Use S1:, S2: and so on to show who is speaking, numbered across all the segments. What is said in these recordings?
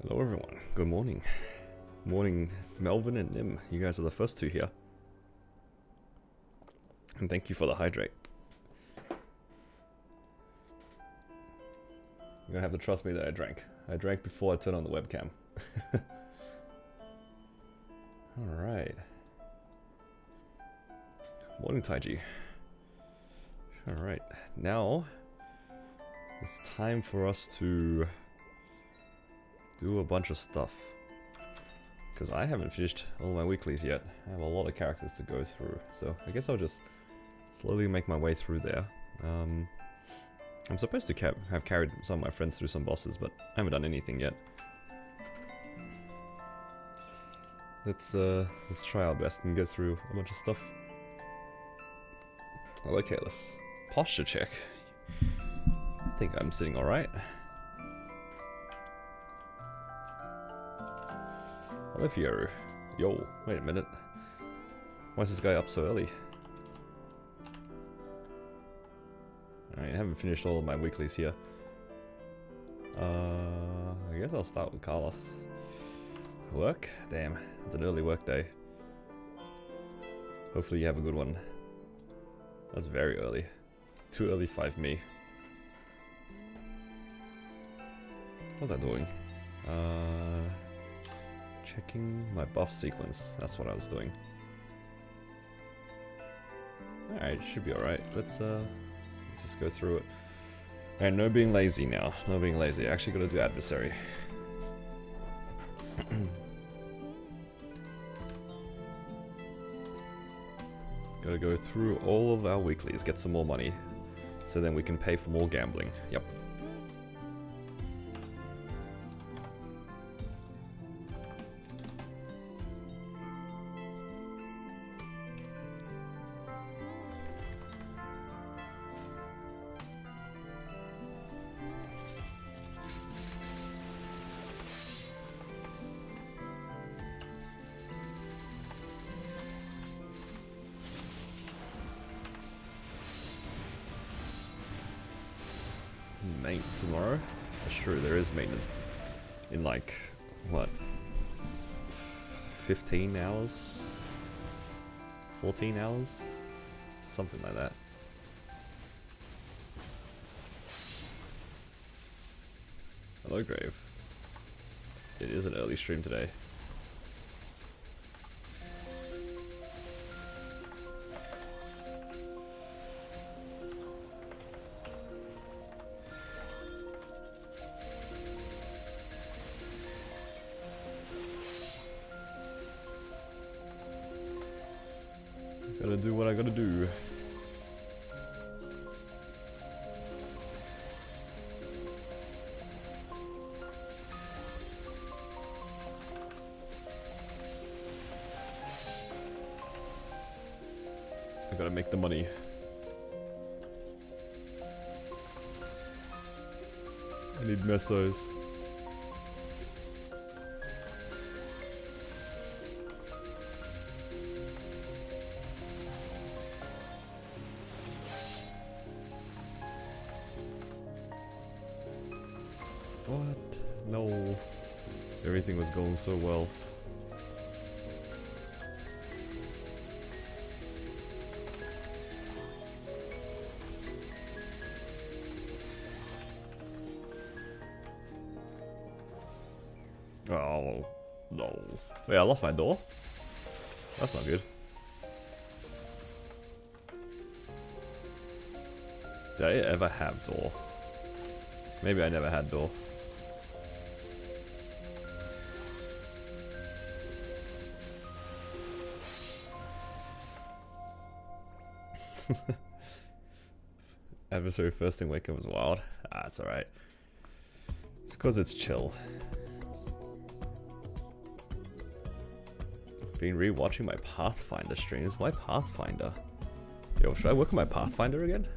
S1: Hello everyone, good morning. Morning Melvin and Nim, you guys are the first two here. And thank you for the hydrate. You're gonna have to trust me that I drank. I drank before I turned on the webcam. Alright. Morning Taiji. Alright, now it's time for us to do a bunch of stuff. Because I haven't finished all my weeklies yet. I have a lot of characters to go through. So I guess I'll just slowly make my way through there. I'm supposed to have carried some of my friends through some bosses, but I haven't done anything yet. Let's try our best and get through a bunch of stuff. Oh, okay, let's posture check. I think I'm sitting alright. Olivia, yo, wait a minute. Why is this guy up so early? Alright, I haven't finished all of my weeklies here. I guess I'll start with Carlos. Work? Damn, it's an early work day. Hopefully you have a good one. That's very early. Too early 5 me. What's that doing? Checking my buff sequence. That's what I was doing. Alright, should be alright. Let's just go through it. And no being lazy now. No being lazy. I actually gotta do adversary. Gotta go through all of our weeklies, get some more money, so then we can pay for more gambling. Yep. Mate tomorrow? That's true, there is maintenance in like, what, 15 hours? 14 hours? Something like that. Hello Grave. It is an early stream today. Gotta do what I gotta do. I gotta make the money. I need mesos. What? No. Everything was going so well. Oh, no. Wait, I lost my door? That's not good. Did I ever have door? Maybe I never had door. Adversary first thing wake up was wild. Ah, it's alright. It's because it's chill. Been re-watching my Pathfinder streams. Why Pathfinder? Yo, should I work on my Pathfinder again?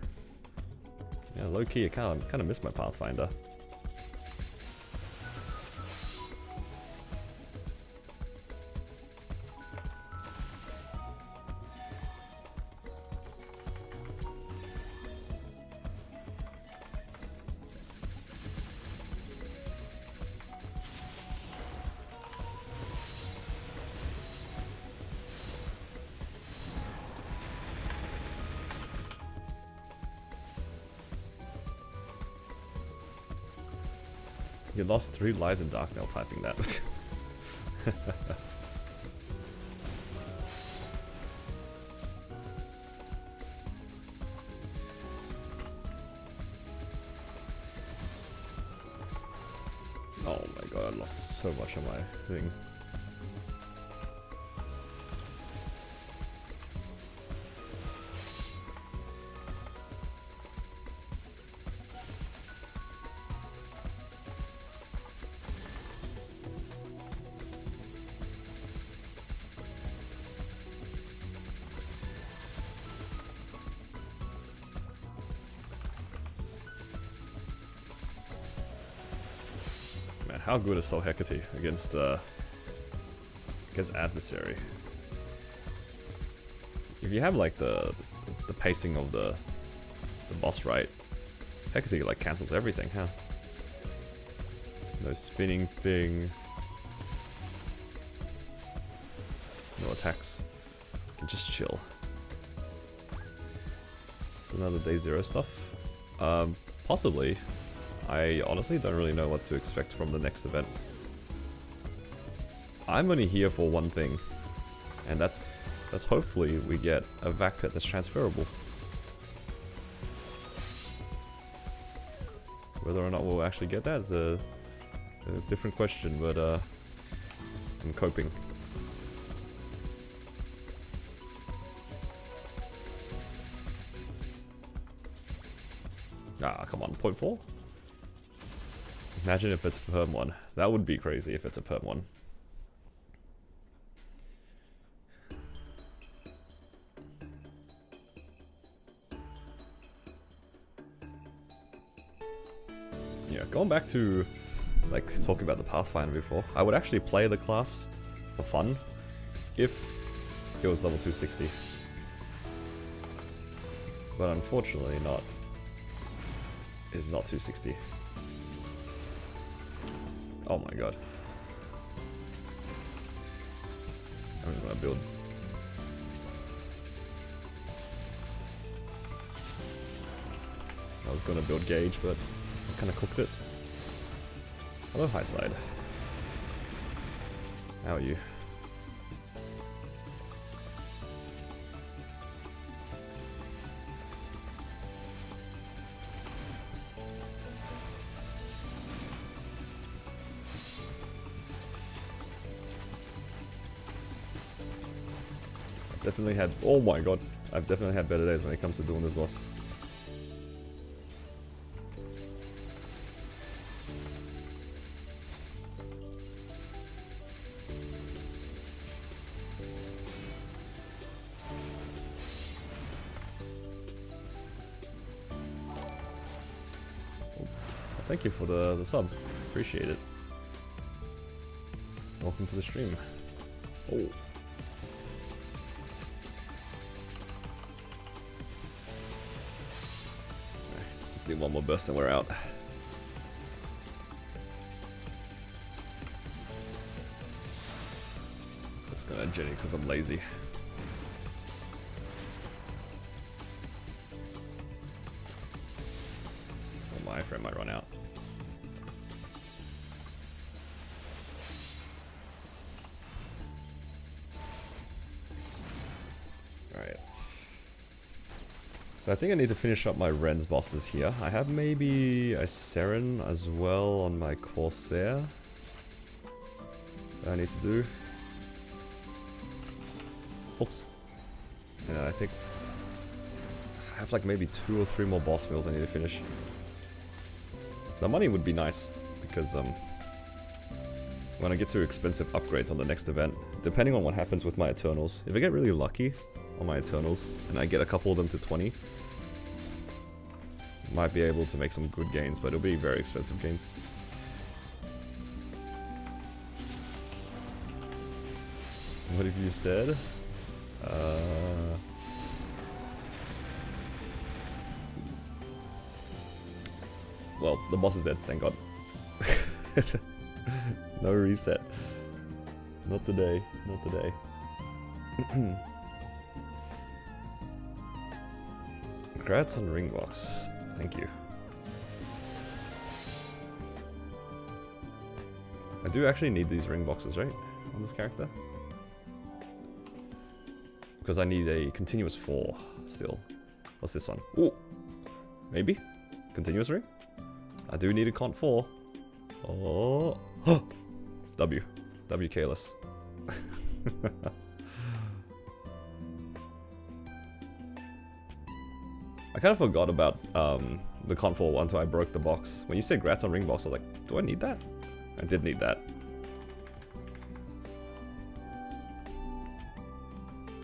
S1: Yeah, low key, I kind of miss my Pathfinder. You lost 3 lives in Darknail typing that. Oh my god, I lost so much on my thing. How good is Soul Hecate against adversary? If you have like the pacing of the boss right, Hecate like cancels everything, huh? No spinning thing, no attacks. You can just chill. Another day 0 stuff? Possibly. I honestly don't really know what to expect from the next event. I'm only here for one thing, and that's hopefully we get a vac pet that's transferable. Whether or not we'll actually get that is a different question, but I'm coping. Ah, come on, 0.4? Imagine if it's a perm one. That would be crazy if it's a perm one. Yeah, going back to like talking about the Pathfinder before, I would actually play the class for fun if it was level 260. But unfortunately not. It's not 260. Oh my god. I'm just gonna build. I was gonna build Gauge, but I kinda cooked it. Hello, High Side. How are you? Definitely had, oh my god, I've definitely had better days when it comes to doing this boss. Thank you for the sub, appreciate it. Welcome to the stream. Oh. Let's do one more burst and we're out. Just gonna Jenny because I'm lazy. Well, my friend might run out. Alright. So I think I need to finish up my Ren's bosses here. I have maybe a Seren as well on my Corsair that I need to do. Oops. And I think I have like maybe 2 or 3 more boss meals I need to finish. The money would be nice because when I get to expensive upgrades on the next event, depending on what happens with my Eternals, if I get really lucky on my Eternals and I get a couple of them to 20, might be able to make some good gains, but it'll be very expensive gains. What have you said? Well, the boss is dead, thank god. No reset. Not today, not today. Congrats on Ringbox. Thank you. do actually need these ring boxes, right? On this character? Because I need a continuous 4 still. What's this one? Ooh! Maybe? Continuous ring? I do need a cont 4. Oh! W. W careless. I kind of forgot about the cont 4 until I broke the box. When you said grats on ring box, I was like, do I need that? I did need that.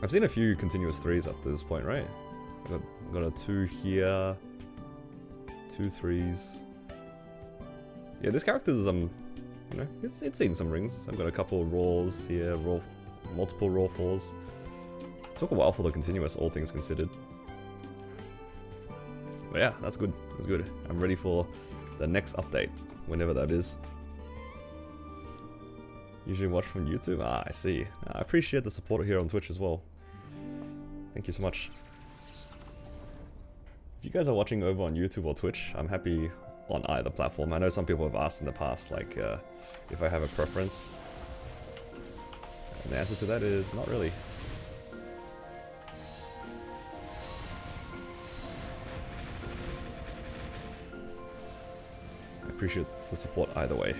S1: I've seen a few continuous 3s up to this point, right? Got a 2 here, 2 3s. Yeah, this character's you know, it's seen some rings. I've got a couple of rolls here, multiple raw 4s. Took a while for the continuous, all things considered. But yeah, that's good. That's good. I'm ready for the next update, whenever that is. Usually watch from YouTube? Ah, I see. I appreciate the support here on Twitch as well. Thank you so much. If you guys are watching over on YouTube or Twitch, I'm happy on either platform. I know some people have asked in the past, like, if I have a preference. And the answer to that is not really. I appreciate the support either way.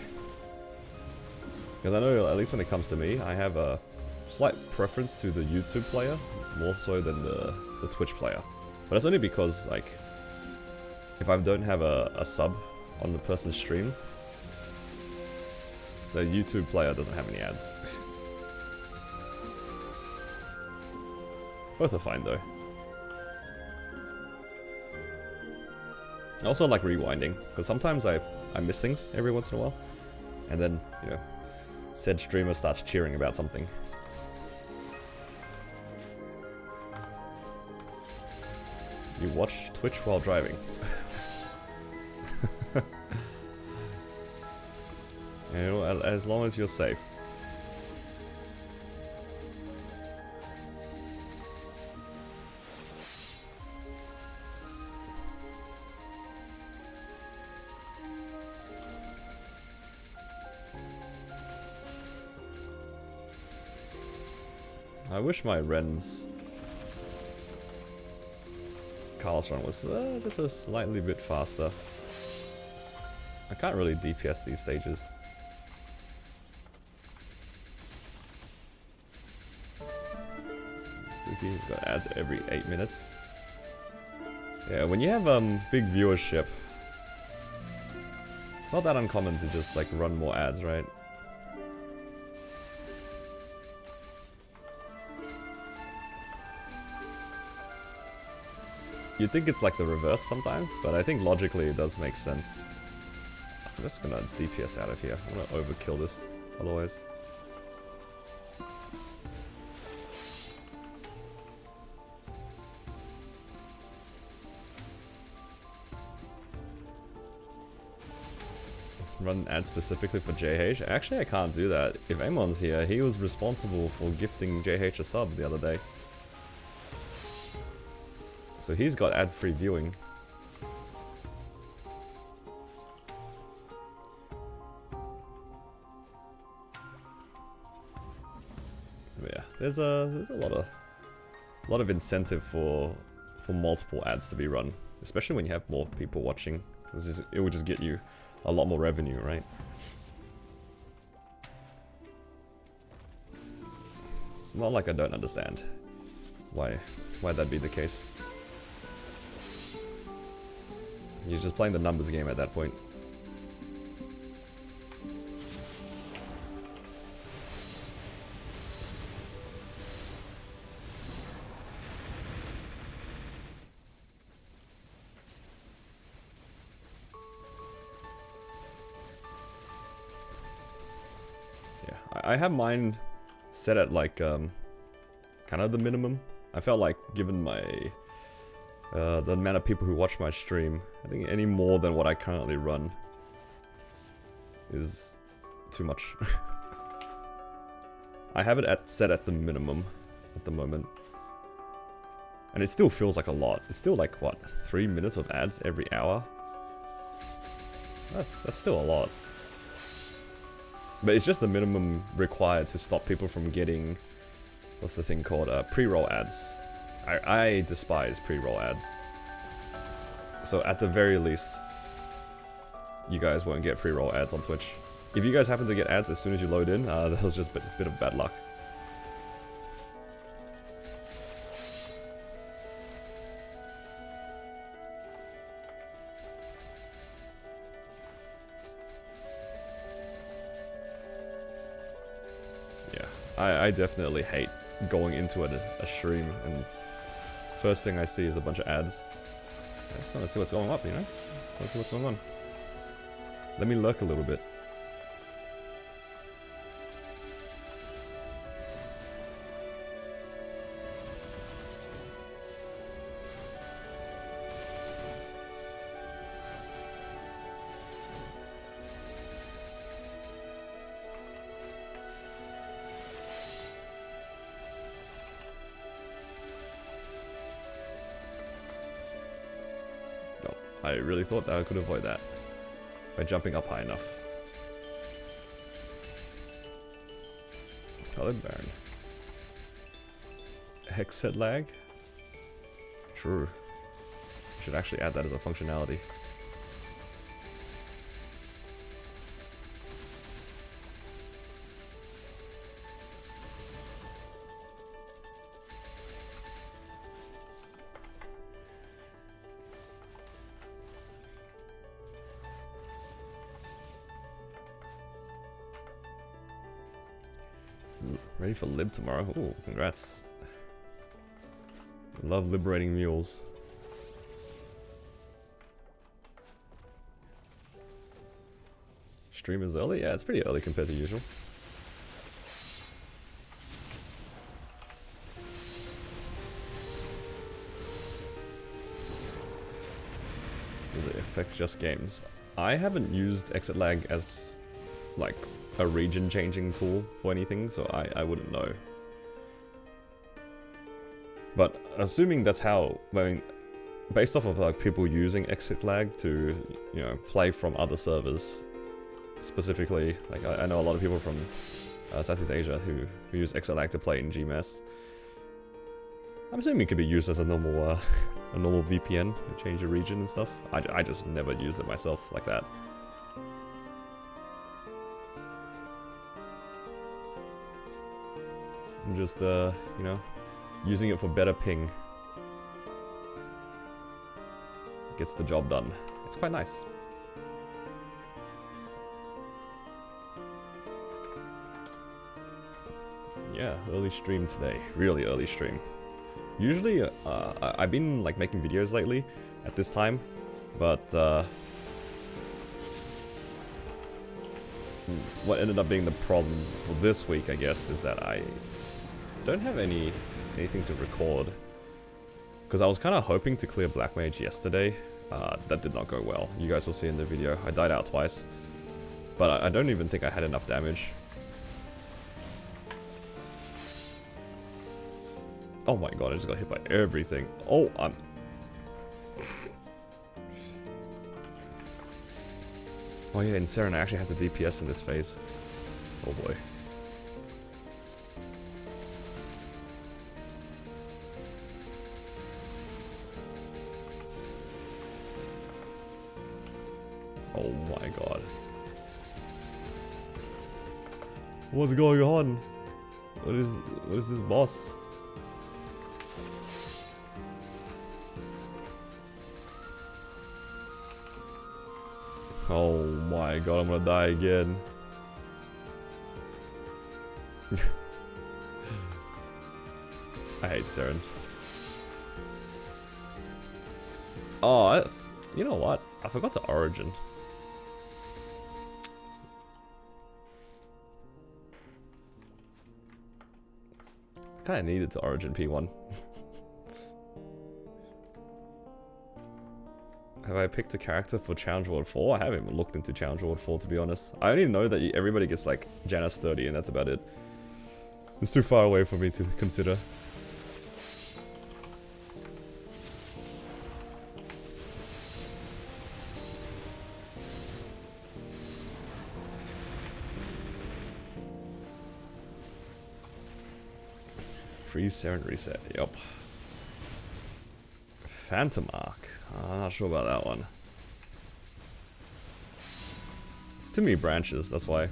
S1: Because I know, at least when it comes to me, I have a slight preference to the YouTube player, more so than the Twitch player. But it's only because, like, if I don't have a sub on the person's stream, the YouTube player doesn't have any ads. Both are fine though. I also like rewinding, because sometimes I miss things every once in a while, and then, you know, said streamer starts cheering about something. You watch Twitch while driving. You know, as long as you're safe. I wish my Ren's Carl's run was just a slightly bit faster. I can't really DPS these stages. Dookie's got ads every 8 minutes. Yeah, when you have big viewership, it's not that uncommon to just like run more ads, right? You'd think it's like the reverse sometimes, but I think logically it does make sense. I'm just gonna DPS out of here. I'm gonna overkill this, otherwise. Run ads specifically for JH? Actually, I can't do that. If Amon's here, he was responsible for gifting JH a sub the other day. So he's got ad-free viewing. But yeah, there's a lot of incentive for multiple ads to be run, especially when you have more people watching. It will just get you a lot more revenue, right? It's not like I don't understand why that'd be the case. You're just playing the numbers game at that point. Yeah, I have mine set at like kind of the minimum. I felt like given my the amount of people who watch my stream, I think any more than what I currently run is too much. I have it set at the minimum at the moment. And it still feels like a lot. It's still like, what, 3 minutes of ads every hour? That's still a lot. But it's just the minimum required to stop people from getting, what's the thing called, pre-roll ads. I despise pre-roll ads. So at the very least, you guys won't get pre-roll ads on Twitch. If you guys happen to get ads as soon as you load in, that was just a bit of bad luck. Yeah, I definitely hate going into a stream and first thing I see is a bunch of ads. I just want to see what's going up, you know? Let's see what's going on. Let me lurk a little bit. I really thought that I could avoid that by jumping up high enough. Hello, Baron. Headset lag? True. I should actually add that as a functionality. Ready for lib tomorrow? Ooh, congrats. Love liberating mules. Stream is early? Yeah, it's pretty early compared to usual. It affects just games. I haven't used exit lag as like a region changing tool for anything, so I wouldn't know. But assuming that's how, I mean, based off of like people using exit lag to, you know, play from other servers, specifically, like I know a lot of people from Southeast Asia who use exit lag to play in GMS. I'm assuming it could be used as a normal VPN to change your region and stuff. I just never used it myself like that. I'm just, you know, using it for better ping. Gets the job done. It's quite nice. Yeah, early stream today. Really early stream. Usually, I've been like making videos lately at this time, but what ended up being the problem for this week, I guess, is that I don't have anything to record. Because I was kind of hoping to clear Black Mage yesterday. That did not go well. You guys will see in the video. I died out twice. But I don't even think I had enough damage. Oh my god, I just got hit by everything. Oh, I'm... Oh yeah, in Seren I actually have to DPS in this phase. Oh boy. Oh my god. What's going on? What is this boss? Oh my god, I'm gonna die again. I hate Seren. Oh, you know what? I forgot the origin. Kinda needed to origin P1. Have I picked a character for Challenge World 4? I haven't even looked into Challenge World 4 to be honest. I only know that everybody gets like Janus 30 and that's about it. It's too far away for me to consider. Freeze, Saren, reset. Yup. Phantom Arc. I'm not sure about that one. It's too many branches, that's why.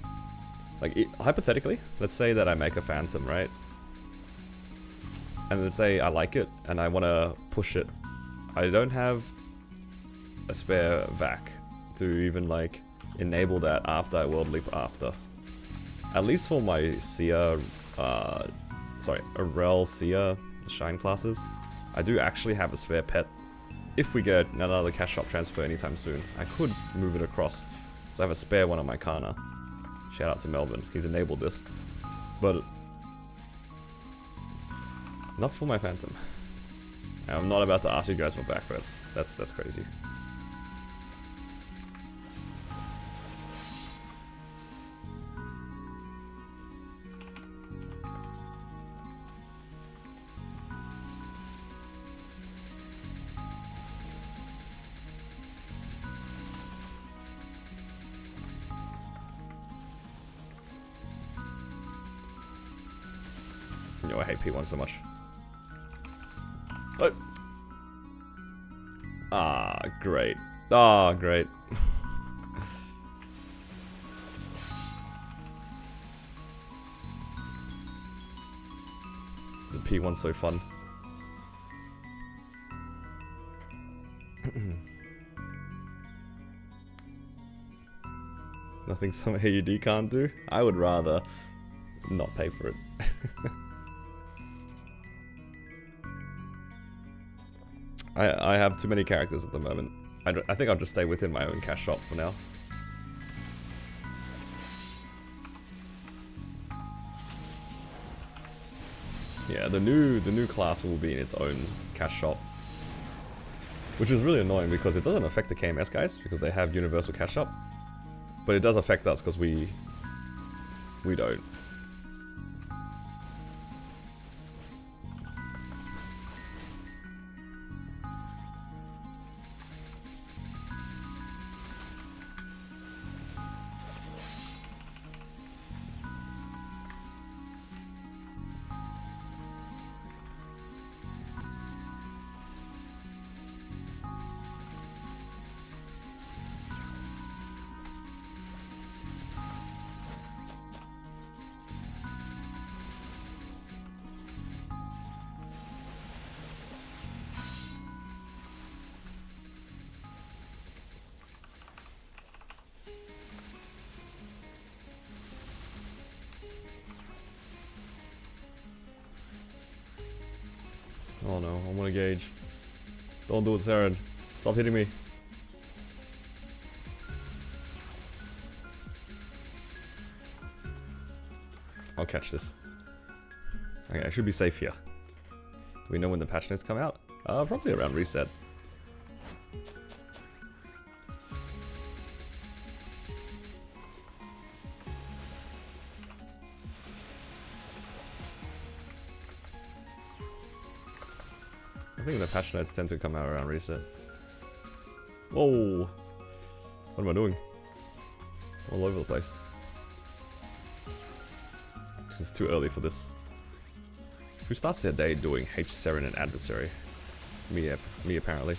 S1: Like, hypothetically, let's say that I make a Phantom, right? And let's say I like it, and I want to push it. I don't have a spare vac to even, like, enable that after I World Leap after. At least for my Seer, Arel, Seer, Shine classes, I do actually have a spare pet. If we get another cash shop transfer anytime soon, I could move it across. So I have a spare one on my Kana. Shout out to Melvin, he's enabled this. But not for my Phantom. I'm not about to ask you guys for back bets. That's crazy. Yo, I hate P1 so much. Oh. Ah, great. Ah, great. The P1 so fun. Nothing some AUD can't do? I would rather not pay for it. I have too many characters at the moment. I think I'll just stay within my own cash shop for now. Yeah, the new class will be in its own cash shop. Which is really annoying because it doesn't affect the KMS guys because they have universal cash shop. But it does affect us because we don't. Oh no, I'm gonna gauge. Don't do it, Saren. Stop hitting me. I'll catch this. Okay, I should be safe here. Do we know when the patch notes come out? Probably around reset. I think the patch notes tend to come out around reset. Whoa! What am I doing? All over the place. It's too early for this. Who starts their day doing H7 and adversary? Me apparently.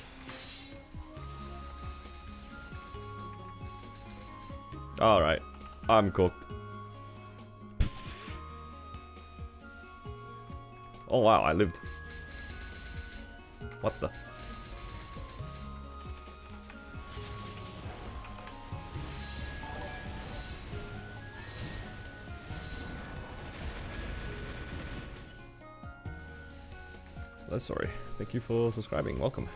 S1: Alright, I'm cooked. Oh wow, I lived. What the? Oh, sorry. Thank you for subscribing. Welcome.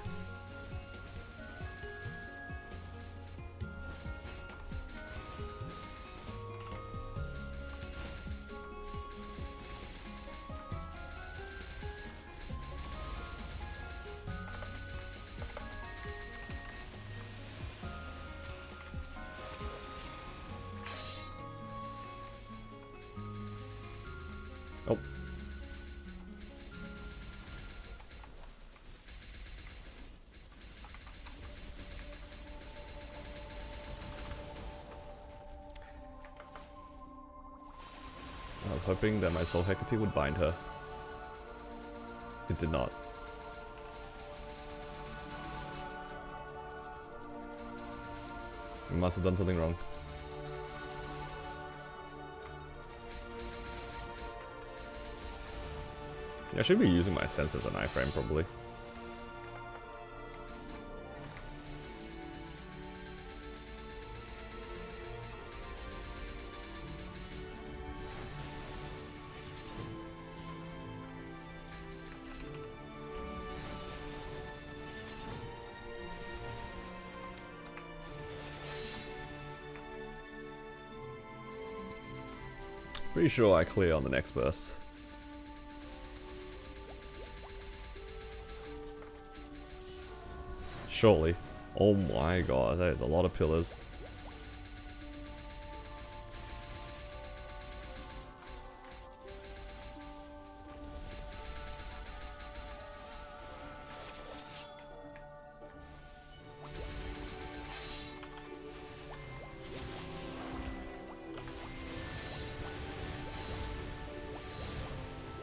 S1: Oh. I was hoping that my Soul Hecate would bind her. It did not. We must have done something wrong. Yeah, I should be using my sense as an iframe probably. Pretty sure I clear on the next burst. Surely. Oh my god, that is a lot of pillars.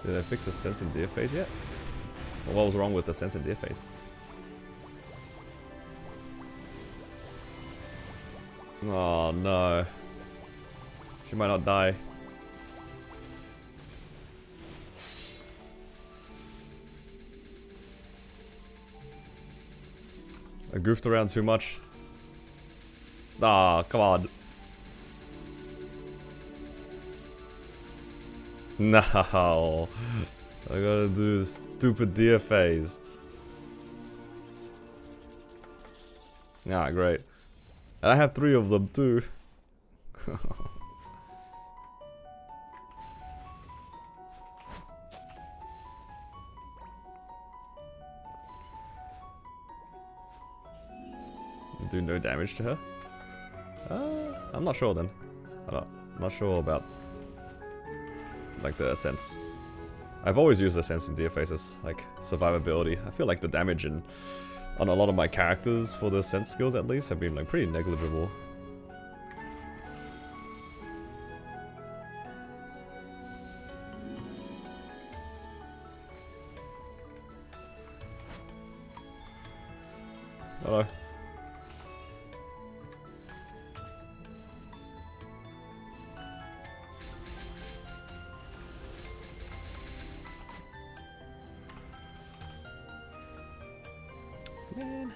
S1: Did I fix the sense and deer phase yet? Well, what was wrong with the sense and deer phase? Oh no. She might not die. I goofed around too much. Ah, come on. No. I gotta do the stupid deer phase. Ah, great. And I have 3 of them too. Do no damage to her? I'm not sure then. I'm not sure about like the sense. I've always used the sense in deer faces, like survivability. I feel like the damage on a lot of my characters for the sense skills at least have been like pretty negligible. Hello. Man.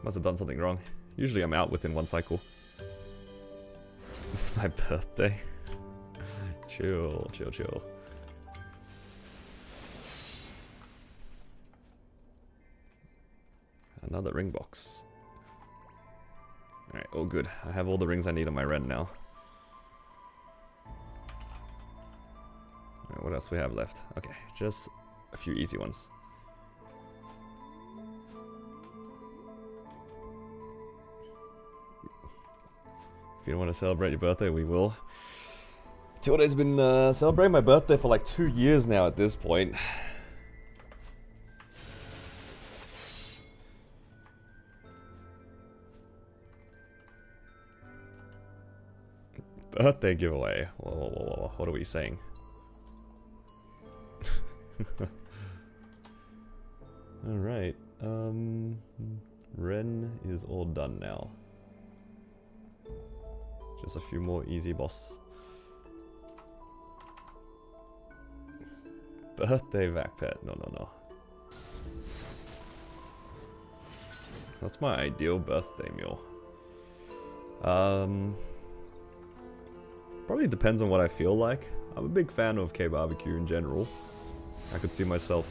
S1: Must have done something wrong. Usually I'm out within 1 cycle. It's my birthday. Chill, chill, chill. Another ring box. Alright, all good. I have all the rings I need on my Ren now. Alright, what else do we have left? Okay, just a few easy ones. If you don't want to celebrate your birthday, we will. Tilda's been celebrating my birthday for like 2 years now at this point. Birthday giveaway. Whoa, whoa, whoa, whoa. What are we saying? Alright. Ren is all done now. Just a few more easy boss. Birthday vac pet. No, no, no. That's my ideal birthday meal. Probably depends on what I feel like. I'm a big fan of K-barbecue in general. I could see myself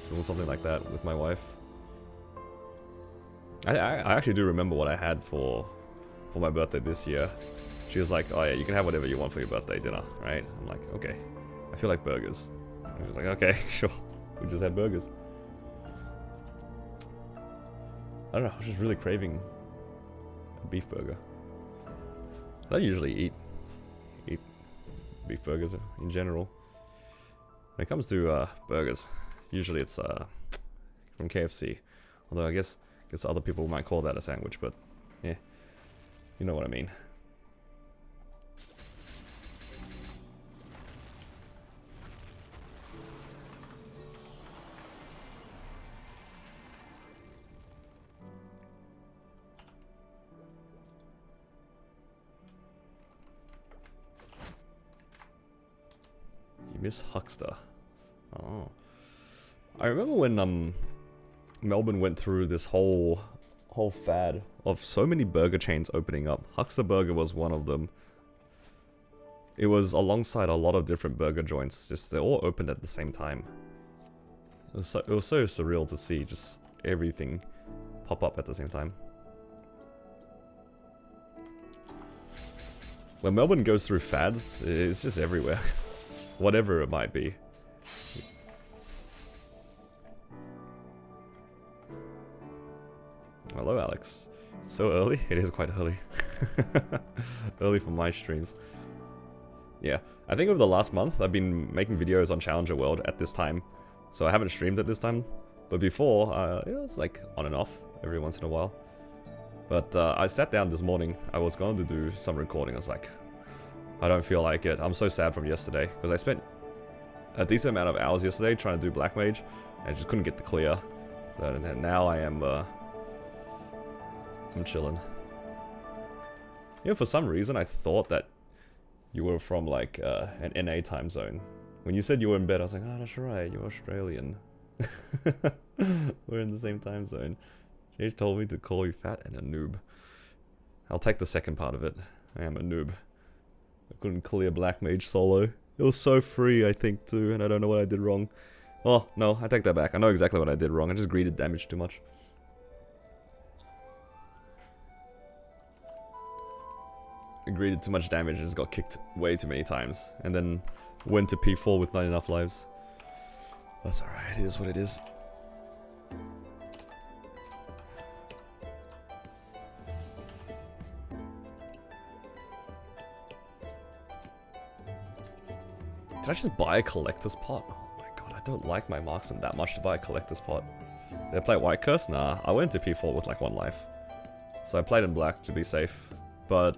S1: doing something like that with my wife. I actually do remember what I had for my birthday this year. She was like, oh yeah, you can have whatever you want for your birthday dinner, right? I'm like, okay. I feel like burgers. I was like, okay, sure. We just had burgers. I don't know, I was just really craving a beef burger. I don't usually eat beef burgers in general. When it comes to burgers, usually it's from KFC. Although I guess other people might call that a sandwich, but yeah, you know what I mean. Miss Huckster. Oh. I remember when Melbourne went through this whole fad of so many burger chains opening up. Huckster Burger was one of them. It was alongside a lot of different burger joints. Just they all opened at the same time. It was so surreal to see just everything pop up at the same time. When Melbourne goes through fads, it's just everywhere. Whatever it might be. Hello, Alex. It's so early? It is quite early. Early for my streams. Yeah, I think over the last month, I've been making videos on Challenger World at this time. So I haven't streamed at this time. But before, it was like on and off every once in a while. But I sat down this morning. I was going to do some recording. I was like, I don't feel like it. I'm so sad from yesterday because I spent a decent amount of hours yesterday trying to do Black Mage and I just couldn't get the clear. So now I am I'm chilling. You know, for some reason I thought that you were from like an NA time zone. When you said you were in bed, I was like, oh, that's right, you're Australian. We're in the same time zone. She told me to call you fat and a noob. I'll take the second part of it. I am a noob. I couldn't clear Black Mage solo. It was so free, I think, too, and I don't know what I did wrong. Oh, no, I take that back. I know exactly what I did wrong. I just greeted damage too much. I greeted too much damage and just got kicked way too many times. And then went to P4 with not enough lives. That's alright, it is what it is. Did I just buy a collector's pot? Oh my god, I don't like my marksman that much to buy a collector's pot. Did I play White Curse? Nah, I went to P4 with like 1 life. So I played in black to be safe. But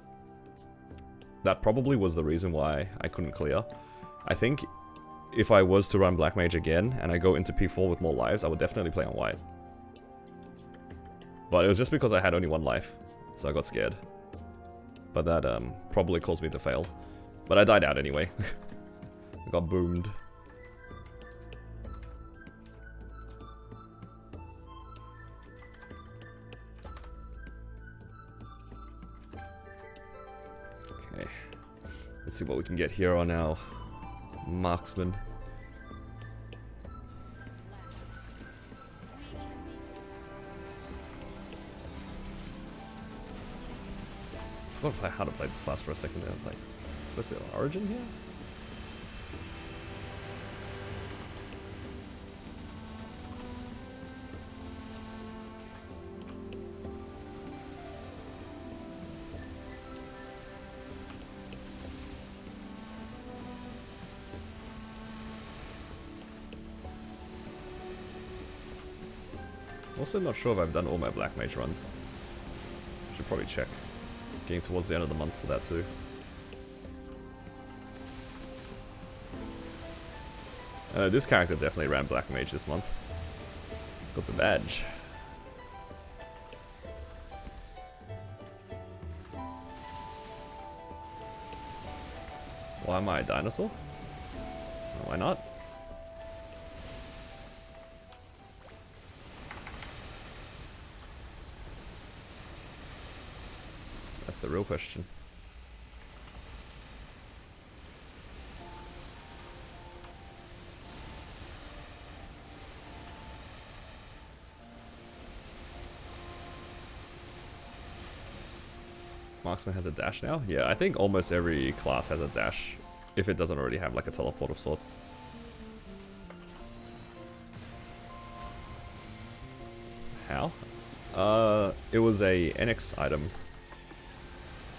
S1: that probably was the reason why I couldn't clear. I think if I was to run Black Mage again and I go into P4 with more lives, I would definitely play on white. But it was just because I had only 1 life, so I got scared. But that probably caused me to fail. But I died out anyway. I got boomed. Okay. Let's see what we can get here on our marksman. I forgot how to play this class for a second there. I was like, what's the origin here? Also not sure if I've done all my Black Mage runs. Should probably check. Getting towards the end of the month for that too. This character definitely ran Black Mage this month. It's got the badge. Why am I a dinosaur? Why not? That's the real question. Marksman has a dash now? Yeah, I think almost every class has a dash, if it doesn't already have like a teleport of sorts. How? It was a NX item.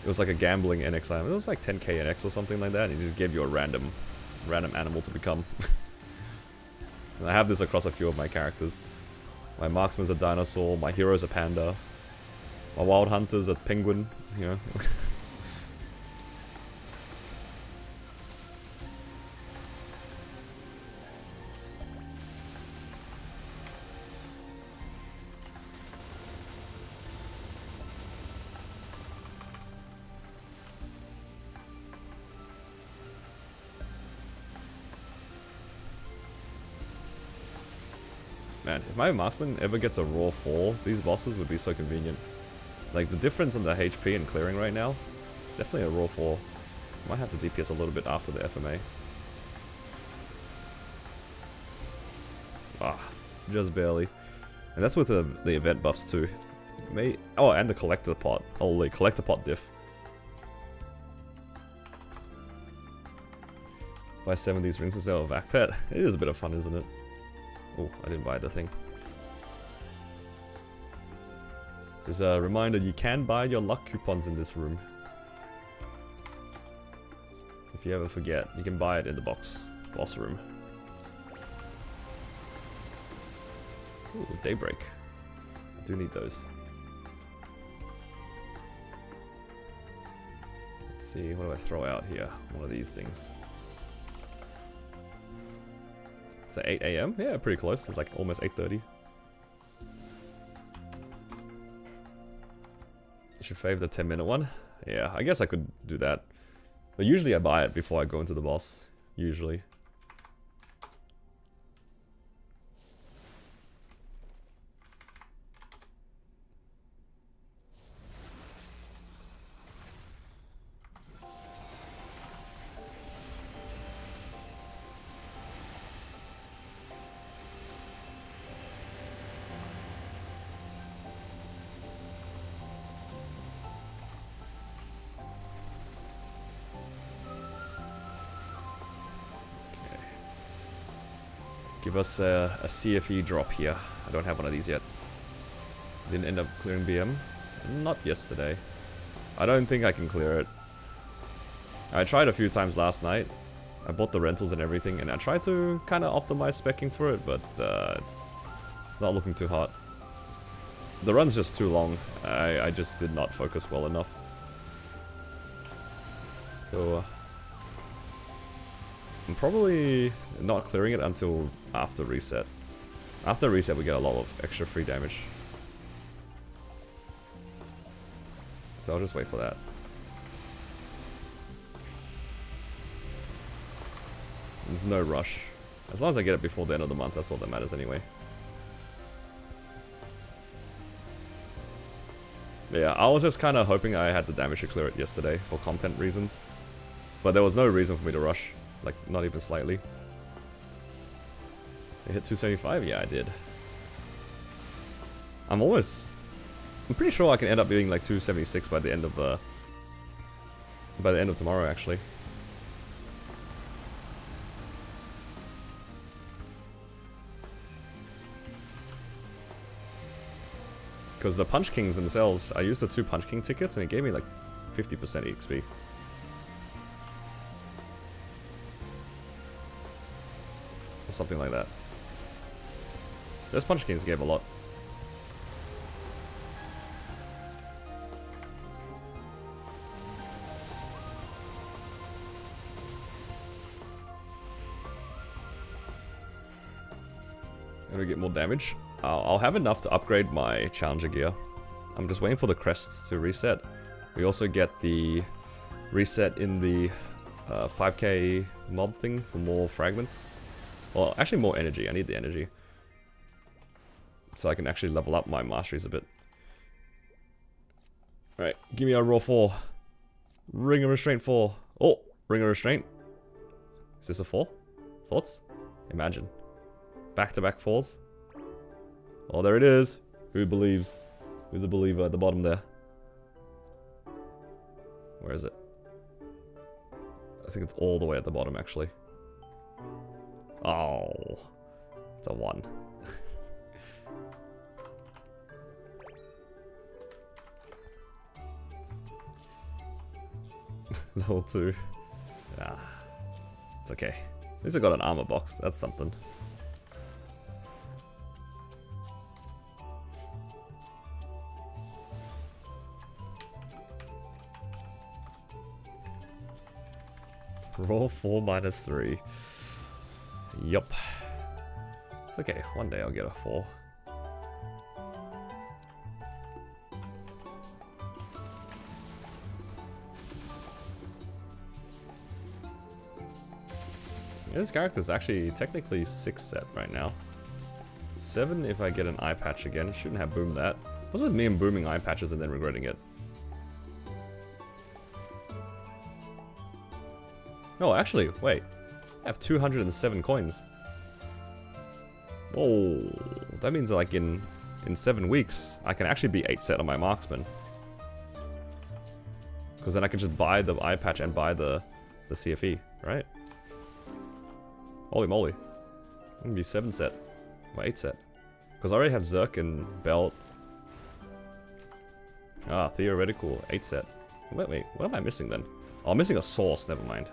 S1: It was like a gambling NX item. It was like 10k NX or something like that. And it just gave you a random animal to become. And I have this across a few of my characters. My marksman's a dinosaur. My hero's a panda. My wild hunter's a penguin. You know. Man, if my marksman ever gets a raw 4, these bosses would be so convenient. Like, the difference in the HP and clearing right now, it's definitely a raw 4. Might have to DPS a little bit after the FMA. Ah, just barely. And that's with the event buffs too. Oh, and the collector pot. Holy, collector pot diff. Buy 7 of these rings instead of a vac pet. It is a bit of fun, isn't it? Oh, I didn't buy the thing. Just a reminder, you can buy your luck coupons in this room. If you ever forget, you can buy it in the boss room. Ooh, daybreak. I do need those. Let's see, what do I throw out here? One of these things. It's at 8 AM? Yeah, pretty close. It's like almost 8:30. You should fave the 10-minute one. Yeah, I guess I could do that. But usually I buy it before I go into the boss. Usually. Give us a CFE drop here. I don't have one of these yet. Didn't end up clearing BM. Not yesterday. I don't think I can clear it. I tried a few times last night. I bought the rentals and everything, and I tried to kind of optimize speccing for it, but it's not looking too hot. The run's just too long. I just did not focus well enough. So I'm probably not clearing it until after reset. After reset we get a lot of extra free damage. So I'll just wait for that. There's no rush. As long as I get it before the end of the month, that's all that matters anyway. Yeah, I was just kind of hoping I had the damage to clear it yesterday for content reasons. But there was no reason for me to rush. Like, not even slightly. I hit 275? Yeah, I did. I'm pretty sure I can end up being like 276 by the end of tomorrow, actually. Because the Punch Kings themselves, I used the 2 Punch King tickets and it gave me like 50% EXP. Or something like that. Those Punch Kings gave a lot. Gonna get more damage. I'll have enough to upgrade my Challenger gear. I'm just waiting for the crests to reset. We also get the reset in the 5k mob thing for more fragments. Well, actually more energy. I need the energy. So I can actually level up my masteries a bit. Alright, give me a raw 4. Ring of Restraint 4. Oh, Ring of Restraint. Is this a 4? Thoughts? Imagine. Back-to-back 4s. Oh, there it is. Who believes? Who's a believer at the bottom there? Where is it? I think it's all the way at the bottom, actually. Oh. It's a 1. Level 2. Ah, it's okay. At least I got an armor box. That's something. Roll 4 minus 3. Yup. It's okay. One day I'll get a 4. Yeah, this character's actually technically 6 set right now. 7 if I get an eye patch again. Shouldn't have boomed that. What's with me and booming eye patches and then regretting it? No, actually, wait. I have 207 coins. Whoa. That means like in 7 weeks, I can actually be 8 set on my marksman. Because then I can just buy the eye patch and buy the CFE, right? Holy moly. I'm gonna be 7 set. Or 8 set. Because I already have Zerk and Belt. Ah, theoretical 8 set. Wait, what am I missing then? Oh, I'm missing a source, never mind.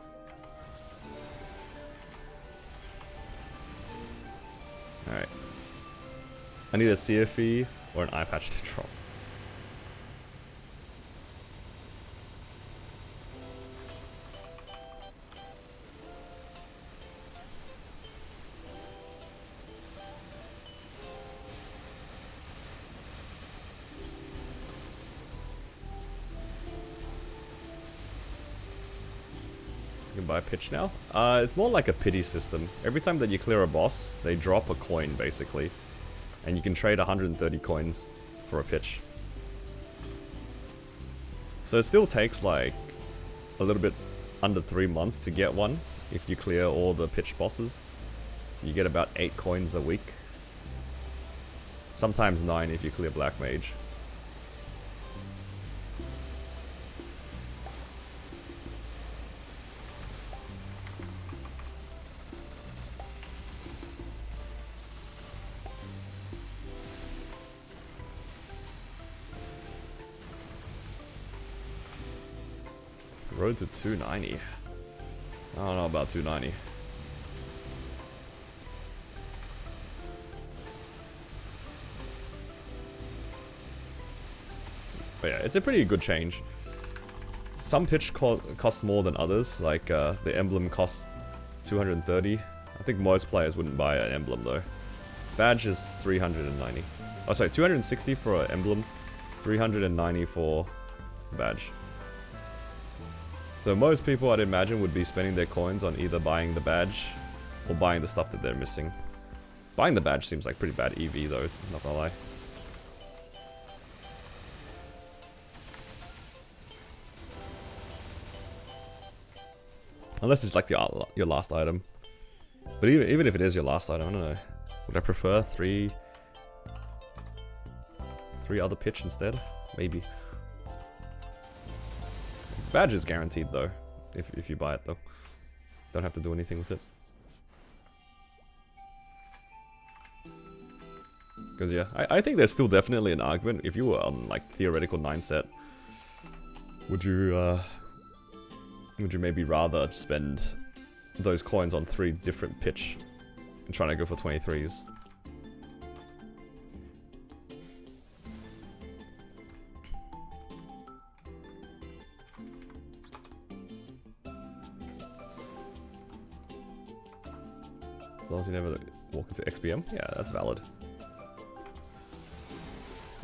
S1: Alright. I need a CFE or an eye patch to drop. You can buy a pitch now? It's more like a pity system. Every time that you clear a boss, they drop a coin, basically. And you can trade 130 coins for a pitch. So it still takes like a little bit under 3 months to get one. If you clear all the pitch bosses. You get about 8 coins a week. Sometimes 9 if you clear Black Mage. Road to 290. I don't know about 290. But yeah, it's a pretty good change. Some pitch cost more than others, like the emblem costs 230. I think most players wouldn't buy an emblem though. Badge is 390. Oh sorry, 260 for an emblem, 390 for badge. So most people, I'd imagine, would be spending their coins on either buying the badge or buying the stuff that they're missing. Buying the badge seems like pretty bad EV though, not gonna lie. Unless it's like your last item. But even if it is your last item, I don't know. Would I prefer three other pitch instead? Maybe. Badge is guaranteed though, if you buy it though. Don't have to do anything with it. Because yeah, I think there's still definitely an argument. If you were on like theoretical 9 set, would you maybe rather spend those coins on 3 different pitch and trying to go for 23s? As long as you never walk into XPM? Yeah, that's valid.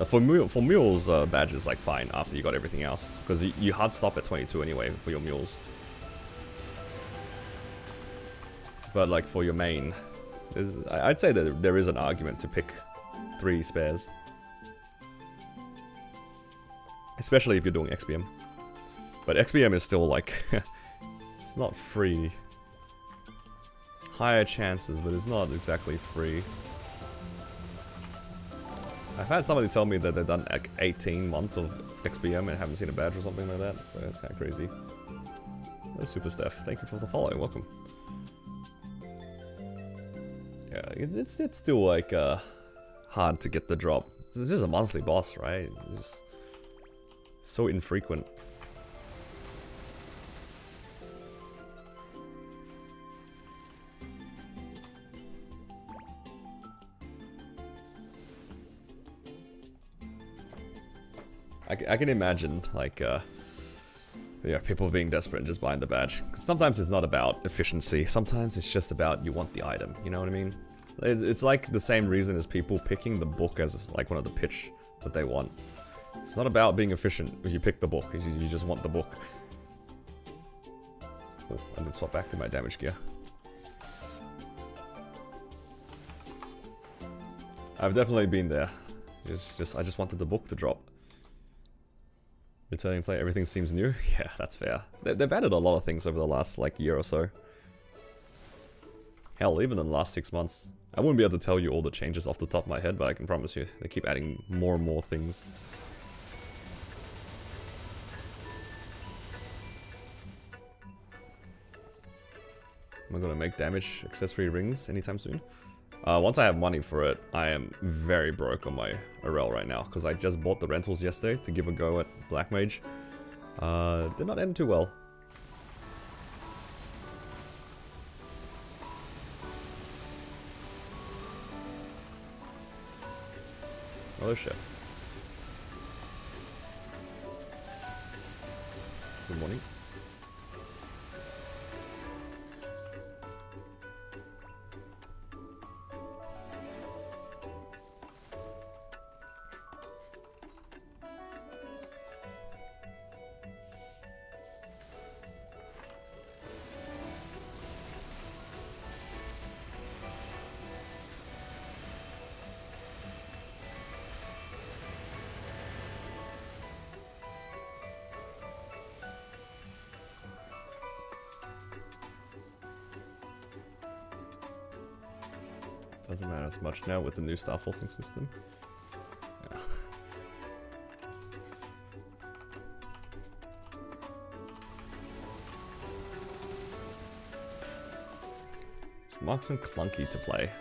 S1: For mules, badge is like fine after you got everything else. Because you hard stop at 22 anyway for your mules. But like for your main, I'd say that there is an argument to pick 3 spares. Especially if you're doing XPM. But XPM is still like, it's not free. Higher chances, but it's not exactly free. I've had somebody tell me that they've done like 18 months of XPM and haven't seen a badge or something like that. So that's kind of crazy. Hello, Super Steph. Thank you for the follow. Welcome. Yeah, it's still like hard to get the drop. This is a monthly boss, right? It's so infrequent. I can imagine, like, yeah, people being desperate and just buying the badge. 'Cause sometimes it's not about efficiency. Sometimes it's just about you want the item. You know what I mean? It's like the same reason as people picking the book as like one of the pitch that they want. It's not about being efficient if you pick the book. You just want the book. Oh, I did swap back to my damage gear. I've definitely been there. I just wanted the book to drop. Returning play, everything seems new. Yeah, that's fair. They've added a lot of things over the last like year or so. Hell, even in the last 6 months. I wouldn't be able to tell you all the changes off the top of my head, but I can promise you, they keep adding more and more things. Am I gonna make damage accessory rings anytime soon? Once I have money for it, I am very broke on my Arel right now, because I just bought the rentals yesterday to give a go at Black Mage. Did not end too well. Hello, chef. Good morning. Doesn't matter as much now with the new star forcing system. Yeah. Is Marksman clunky to play?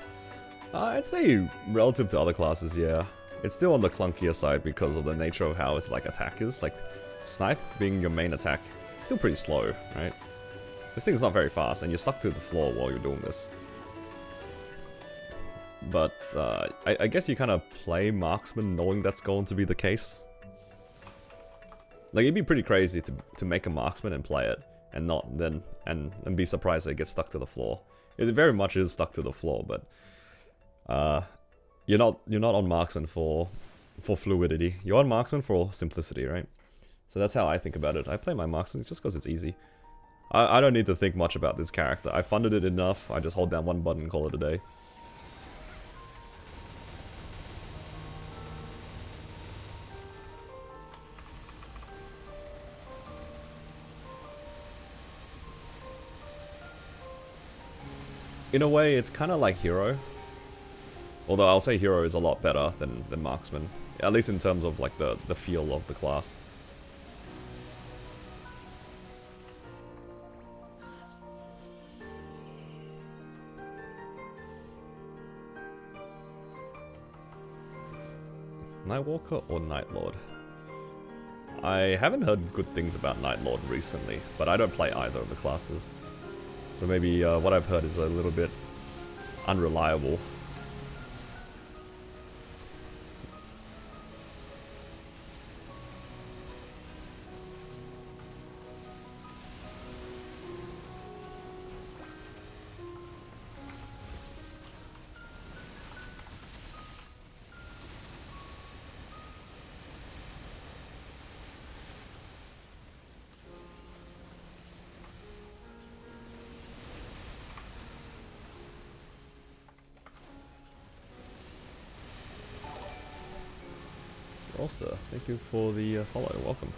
S1: I'd say relative to other classes, yeah. It's still on the clunkier side because of the nature of how its like attack is. Like, snipe being your main attack, still pretty slow, right? This thing's not very fast and you're stuck to the floor while you're doing this. But I guess you kind of play Marksman knowing that's going to be the case. Like, it'd be pretty crazy to make a Marksman and play it, and not then and be surprised that it gets stuck to the floor. It very much is stuck to the floor, but you're not on Marksman for fluidity. You're on Marksman for simplicity, right? So that's how I think about it. I play my Marksman just because it's easy. I don't need to think much about this character. I funded it enough. I just hold down one button and call it a day. In a way, it's kind of like Hero. Although I'll say Hero is a lot better than Marksman. At least in terms of like the feel of the class. Nightwalker or Nightlord? I haven't heard good things about Nightlord recently, but I don't play either of the classes. So maybe what I've heard is a little bit unreliable. Ulster, thank you for the follow. Welcome.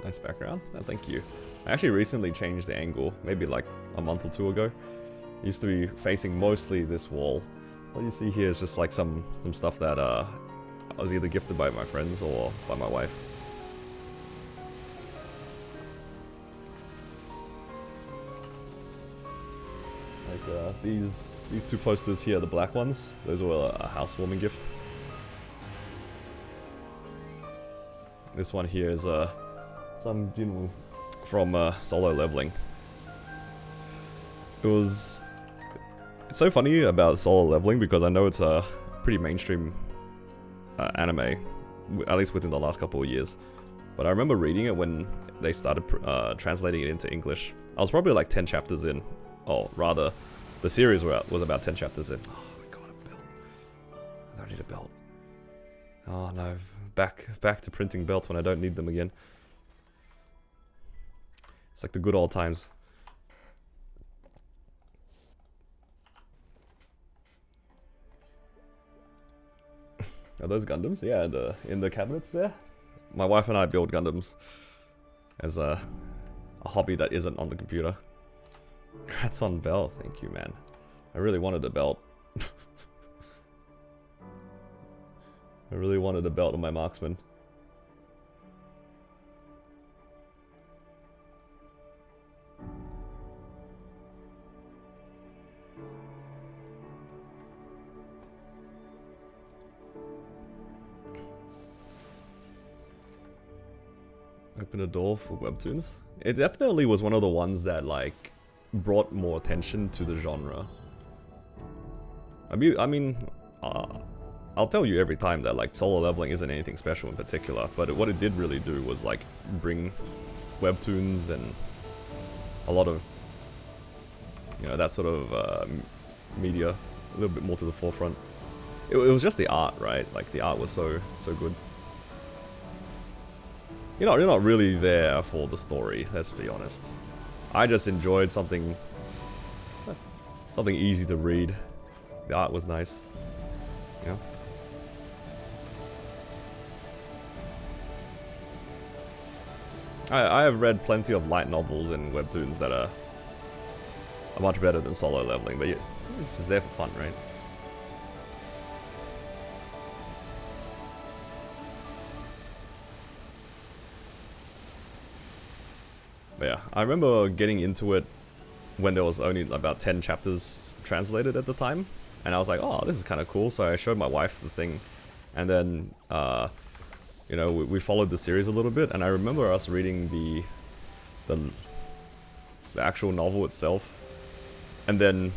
S1: Nice background. Oh, thank you. I actually recently changed the angle, maybe like a month or two ago. It used to be facing mostly this wall. What you see here is just like some stuff that I was either gifted by my friends or by my wife. Like these two posters here, the black ones, those were a housewarming gift. This one here is some Jinwoo from Solo Leveling. It's so funny about Solo Leveling because I know it's a pretty mainstream anime, at least within the last couple of years. But I remember reading it when they started translating it into English. I was probably like 10 chapters in. Oh, rather, the series was about 10 chapters in. Oh my god, a belt. I don't need a belt. Oh no, back to printing belts when I don't need them again. It's like the good old times. Are those Gundams? Yeah, in the cabinets there. My wife and I build Gundams as a hobby that isn't on the computer. Congrats on belt, thank you, man. I really wanted a belt. I really wanted a belt on my marksman. Open a door for webtoons. It definitely was one of the ones that like brought more attention to the genre. I mean, I'll tell you every time that like Solo Leveling isn't anything special in particular, but what it did really do was like bring webtoons and a lot of, you know, that sort of media a little bit more to the forefront. It was just the art, right? Like the art was so good. You're not really there for the story, let's be honest. I just enjoyed something easy to read. The art was nice, you know. I have read plenty of light novels and webtoons that are much better than Solo Leveling, but yeah, it's just there for fun, right? But yeah, I remember getting into it when there was only about 10 chapters translated at the time, and I was like, oh, this is kind of cool, so I showed my wife the thing, and then, you know, we followed the series a little bit, and I remember us reading the actual novel itself, and then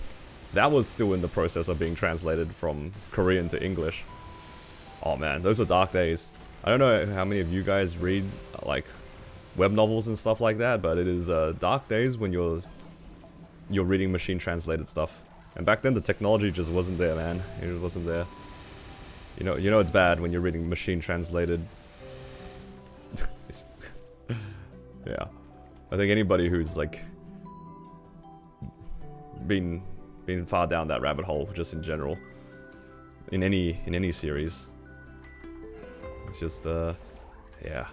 S1: that was still in the process of being translated from Korean to English. Oh man, those were dark days. I don't know how many of you guys read, like, web novels and stuff like that, but it is dark days when you're reading machine translated stuff. And back then the technology just wasn't there, man. It wasn't there. You know it's bad when you're reading machine translated. Yeah. I think anybody who's like been far down that rabbit hole just in general in any series. It's just yeah.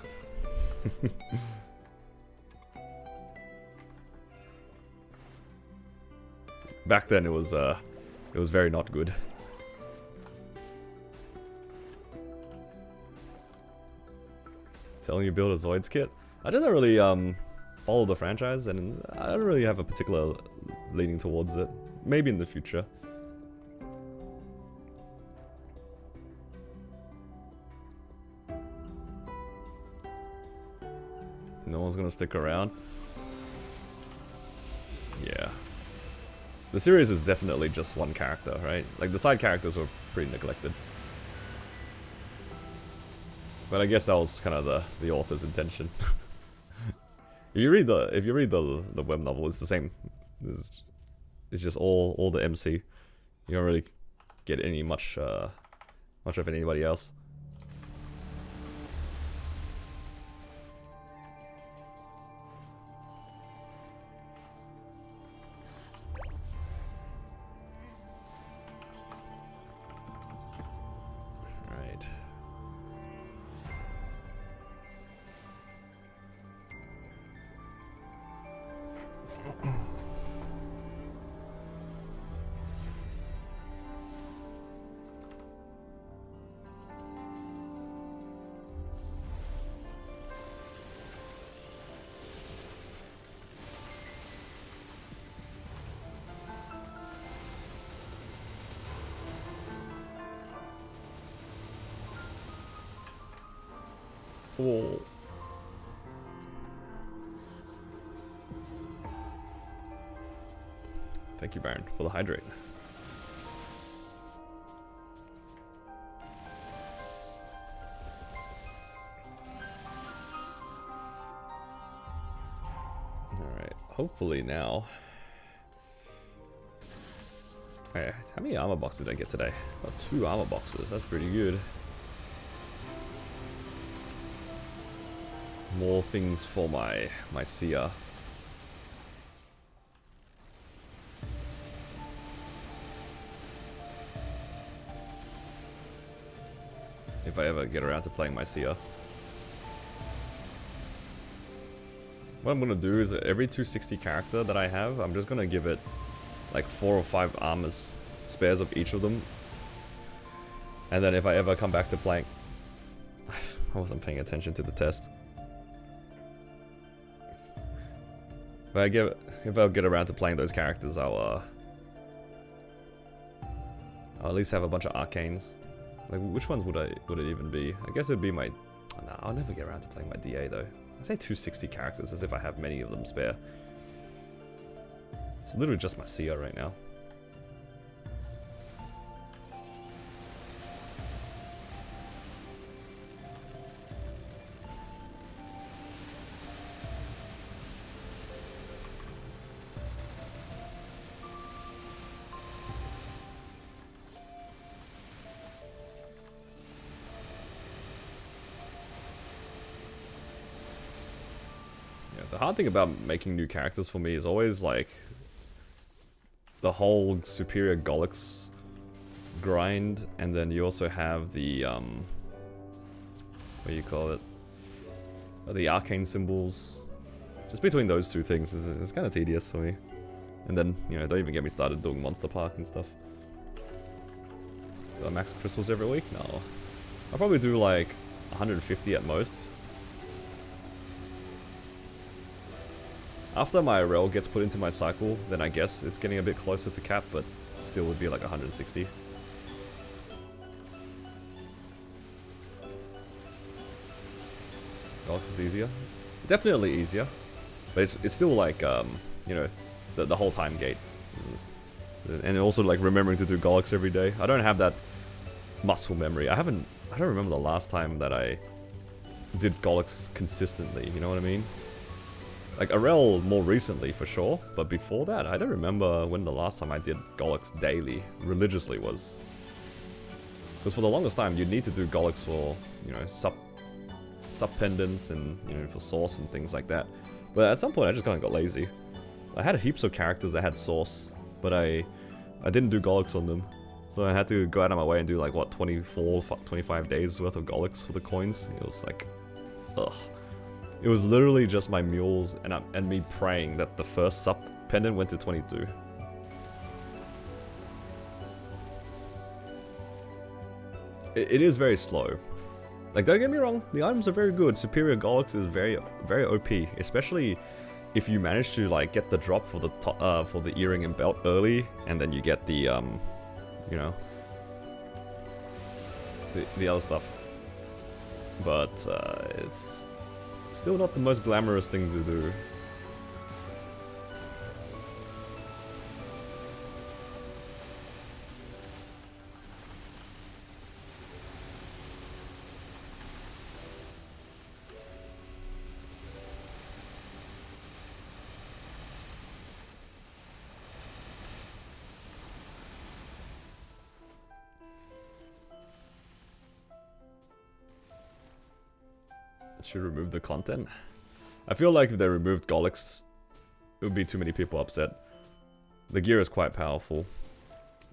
S1: Back then it was very not good. Telling you build a Zoids kit? I didn't really follow the franchise, and I don't really have a particular leaning towards it. Maybe in the future. No one's gonna stick around. Yeah. The series is definitely just one character, right? Like the side characters were pretty neglected. But I guess that was kind of the author's intention. If you read the web novel, it's the same. It's just all the MC. You don't really get any much of anybody else. Oh. Thank you, Baron, for the hydrate. Alright, hopefully now. Hey, how many armor boxes did I get today? Oh, 2 armor boxes, that's pretty good. More things for my seer. If I ever get around to playing my seer. What I'm gonna do is every 260 character that I have, I'm just gonna give it like 4 or 5 armors, spares of each of them. And then if I ever come back to playing... I wasn't paying attention to the test. If I'll get around to playing those characters, I'll at least have a bunch of arcanes. Like, which ones would it even be? I guess it'd be my... Nah, I'll never get around to playing my DA though. I say 260 characters as if I have many of them spare. It's literally just my seer right now. The hard thing about making new characters for me is always like the whole superior Golix grind, and then you also have the what do you call it? The arcane symbols. Just between those two things is kind of tedious for me. And then, you know, don't even get me started doing Monster Park and stuff. Do I max crystals every week? No. I'll probably do like 150 at most. After my rel gets put into my cycle, then I guess it's getting a bit closer to cap, but still would be like 160. Golix is easier. Definitely easier. But it's still like, you know, the whole time gate. And also like remembering to do Golix every day. I don't have that muscle memory. I don't remember the last time that I did Golix consistently, you know what I mean? Like Arel more recently for sure, but before that, I don't remember when the last time I did Golix daily, religiously was. Because for the longest time, you need to do Golix for, you know, sub pendants and, you know, for source and things like that. But at some point, I just kind of got lazy. I had heaps of characters that had source, but I didn't do Golix on them. So I had to go out of my way and do like, what, 24, 25 days worth of Golix for the coins. It was like, ugh. It was literally just my mules and me praying that the first sub pendant went to 22. It is very slow. Like, don't get me wrong, the items are very good. Superior Golix is very, very OP, especially if you manage to like get the drop for the earring and belt early, and then you get the you know, the other stuff. But it's still not the most glamorous thing to do. Should remove the content. I feel like if they removed Golix, it would be too many people upset. The gear is quite powerful.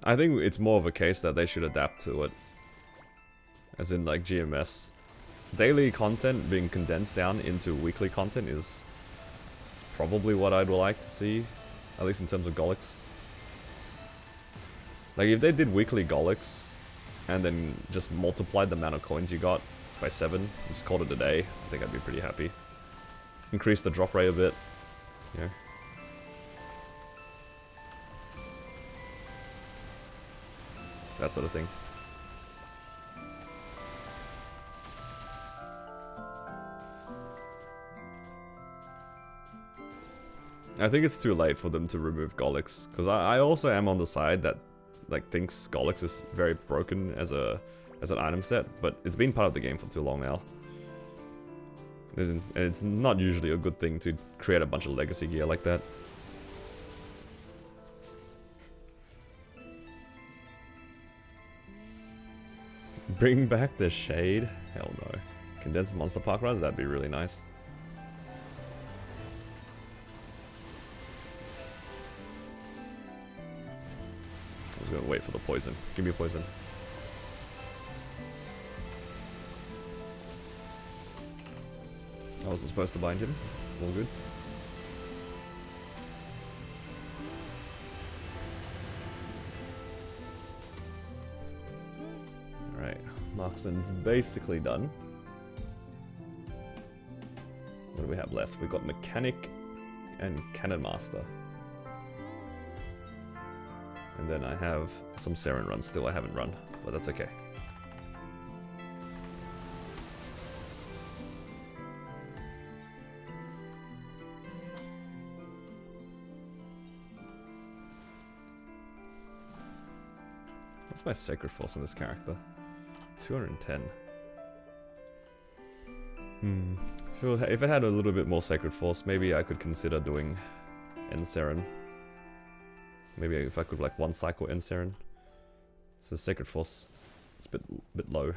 S1: I think it's more of a case that they should adapt to it. As in like GMS. Daily content being condensed down into weekly content is probably what I'd like to see. At least in terms of Golix. Like if they did weekly Golix and then just multiplied the amount of coins you got by 7, just called it a day, I think I'd be pretty happy. Increase the drop rate a bit, yeah. That sort of thing. I think it's too late for them to remove Golix, because I also am on the side that like thinks Golix is very broken as an item set, but it's been part of the game for too long now. And it's not usually a good thing to create a bunch of legacy gear like that. Bring back the shade? Hell no. Condensed monster park runs? That'd be really nice. I was gonna wait for the poison. Give me a poison. I wasn't supposed to bind him. All good. Alright, marksman's basically done. What do we have left? We've got mechanic and cannon master. And then I have some Saren runs still I haven't run, but that's okay. What's my sacred force on this character? 210. Sure, if it had a little bit more sacred force, maybe I could consider doing Ensaren. Maybe if I could like one cycle Ensaren. So sacred force, it's a bit low.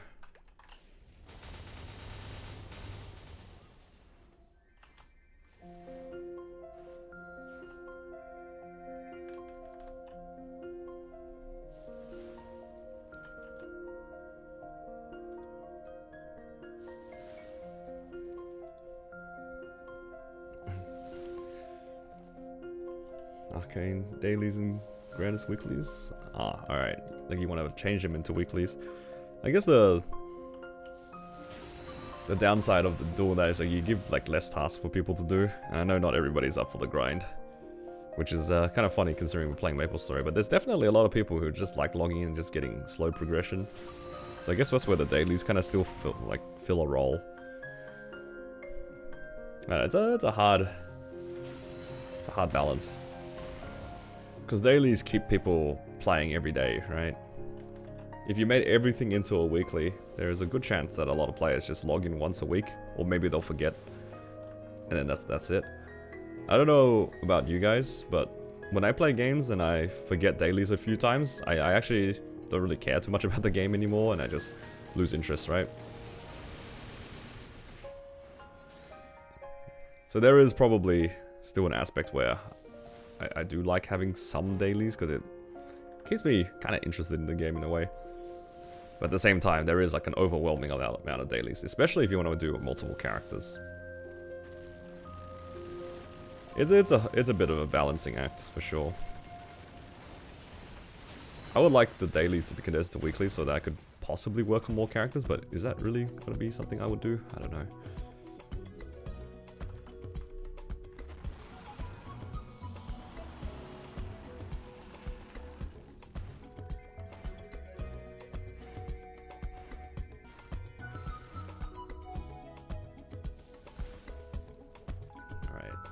S1: Arcane dailies and grandest weeklies. Ah, alright. Like you want to change them into weeklies. I guess the downside of doing that is that you give like less tasks for people to do. And I know not everybody's up for the grind, which is kind of funny considering we're playing MapleStory. But there's definitely a lot of people who just like logging in and just getting slow progression. So I guess that's where the dailies kind of still fill a role. It's a hard balance. Because dailies keep people playing every day, right? If you made everything into a weekly, there is a good chance that a lot of players just log in once a week, or maybe they'll forget, and then that's it. I don't know about you guys, but when I play games and I forget dailies a few times, I actually don't really care too much about the game anymore, and I just lose interest, right? So there is probably still an aspect where I do like having some dailies, because it keeps me kind of interested in the game in a way. But at the same time, there is like an overwhelming amount of dailies, especially if you want to do multiple characters. It's a bit of a balancing act, for sure. I would like the dailies to be condensed to weekly so that I could possibly work on more characters, but is that really going to be something I would do? I don't know.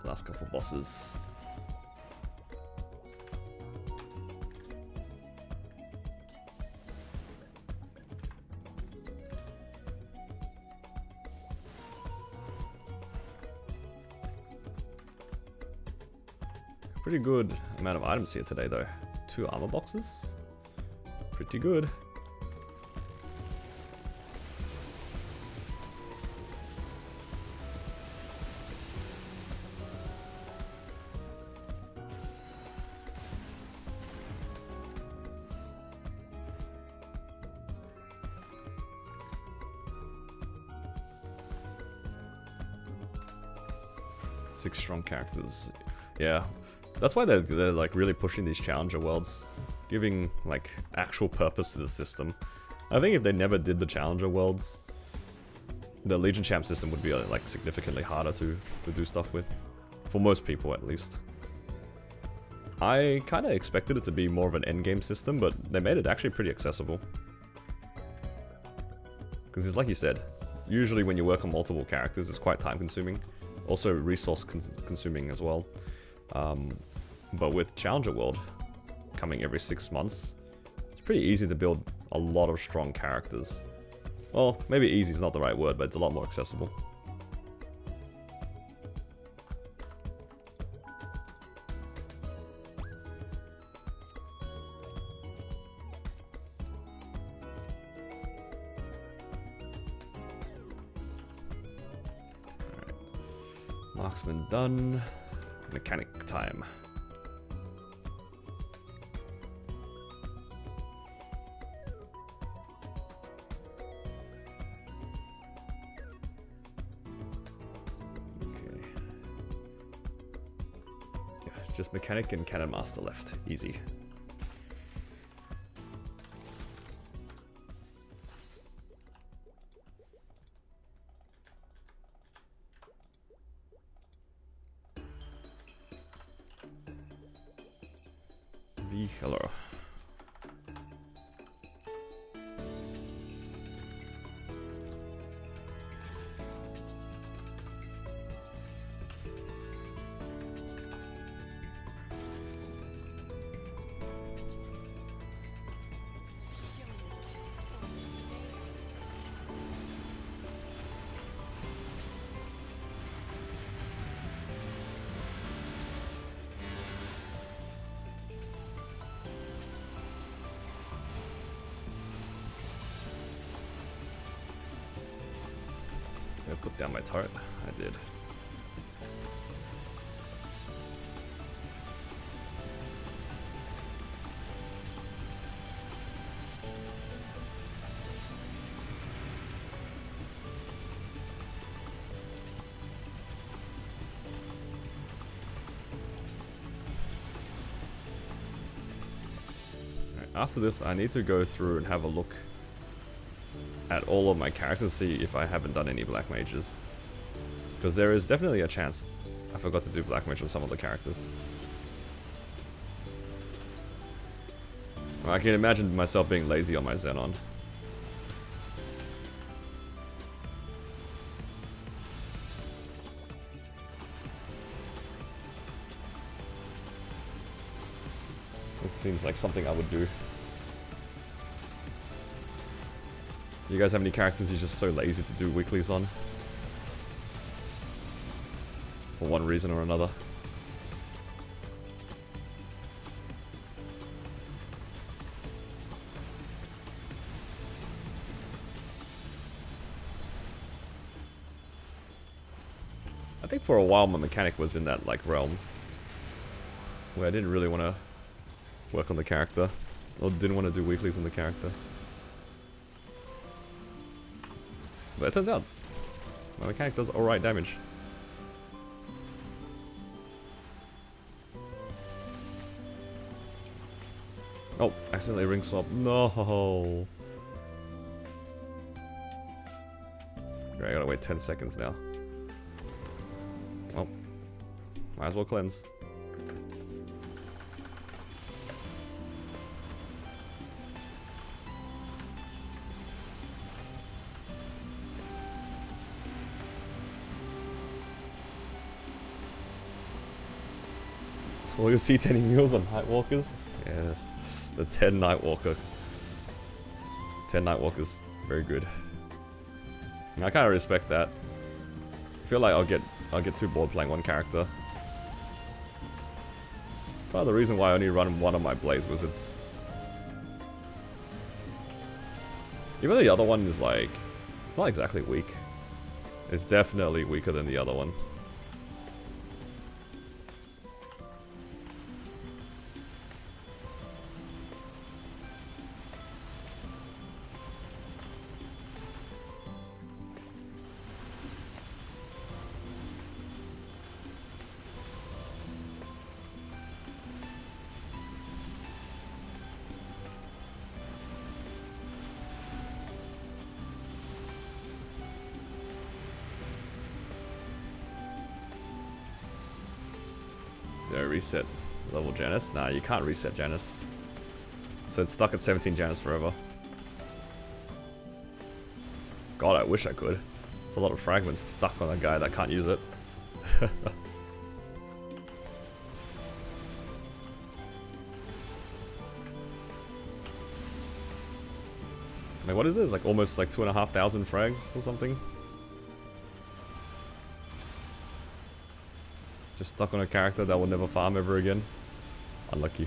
S1: Last couple bosses. Pretty good amount of items here today though. 2 armor boxes. Pretty good. Six strong characters. Yeah, that's why they're like really pushing these challenger worlds, giving like actual purpose to the system. I think if they never did the challenger worlds, the Legion Champ system would be like significantly harder to do stuff with, for most people at least. I kind of expected it to be more of an endgame system, but they made it actually pretty accessible. Because it's like you said, usually when you work on multiple characters, it's quite time consuming. Also resource consuming as well. But with Challenger World coming every 6 months, it's pretty easy to build a lot of strong characters. Well, maybe easy is not the right word, but it's a lot more accessible. Marksman done. Mechanic time. Okay. Yeah, just mechanic and cannon master left. Easy. Hello. I put down my turret. I did. Right, after this, I need to go through and have a look at all of my characters, see if I haven't done any black mages. Because there is definitely a chance I forgot to do black mage on some of the characters. Well, I can imagine myself being lazy on my Xenon. This seems like something I would do. You guys have any characters you're just so lazy to do weeklies on? For one reason or another. I think for a while my mechanic was in that like realm where I didn't really want to work on the character, or didn't want to do weeklies on the character. But it turns out my mechanic does alright damage. Oh, accidentally ring swap. No. Great, I gotta wait 10 seconds now. Well, might as well cleanse. Will you see 10 meals on Nightwalkers? Yes. The 10 Nightwalker. 10 Nightwalkers. Very good. I kinda respect that. I feel like I'll get too bored playing one character. Part of the reason why I only run one of my Blaze Wizards. Even though the other one is like, it's not exactly weak. It's definitely weaker than the other one. Did I reset level Janus? Nah, you can't reset Janus. So it's stuck at 17 Janus forever. God, I wish I could. It's a lot of fragments stuck on a guy that can't use it. Like, what is this? Like, almost like 2,500 frags or something? Just stuck on a character that will never farm ever again. Unlucky.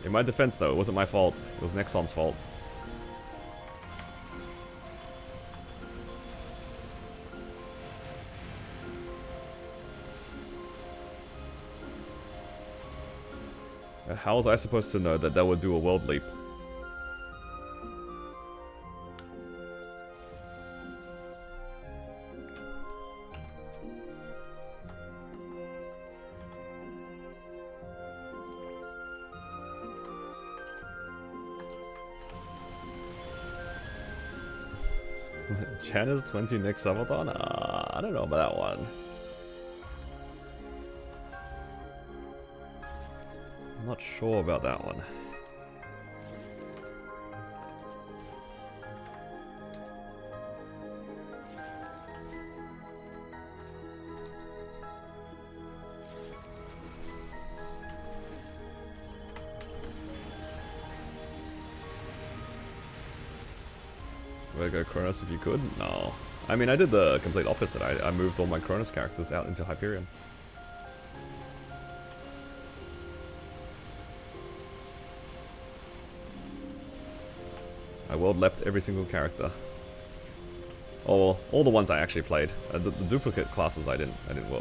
S1: In my defense though, it wasn't my fault. It was Nexon's fault. How was I supposed to know that that would do a world leap? Janice 20 next subathon? I don't know about that one. I'm not sure about that one. Would I go Kronos if you could? No. I mean, I did the complete opposite. I moved all my Kronos characters out into Hyperion. I world leapt every single character. Oh, all the ones I actually played. The duplicate classes I didn't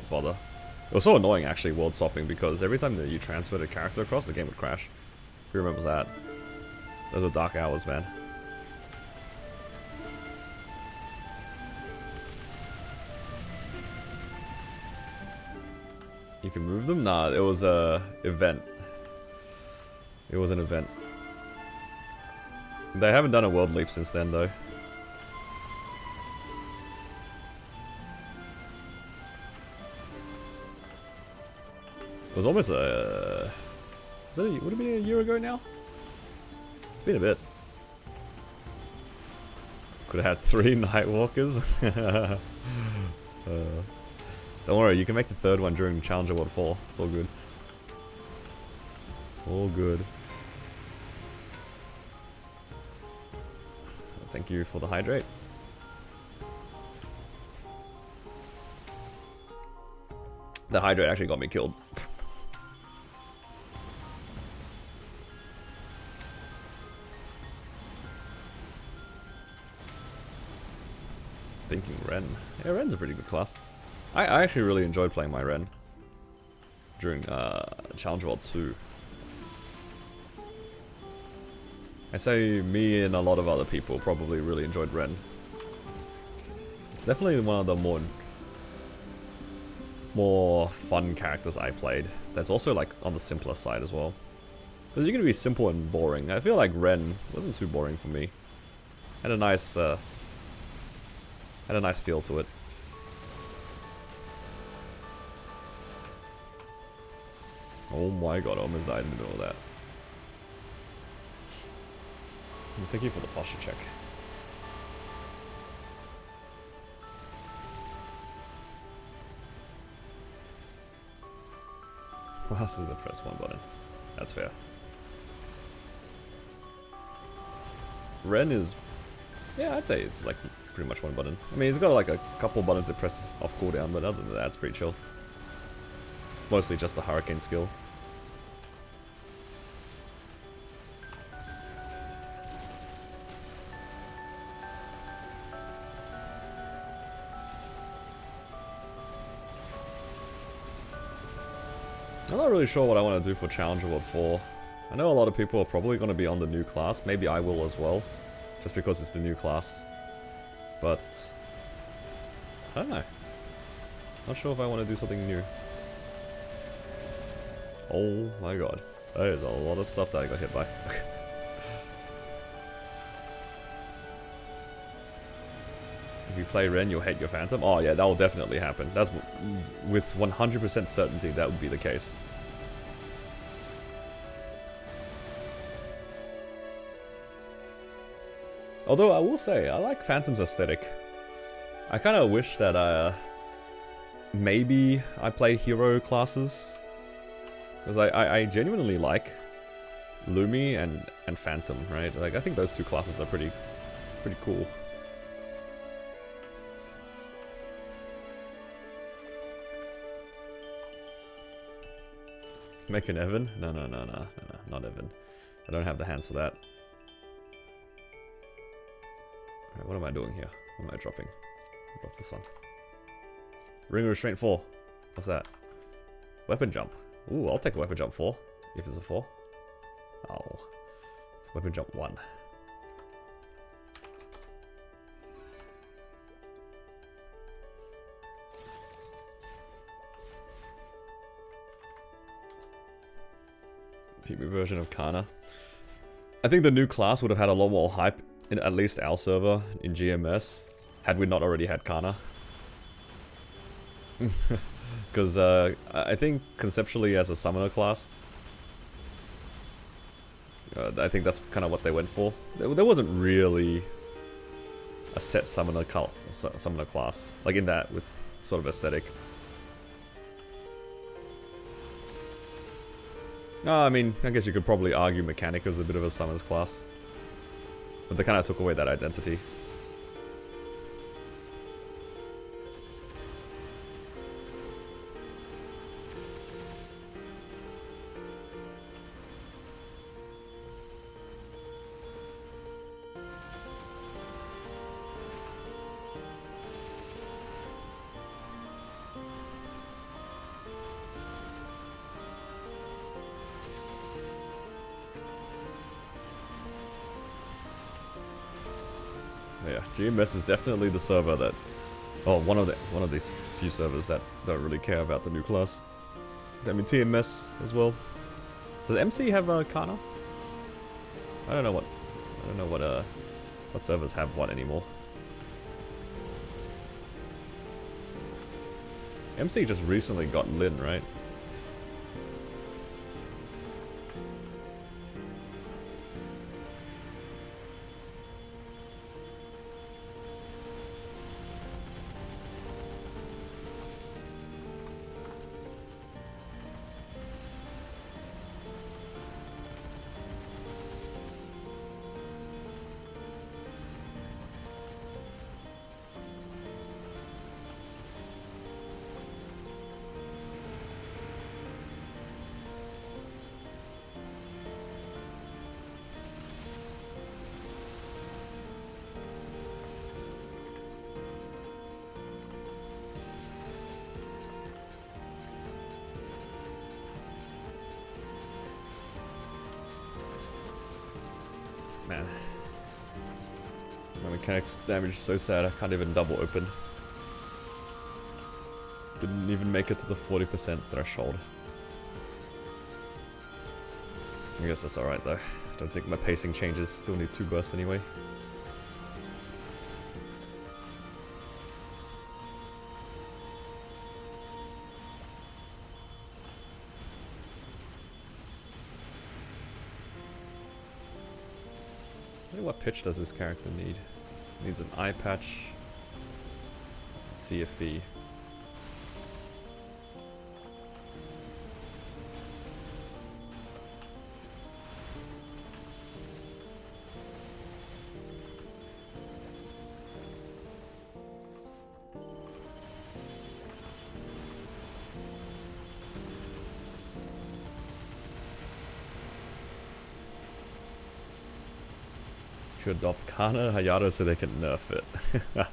S1: bother. It was so annoying actually world swapping because every time that you transferred a character across, the game would crash. Who remembers that? Those were dark hours, man. You can move them? Nah, it was a event. It was an event. They haven't done a world leap since then, though. It was almost a... would it be a year ago now? It's been a bit. Could have had 3 Nightwalkers. Don't worry, you can make the 3rd one during Challenger World 4. It's all good. All good. Thank you for the hydrate. The hydrate actually got me killed. Thinking Ren. Yeah, Ren's a pretty good class. I actually really enjoyed playing my Ren during Challenger World 2. I say me and a lot of other people probably really enjoyed Ren. It's definitely one of the more fun characters I played. That's also like on the simpler side as well. Because you're gonna be simple and boring. I feel like Ren wasn't too boring for me. Had a nice feel to it. Oh my god, I almost died in the middle of that. Thank you for the posture check. Class is the press 1 button. That's fair. Ren is... yeah, I'd say it's like pretty much 1 button. I mean, it's got like a couple buttons that press off cooldown, but other than that, it's pretty chill. It's mostly just the Hurricane skill. I'm not really sure what I want to do for Challenger World 4. I know a lot of people are probably going to be on the new class. Maybe I will as well. Just because it's the new class. But... I don't know. Not sure if I want to do something new. Oh my god. That is a lot of stuff that I got hit by. If you play Ren, you'll hate your Phantom. Oh yeah, that will definitely happen. That's with 100% certainty that would be the case. Although I will say, I like Phantom's aesthetic. I kind of wish that maybe I play hero classes. Because I genuinely like Lumi and Phantom, right? Like, I think those two classes are pretty cool. Make an Evan? No, not Evan. I don't have the hands for that. Alright, what am I doing here? What am I dropping? Drop this one. Ring of Restraint 4. What's that? Weapon jump. Ooh, I'll take a weapon jump 4. If it's a 4. Oh. It's weapon jump 1. TV version of Kana. I think the new class would have had a lot more hype in at least our server in GMS had we not already had Kana. Because I think conceptually as a summoner class, I think that's kind of what they went for. There wasn't really a set summoner class like in that with sort of aesthetic. I mean, I guess you could probably argue Mechanic is a bit of a summoners class, but they kind of took away that identity. Yeah, GMS is definitely the server that, one of these few servers that don't really care about the new class. I mean, TMS as well. Does MC have Kana? I don't know what servers have what anymore. MC just recently got Lin, right? Man. My mechanics damage is so sad, I can't even double open. Didn't even make it to the 40% threshold. I guess that's alright though. I don't think my pacing changes, still need 2 bursts anyway. What pitch does this character need? Needs an eye patch. CFE. To adopt Kana Hayato so they can nerf it. That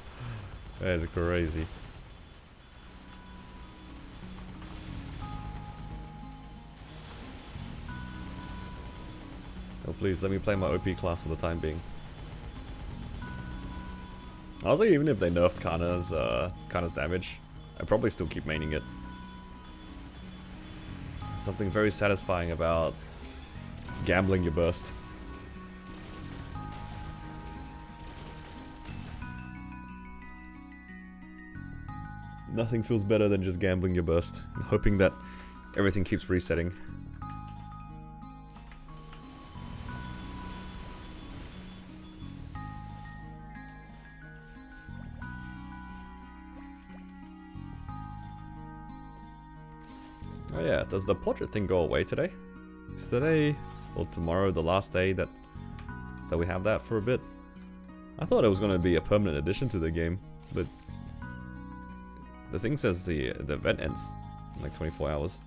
S1: is crazy. Oh please, let me play my OP class for the time being. Honestly, even if they nerfed Kana's damage, I'd probably still keep maining it. There's something very satisfying about gambling your burst. Nothing feels better than just gambling your burst and hoping that everything keeps resetting. Oh yeah, does the portrait thing go away today? Is today or tomorrow the last day that we have that for a bit? I thought it was going to be a permanent addition to the game, but the thing says the event ends in like 24 hours.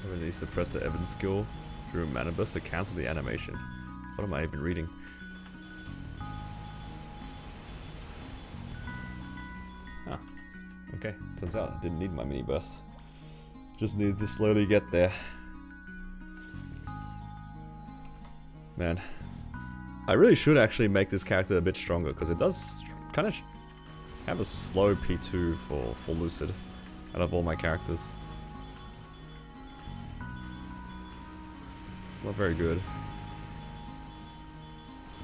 S1: Everyone needs to press the Evan skill through mana burst to cancel the animation. What am I even reading? Ah, okay. Turns out I didn't need my mini burst. Just needed to slowly get there. Man, I really should actually make this character a bit stronger because it does kind of have a slow P2 for Lucid out of all my characters. It's not very good.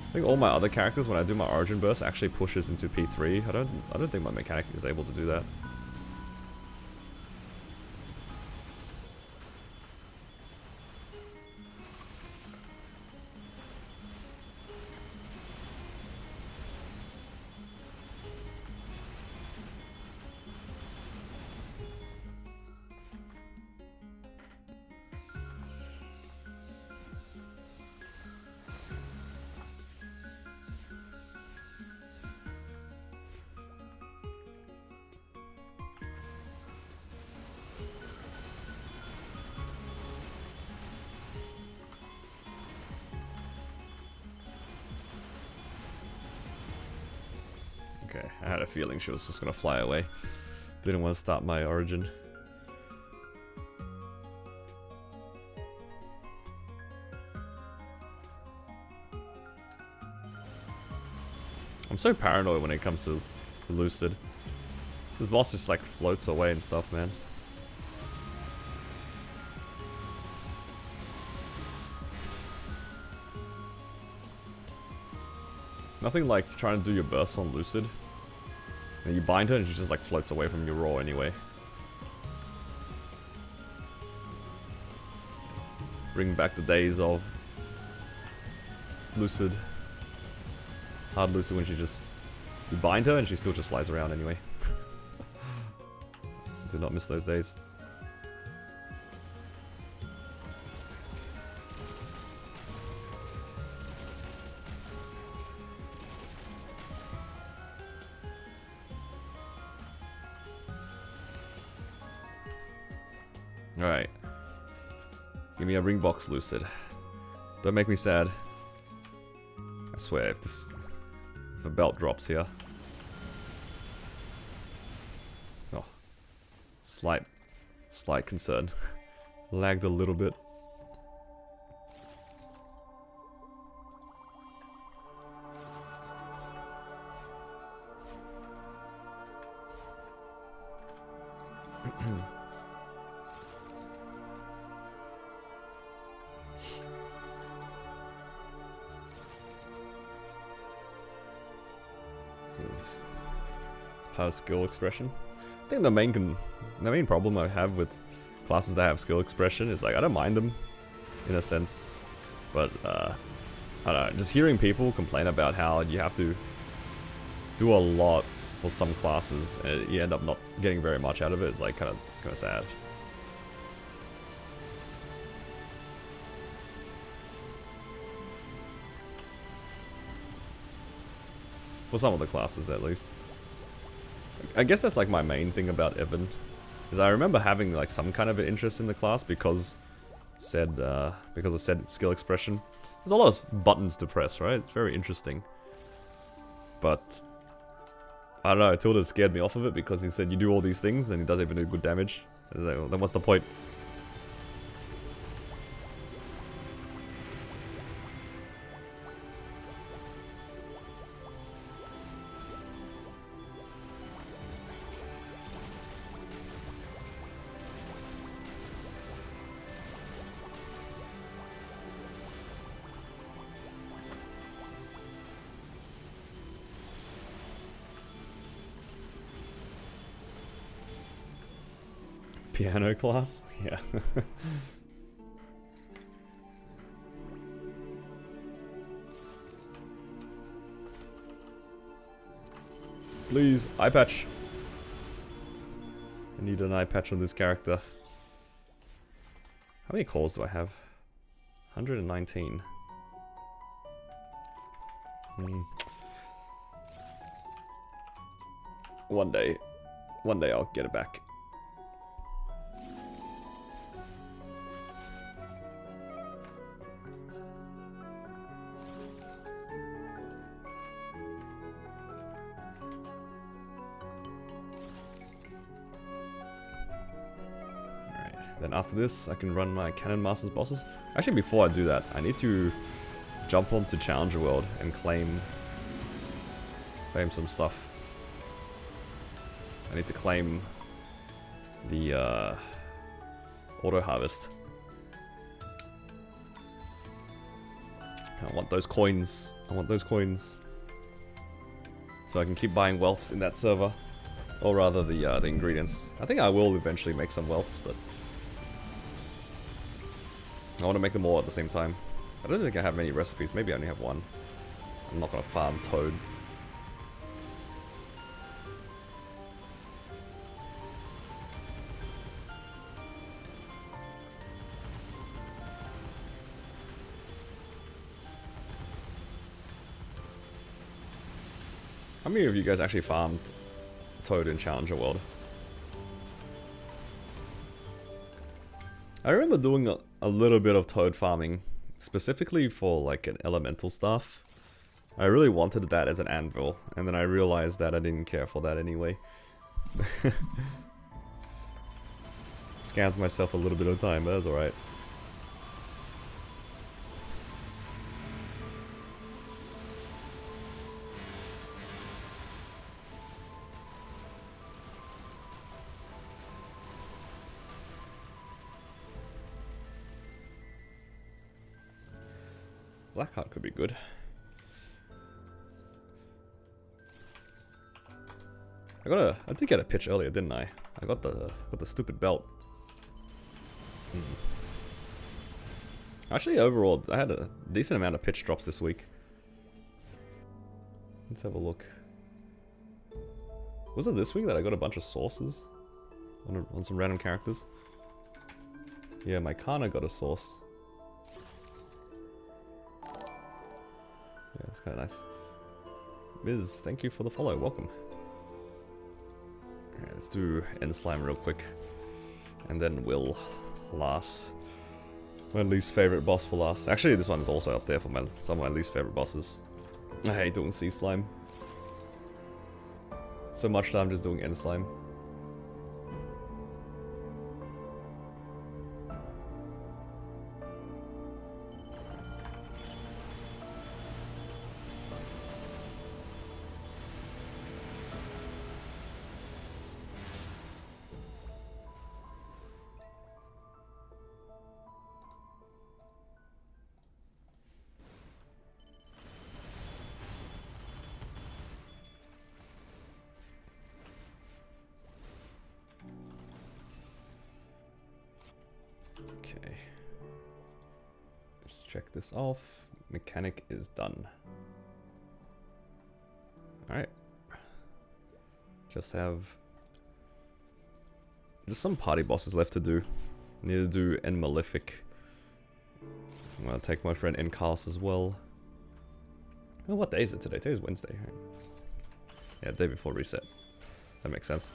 S1: I think all my other characters, when I do my origin burst, actually pushes into P3. I don't think my mechanic is able to do that. Okay, I had a feeling she was just gonna fly away. Didn't want to start my origin. I'm so paranoid when it comes to Lucid. This boss just like floats away and stuff, man. Nothing like trying to do your burst on Lucid. And you bind her and she just like floats away from your raw anyway. Bring back the days of Lucid. Hard Lucid when she just... You bind her and she still just flies around anyway. Did not miss those days. Alright. Give me a ring box, Lucid. Don't make me sad. I swear, if a belt drops here. Oh. Slight concern. Lagged a little bit. Part of skill expression. I think the main problem I have with classes that have skill expression is like I don't mind them in a sense, but I don't know, just hearing people complain about how you have to do a lot for some classes and you end up not getting very much out of it is like kind of sad. For some of the classes at least. I guess that's like my main thing about Evan, is I remember having like some kind of an interest in the class because of said skill expression. There's a lot of buttons to press, right? It's very interesting. But I don't know, Tilda scared me off of it because he said you do all these things and he doesn't even do good damage. Like, well, then what's the point? Piano class? Yeah. Please, eye patch. I need an eye patch on this character. How many calls do I have? 119. One day I'll get it back. Then after this, I can run my Cannon Masters bosses. Actually, before I do that, I need to jump onto Challenger World and claim some stuff. I need to claim the auto harvest. I want those coins. So I can keep buying wealths in that server, or rather the ingredients. I think I will eventually make some wealths, but I want to make them all at the same time. I don't think I have many recipes. Maybe I only have one. I'm not going to farm Toad. How many of you guys actually farmed Toad in Challenger World? I remember doing a little bit of Toad farming, specifically for like an elemental stuff. I really wanted that as an anvil, and then I realized that I didn't care for that anyway. Scammed myself a little bit of time, but that's alright. Blackheart could be good. I did get a pitch earlier, didn't I? I got the stupid belt. Actually, overall, I had a decent amount of pitch drops this week. Let's have a look. Was it this week that I got a bunch of sources on some random characters? Yeah, my Kana got a source. Yeah, that's kind of nice. Miz, thank you for the follow. Welcome. Alright, let's do End Slime real quick. And then we'll last. My least favorite boss for last. Actually, this one is also up there for some of my least favorite bosses. I hate doing Sea Slime. So much time just doing End Slime. Okay. Let's check this off. Mechanic is done. Alright. Just some party bosses left to do. Need to do End Malefic. I'm gonna take my friend Encast as well. Oh, what day is it today? Today's Wednesday. Right? Yeah, day before reset. That makes sense.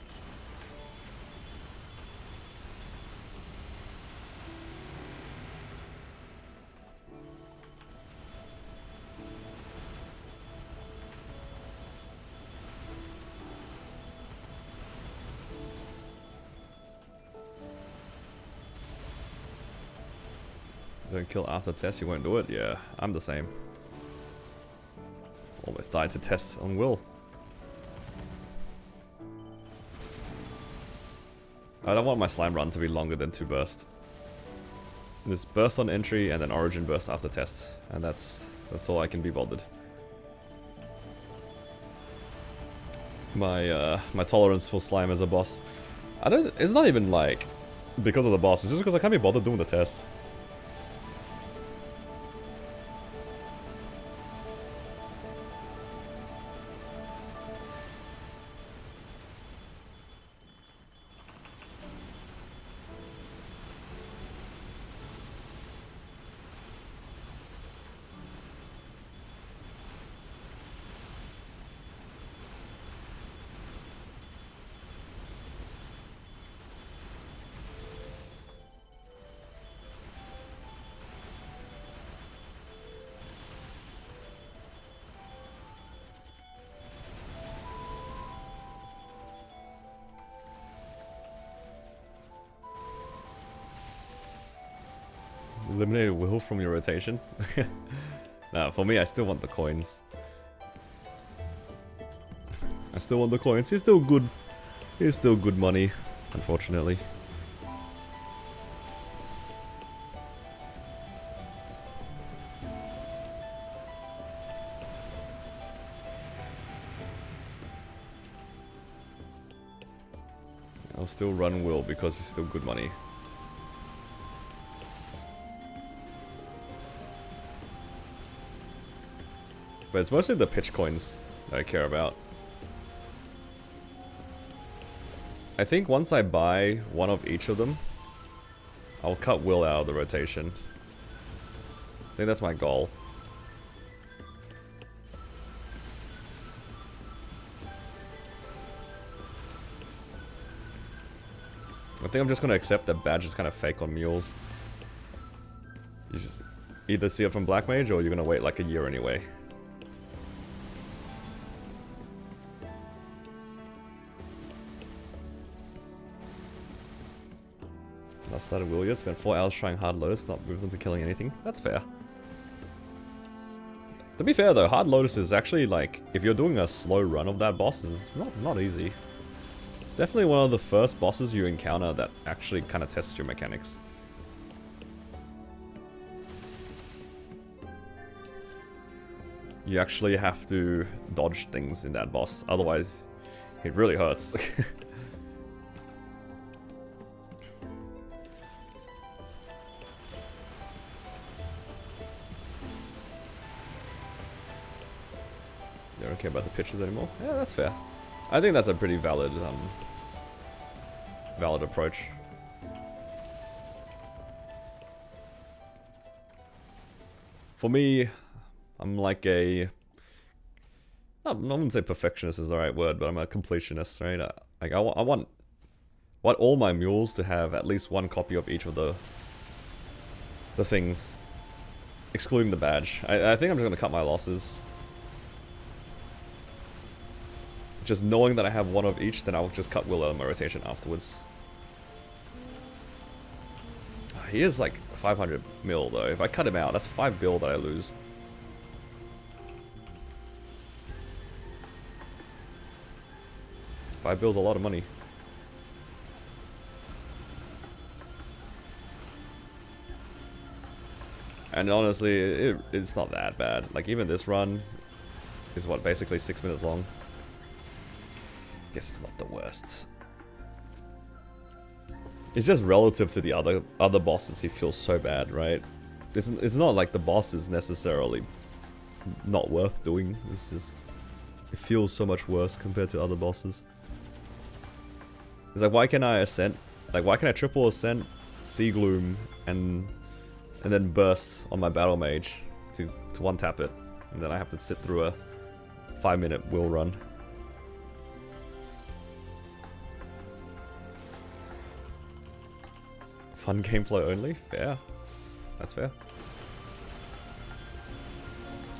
S1: Don't kill after test, you won't do it? Yeah, I'm the same. Almost died to test on Will. I don't want my slime run to be longer than 2 bursts. There's burst on entry and then origin burst after test. And that's all I can be bothered. My tolerance for slime as a boss. It's not even like because of the boss, it's just because I can't be bothered doing the test. Eliminated Will from your rotation? Nah, for me, I still want the coins. I still want the coins. He's still good. He's still good money, unfortunately. I'll still run Will because he's still good money. But it's mostly the pitch coins that I care about. I think once I buy one of each of them, I'll cut Will out of the rotation. I think that's my goal. I think I'm just going to accept that badge is kind of fake on mules. You just either see it from Black Mage or you're going to wait like a year anyway. I started Will yet, spent 4 hours trying Hard Lotus, not moved into killing anything. That's fair. To be fair though, Hard Lotus is actually like, if you're doing a slow run of that boss, it's not easy. It's definitely one of the first bosses you encounter that actually kind of tests your mechanics. You actually have to dodge things in that boss, otherwise it really hurts. You don't care about the pitches anymore? Yeah, that's fair. I think that's a pretty valid approach. For me, I'm like I wouldn't say perfectionist is the right word, but I'm a completionist, right? Like I want all my mules to have at least one copy of each of the things, excluding the badge. I think I'm just gonna cut my losses. Just knowing that I have one of each, then I'll just cut Will out of my rotation afterwards. He is like 500 mil though. If I cut him out, that's 5 bill that I lose. $5 bill's a lot of money. And honestly, it's not that bad. Like even this run is what, basically 6 minutes long. Guess it's not the worst. It's just relative to the other bosses, he feels so bad, right? It's not like the boss is necessarily not worth doing. It's just it feels so much worse compared to other bosses. It's like, why can I ascent? Like, why can I triple ascent, Sea Gloom, and then burst on my battle mage to one tap it, and then I have to sit through a 5-minute Will run. Fun gameplay only? Fair. That's fair.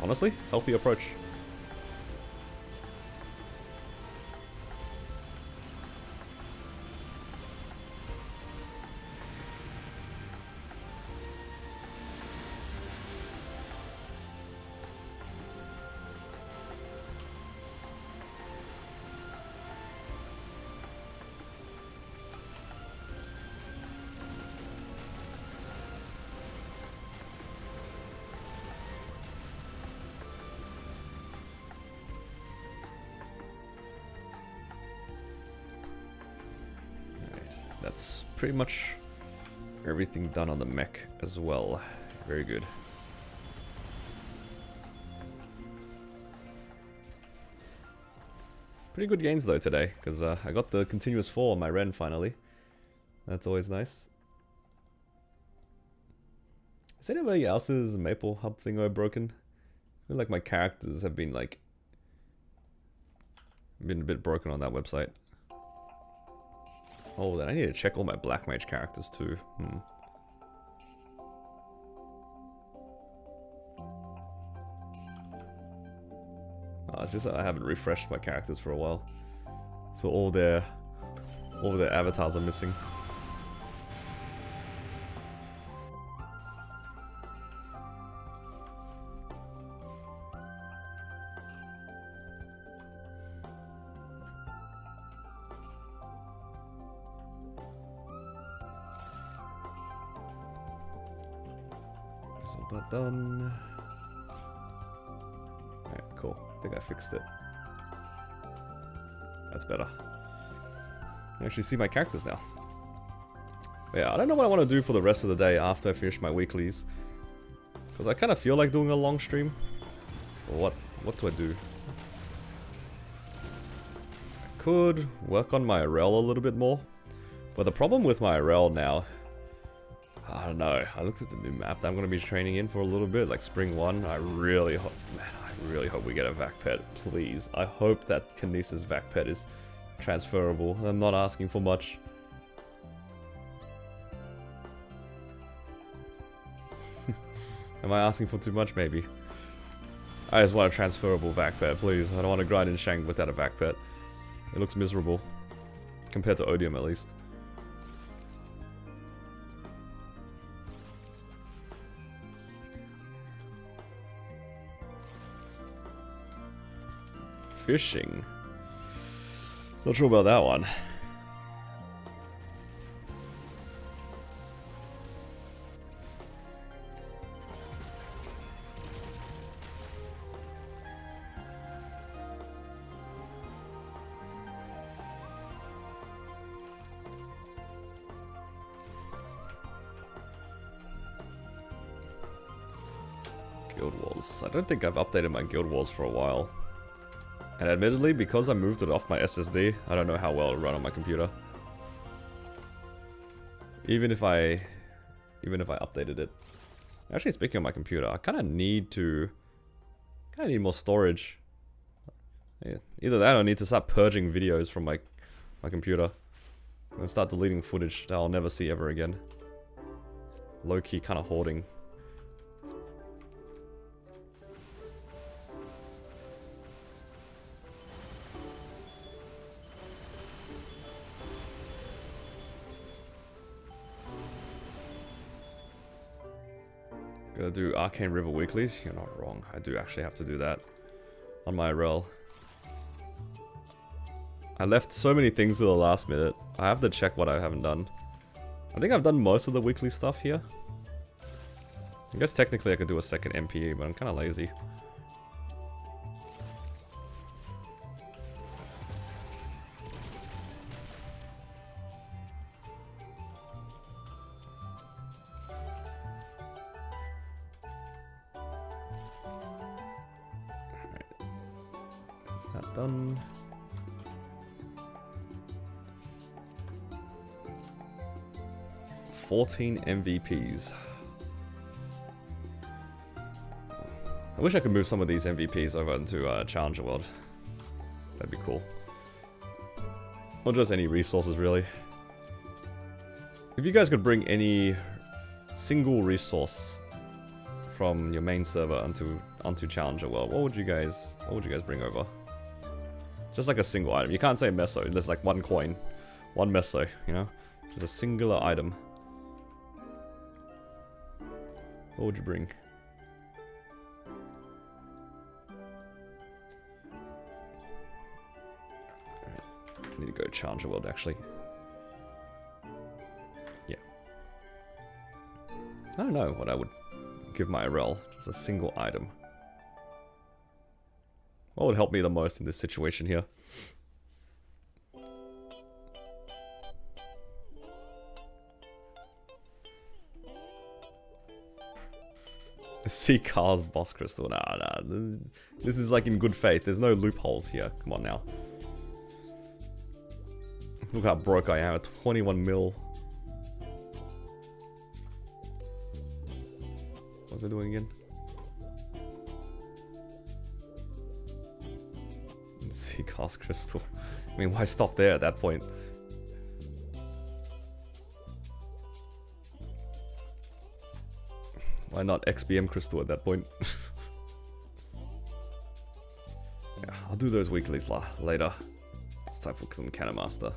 S1: Honestly, healthy approach. that's pretty much everything done on the mech as well. Very good. Pretty good gains though today, because I got the continuous 4 on my Ren finally. That's always nice. Is anybody else's Maple Hub thingo broken? I feel like my characters have been like... been a bit broken on that website. Oh, then I need to check all my Black Mage characters too. Oh, it's just that I haven't refreshed my characters for a while. So all their avatars are missing. So that done. Alright, cool. I think I fixed it. That's better. I actually see my characters now. But yeah, I don't know what I want to do for the rest of the day after I finish my weeklies. Because I kind of feel like doing a long stream. What do I do? I could work on my RL a little bit more. But the problem with my RL now... I don't know. I looked at the new map that I'm going to be training in for a little bit, like Spring 1. I really hope we get a Vac Pet, please. I hope that Kinesis Vac Pet is transferable. I'm not asking for much. Am I asking for too much, maybe? I just want a transferable Vac Pet, please. I don't want to grind in Shank without a Vac Pet. It looks miserable. Compared to Odium, at least. Fishing. Not sure about that one. Guild Wars. I don't think I've updated my Guild Wars for a while. And admittedly, because I moved it off my SSD, I don't know how well it'll run on my computer. Even if I updated it. Actually, speaking of my computer, I kind of need more storage. Yeah, either that or I need to start purging videos from my computer. I'm gonna start deleting footage that I'll never see ever again. Low-key kind of hoarding. Gotta do Arcane River weeklies? You're not wrong. I do actually have to do that on my REL. I left so many things to the last minute. I have to check what I haven't done. I think I've done most of the weekly stuff here. I guess technically I could do a second MPE, but I'm kind of lazy. That done. $14 MVPs. I wish I could move some of these MVPs over into Challenger World. That'd be cool. Or just any resources, really. If you guys could bring any single resource from your main server onto Challenger World, what would you guys bring over? Just like a single item. You can't say meso. There's like one coin, one meso. You know, just a singular item. What would you bring? I need to go to Challenger World actually. Yeah. I don't know what I would give my REL. Just a single item. What would help me the most in this situation here? See Car's boss crystal. Nah. This is like in good faith. There's no loopholes here. Come on now. Look how broke I am at 21 mil. What's it doing again? See Car's crystal. I mean, why stop there at that point? Why not XBM crystal at that point? Yeah, I'll do those weeklies later. It's time for some Cannon Master.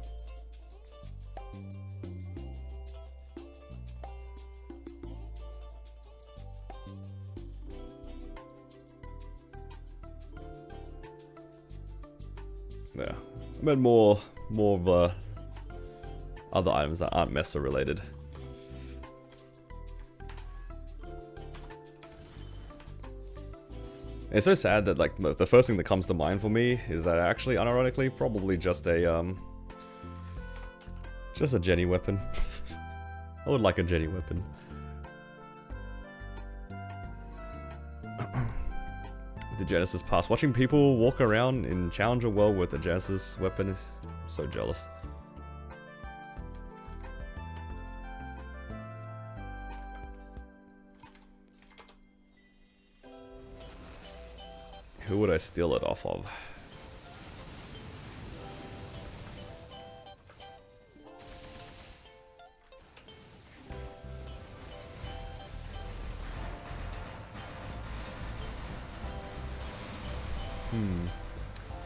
S1: Yeah, I meant more of other items that aren't Mesa related. It's so sad that like the first thing that comes to mind for me is that actually, unironically, probably just a Jenny weapon. I would like a Jenny weapon. The Genesis Pass. Watching people walk around in Challenger World with the Genesis weapon is so jealous. Who would I steal it off of?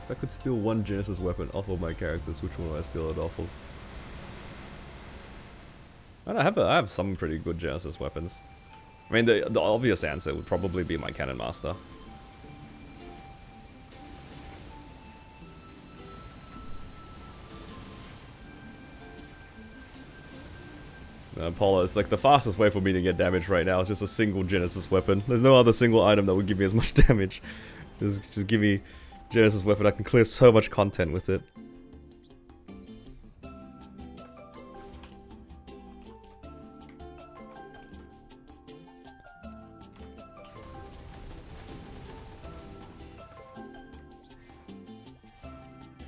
S1: If I could steal one Genesis weapon off of my characters, which one would I steal it off of? I have some pretty good Genesis weapons. I mean, the obvious answer would probably be my Cannon Master. Paula, it's like the fastest way for me to get damage right now is just a single Genesis weapon. There's no other single item that would give me as much damage. Just give me Genesis weapon. I can clear so much content with it.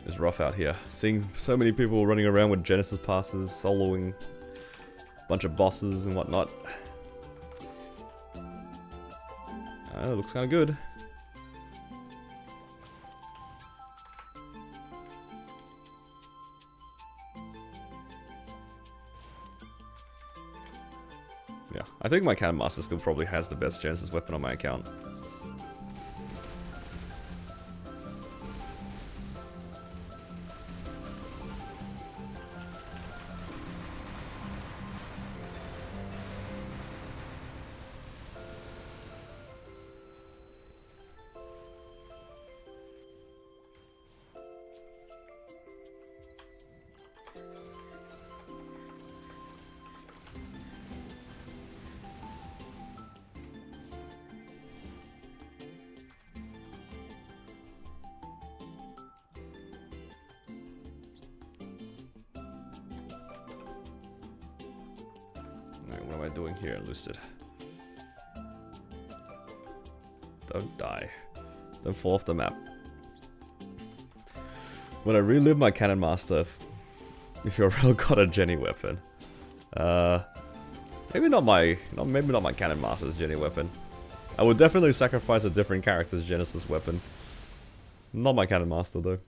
S1: It's rough out here. Seeing so many people running around with Genesis passes, soloing a bunch of bosses and whatnot. It looks kind of good. Yeah, I think my Cannon Master still probably has the best Genesis weapon on my account. What am I doing here, Lucid? Don't die. Don't fall off the map. When I relive my Cannon Master, if you're real got a Jenny weapon. Maybe not my Cannon Master's Jenny weapon. I would definitely sacrifice a different character's Genesis weapon. Not my Cannon Master though.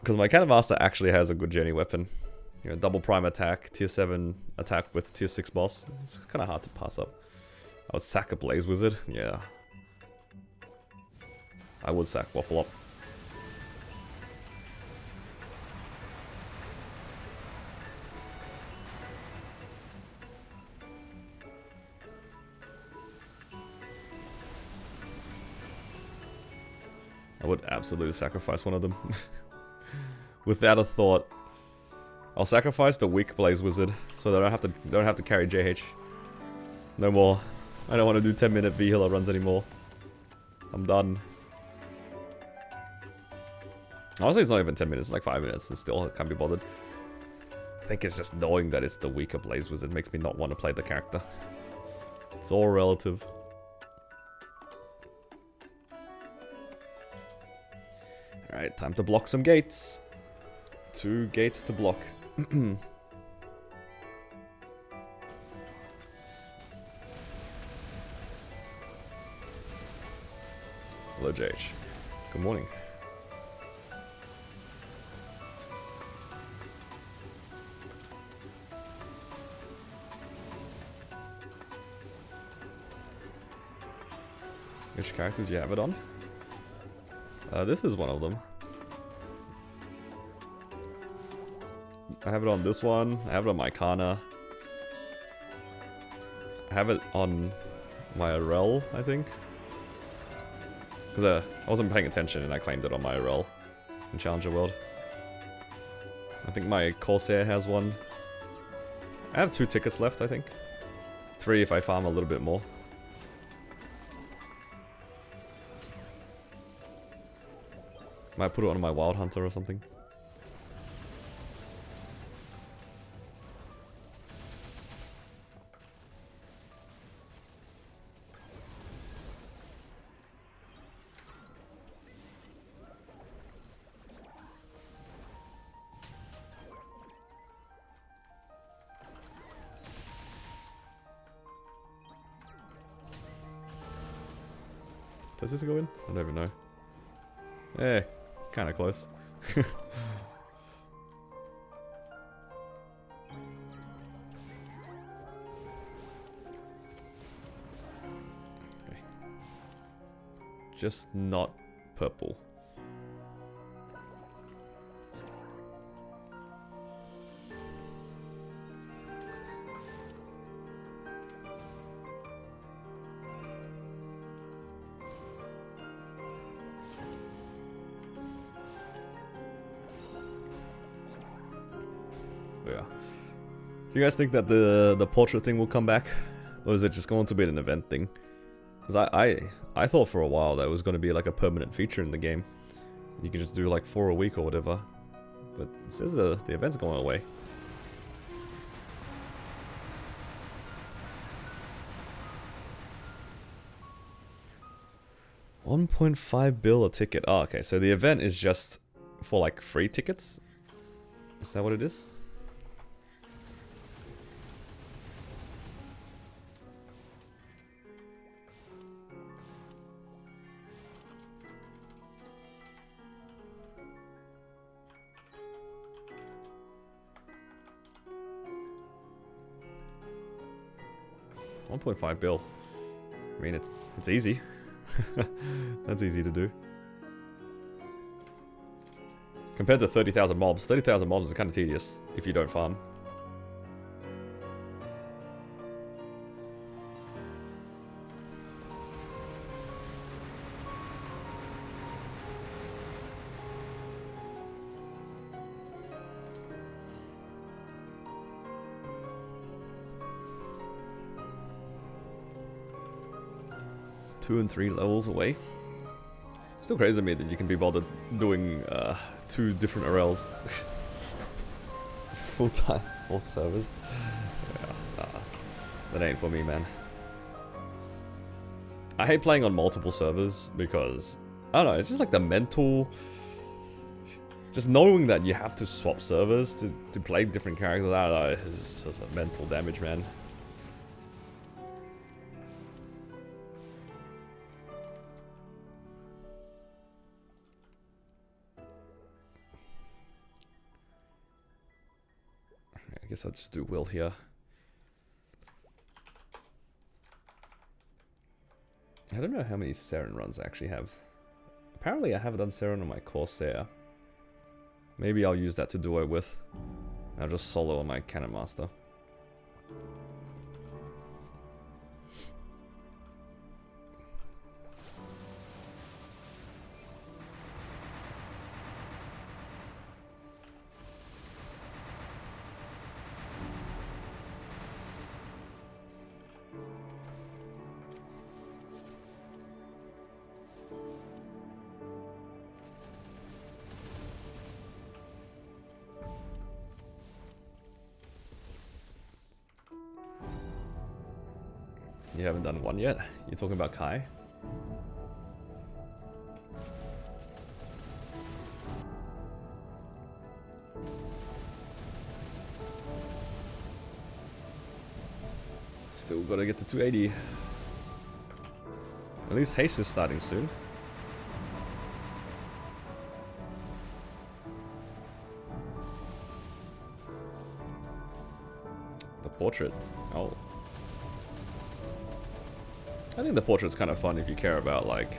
S1: Because my Cannon Master actually has a good Jenny weapon. You know, double prime attack, tier 7 attack with tier 6 boss. It's kind of hard to pass up. I would sack a Blaze Wizard, yeah. I would sack Wobble Up. I would absolutely sacrifice one of them. Without a thought. I'll sacrifice the weak Blaze Wizard so that I don't have to carry JH. No more. I don't want to do 10-minute V-Healer runs anymore. I'm done. Honestly, it's not even 10 minutes, it's like 5 minutes and still can't be bothered. I think it's just knowing that it's the weaker Blaze Wizard makes me not want to play the character. It's all relative. Alright, time to block some gates. 2 gates to block. Hello, JH. Good morning. Which character do you have it on? This is one of them. I have it on this one. I have it on my Kana. I have it on my Rel, I think. Because I wasn't paying attention and I claimed it on my Rel in Challenger World. I think my Corsair has one. I have 2 tickets left, I think. 3 if I farm a little bit more. Might put it on my Wild Hunter or something. Does this go in? I don't even know. Eh, kind of close. Okay. Just not purple. Yeah. Do you guys think that the portrait thing will come back? Or is it just going to be an event thing? Because I thought for a while that it was going to be like a permanent feature in the game. You can just do like 4 a week or whatever. But it says the event's going away. $1.5 bill a ticket. Oh, okay. So the event is just for like free tickets? Is that what it is? $1.5 bill. I mean, it's easy. That's easy to do. Compared to 30,000 mobs. 30,000 mobs is kind of tedious if you don't farm. Two and 3 levels away. Still crazy to me that you can be bothered doing 2 different RLs. Full time, full servers. Yeah, that ain't for me, man. I hate playing on multiple servers because, I don't know, it's just like the mental... Just knowing that you have to swap servers to play different characters, I don't know, it's just a mental damage, man. I guess I'll just do Will here. I don't know how many Seren runs I actually have. Apparently I have done Seren on my Corsair. Maybe I'll use that to duo with. I'll just solo on my Cannon Master. You haven't done one yet? You're talking about Kai? Still gotta get to 280. At least haste is starting soon. The portrait. Oh. I think the portrait's kind of fun if you care about, like,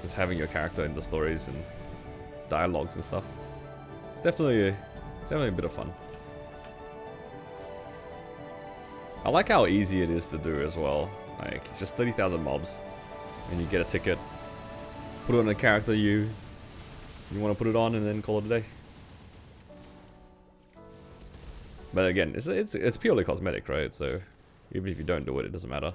S1: just having your character in the stories and dialogues and stuff. It's definitely a bit of fun. I like how easy it is to do as well. Like, it's just 30,000 mobs, and you get a ticket, put it on a character you want to put it on, and then call it a day. But again, it's purely cosmetic, right? So even if you don't do it, it doesn't matter.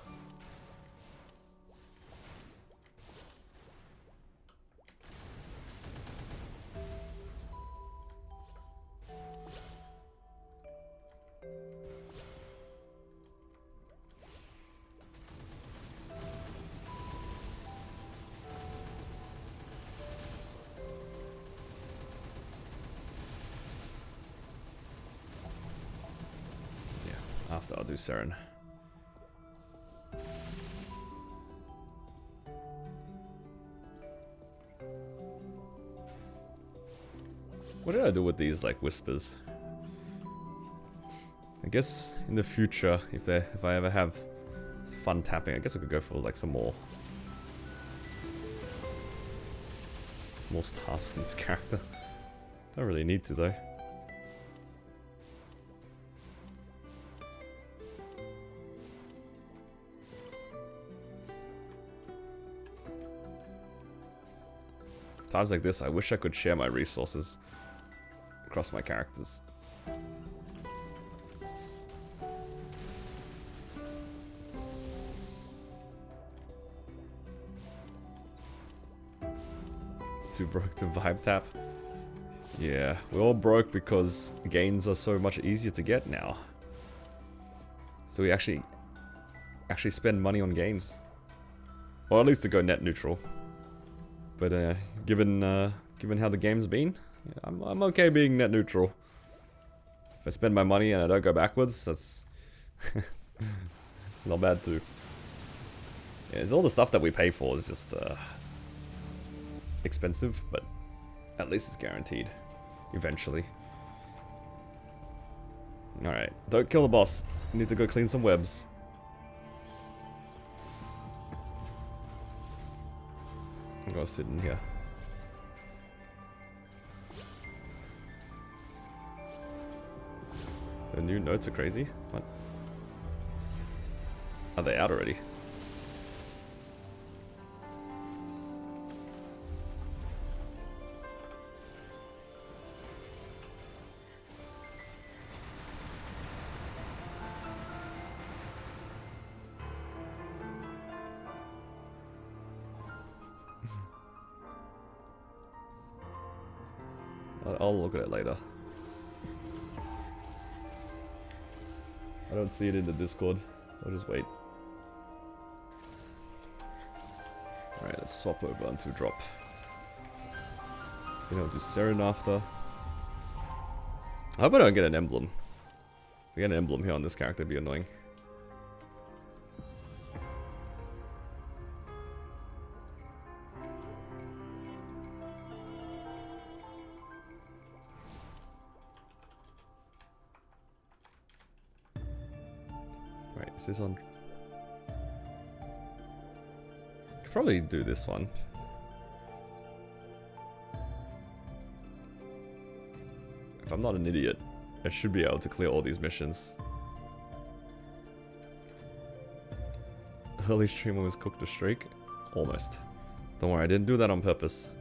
S1: After I'll do Seren. What did I do with these, like, whispers? I guess in the future, if I ever have fun tapping, I guess I could go for, like, some more stars in this character. Don't really need to though. Times like this, I wish I could share my resources across my characters. Too broke to vibe tap. Yeah, we're all broke because gains are so much easier to get now. So we actually spend money on gains. Or at least to go net neutral. But given how the game's been, yeah, I'm okay being net neutral. If I spend my money and I don't go backwards, that's not bad too. Yeah, it's all the stuff that we pay for is just expensive, but at least it's guaranteed eventually. Alright, don't kill the boss. I need to go clean some webs. I'm gonna sit in here. The new notes are crazy. What? Are they out already? I'll look at it later. I don't see it in the Discord. I'll just wait. Alright, let's swap over onto drop. You know, do Seren after. I hope I don't get an emblem. If I get an emblem here on this character, it'd be annoying. Right, is this on? Could probably do this one. If I'm not an idiot, I should be able to clear all these missions. Early streamer was cooked a streak? Almost. Don't worry, I didn't do that on purpose.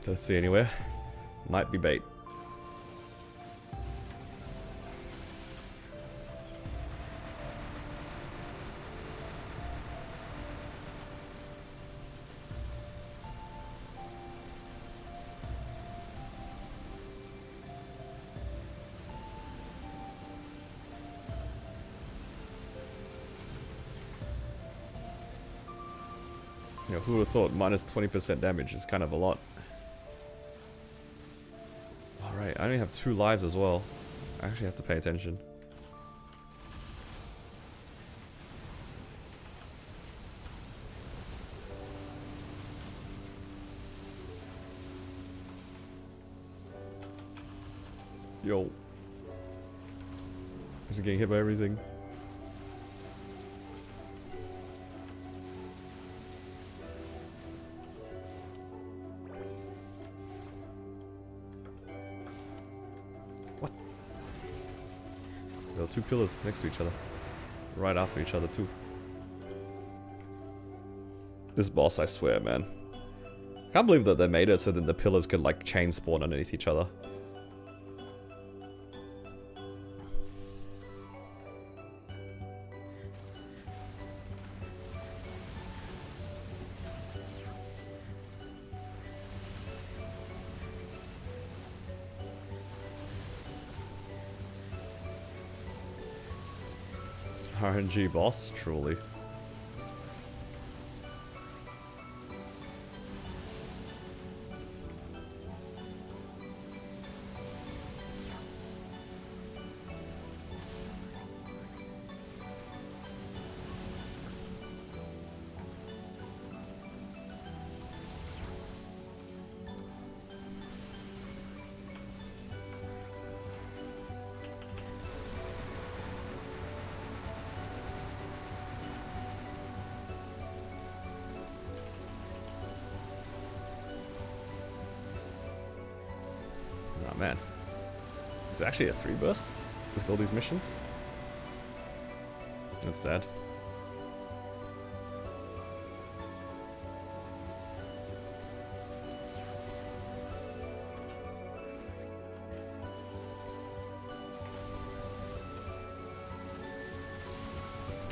S1: Don't see anywhere. Might be bait. You know, who would have thought minus 20% damage is kind of a lot. Alright, I only have 2 lives as well. I actually have to pay attention. Yo. Just getting hit by everything. What? There are 2 pillars next to each other. Right after each other too. This boss, I swear, man. Can't believe that they made it so that the pillars could like chain spawn underneath each other. RNG boss, truly. Man, it's actually a 3 burst with all these missions. That's sad.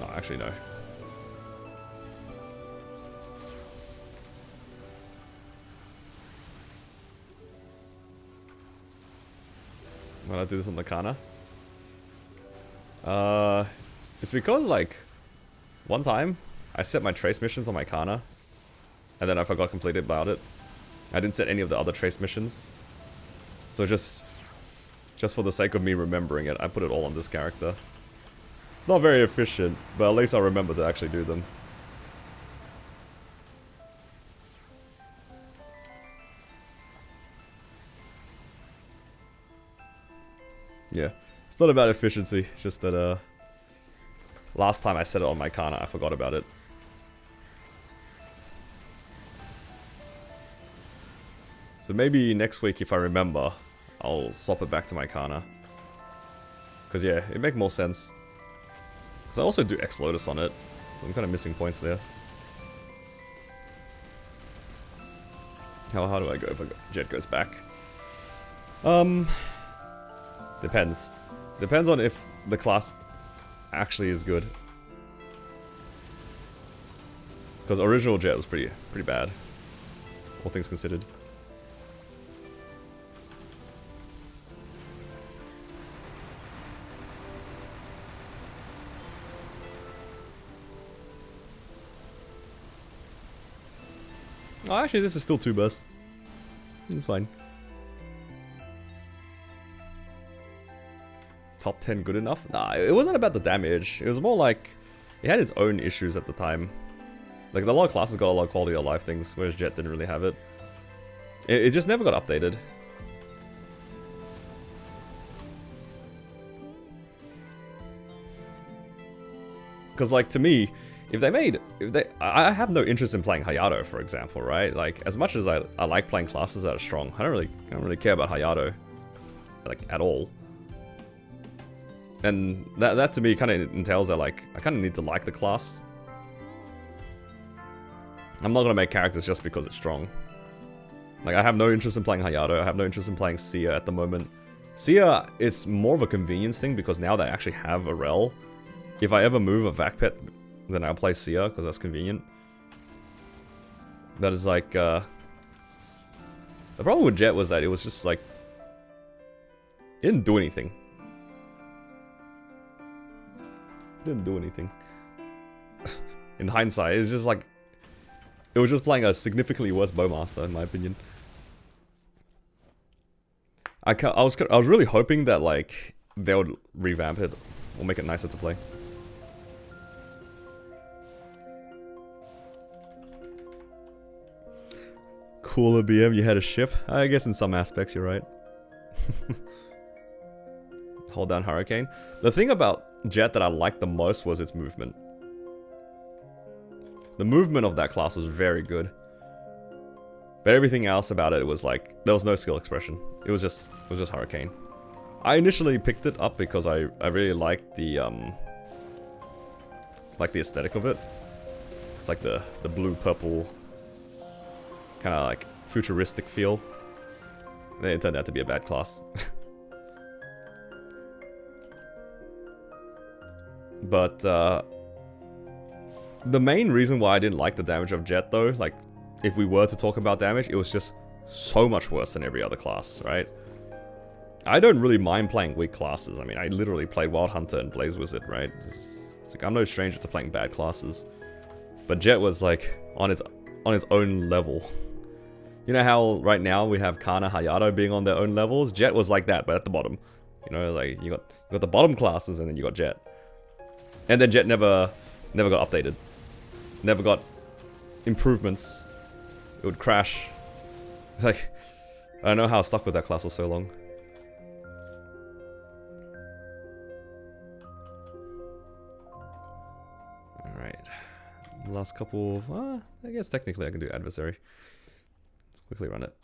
S1: Oh, actually no. When I do this on the Kana. It's because like one time I set my trace missions on my Kana and then I forgot completely about it. I didn't set any of the other trace missions. So just for the sake of me remembering it, I put it all on this character. It's not very efficient, but at least I remember to actually do them. Yeah, it's not about efficiency, it's just that last time I set it on my Kana, I forgot about it. So maybe next week, if I remember, I'll swap it back to my Kana. Because yeah, it'd make more sense. Because I also do X-Lotus on it, so I'm kind of missing points there. How do I go if Jet goes back? Depends. Depends on if the class actually is good. Because original Jet was pretty bad, all things considered. Oh, actually, this is still 2 bursts. It's fine. Top 10 good enough? Nah, it wasn't about the damage. It was more like it had its own issues at the time. Like the lower classes got a lot of quality of life things, whereas Jet didn't really have it. It just never got updated. Because like to me, I have no interest in playing Hayato, for example, right? Like as much as I like playing classes that are strong, I don't really care about Hayato, like at all. And that to me kind of entails that like I kind of need to like the class. I'm not gonna make characters just because it's strong. Like I have no interest in playing Hayato. I have no interest in playing Sia at the moment. Sia, it's more of a convenience thing because now they actually have a rel. If I ever move a Vac Pet, then I'll play Sia because that's convenient. That is like the problem with Jet was that it was just like it didn't do anything. Didn't do anything. In hindsight, it's just like It was just playing a significantly worse Bowmaster, in my opinion. I was really hoping that like they would revamp it or make it nicer to play. Cooler BM, you had a ship? I guess in some aspects you're right. Hold down Hurricane. The thing about Jet that I liked the most was its movement. The movement of that class was very good. But everything else about it was like, there was no skill expression. It was just Hurricane. I initially picked it up because I really liked the aesthetic of it. It's like the blue-purple kind of like futuristic feel. And then it turned out to be a bad class. But the main reason why I didn't like the damage of Jet though, like if we were to talk about damage, it was just so much worse than every other class, right? I don't really mind playing weak classes. I mean, I literally played Wild Hunter and Blaze Wizard, right? It's like I'm no stranger to playing bad classes. But Jet was like on its own level. You know how right now we have Kana, Hayato being on their own levels? Jet was like that, but at the bottom. You know, like you got the bottom classes and then you got Jet. And then Jet never got updated. Never got improvements. It would crash. It's like, I don't know how I was stuck with that class for so long. Alright. Last couple, I guess technically I can do Adversary. Quickly run it.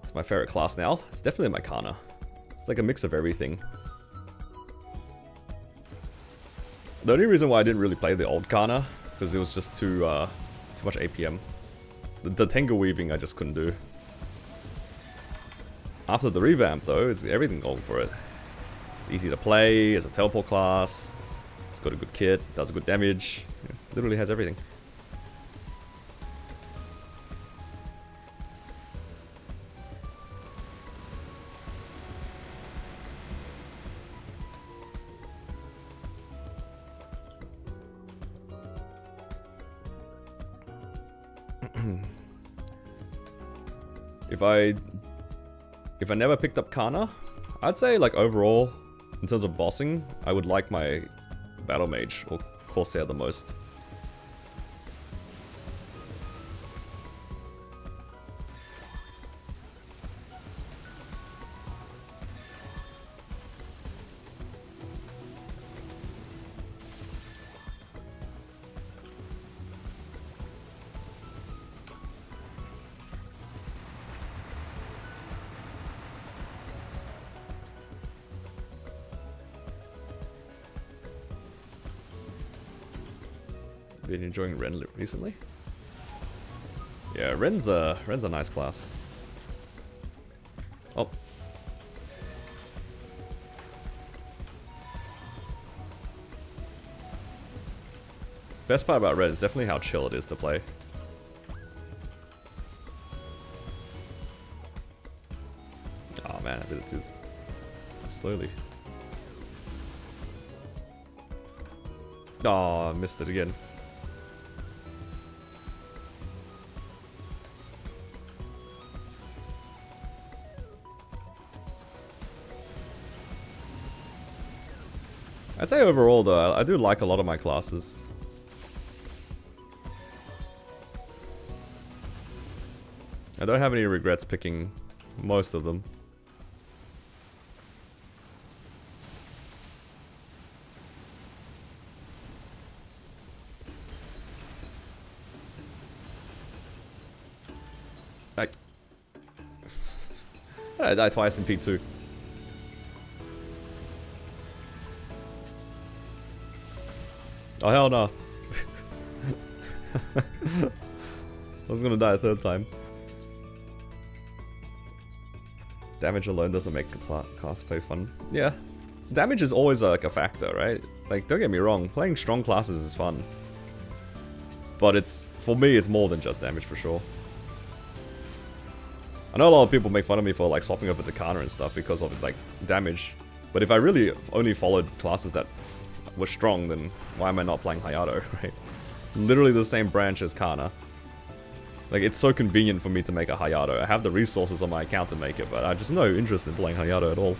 S1: It's my favorite class now. It's definitely my Kana. It's like a mix of everything. The only reason why I didn't really play the old Kana, because it was just too much APM. The Tengu weaving I just couldn't do. After the revamp though, it's everything going for it. It's easy to play, it's a teleport class, it's got a good kit, does good damage, it literally has everything. If I never picked up Kana, I'd say like overall, in terms of bossing, I would like my Battle Mage or Corsair the most. Been enjoying Ren recently? Yeah, Ren's a nice class. Oh. Best part about Ren is definitely how chill it is to play. Oh man, I did it too slowly. Oh, I missed it again. I'd say overall though, I do like a lot of my classes. I don't have any regrets picking most of them. I died twice in P2. Oh hell no. I was gonna die a third time. Damage alone doesn't make class play fun. Yeah. Damage is always like a factor, right? Like, don't get me wrong, playing strong classes is fun. But it's, for me, it's more than just damage for sure. I know a lot of people make fun of me for like swapping over to Kana and stuff because of like damage. But if I really only followed classes that were strong, then why am I not playing Hayato, right? Literally the same branch as Kana. Like, it's so convenient for me to make a Hayato. I have the resources on my account to make it, but I have just no interest in playing Hayato at all.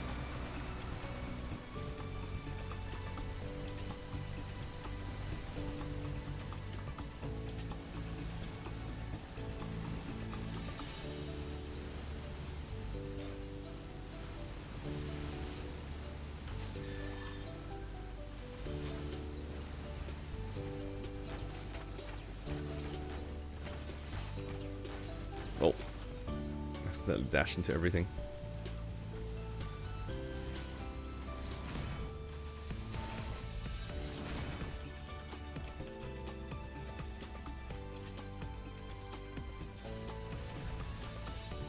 S1: Oh. Accidentally dashed into everything.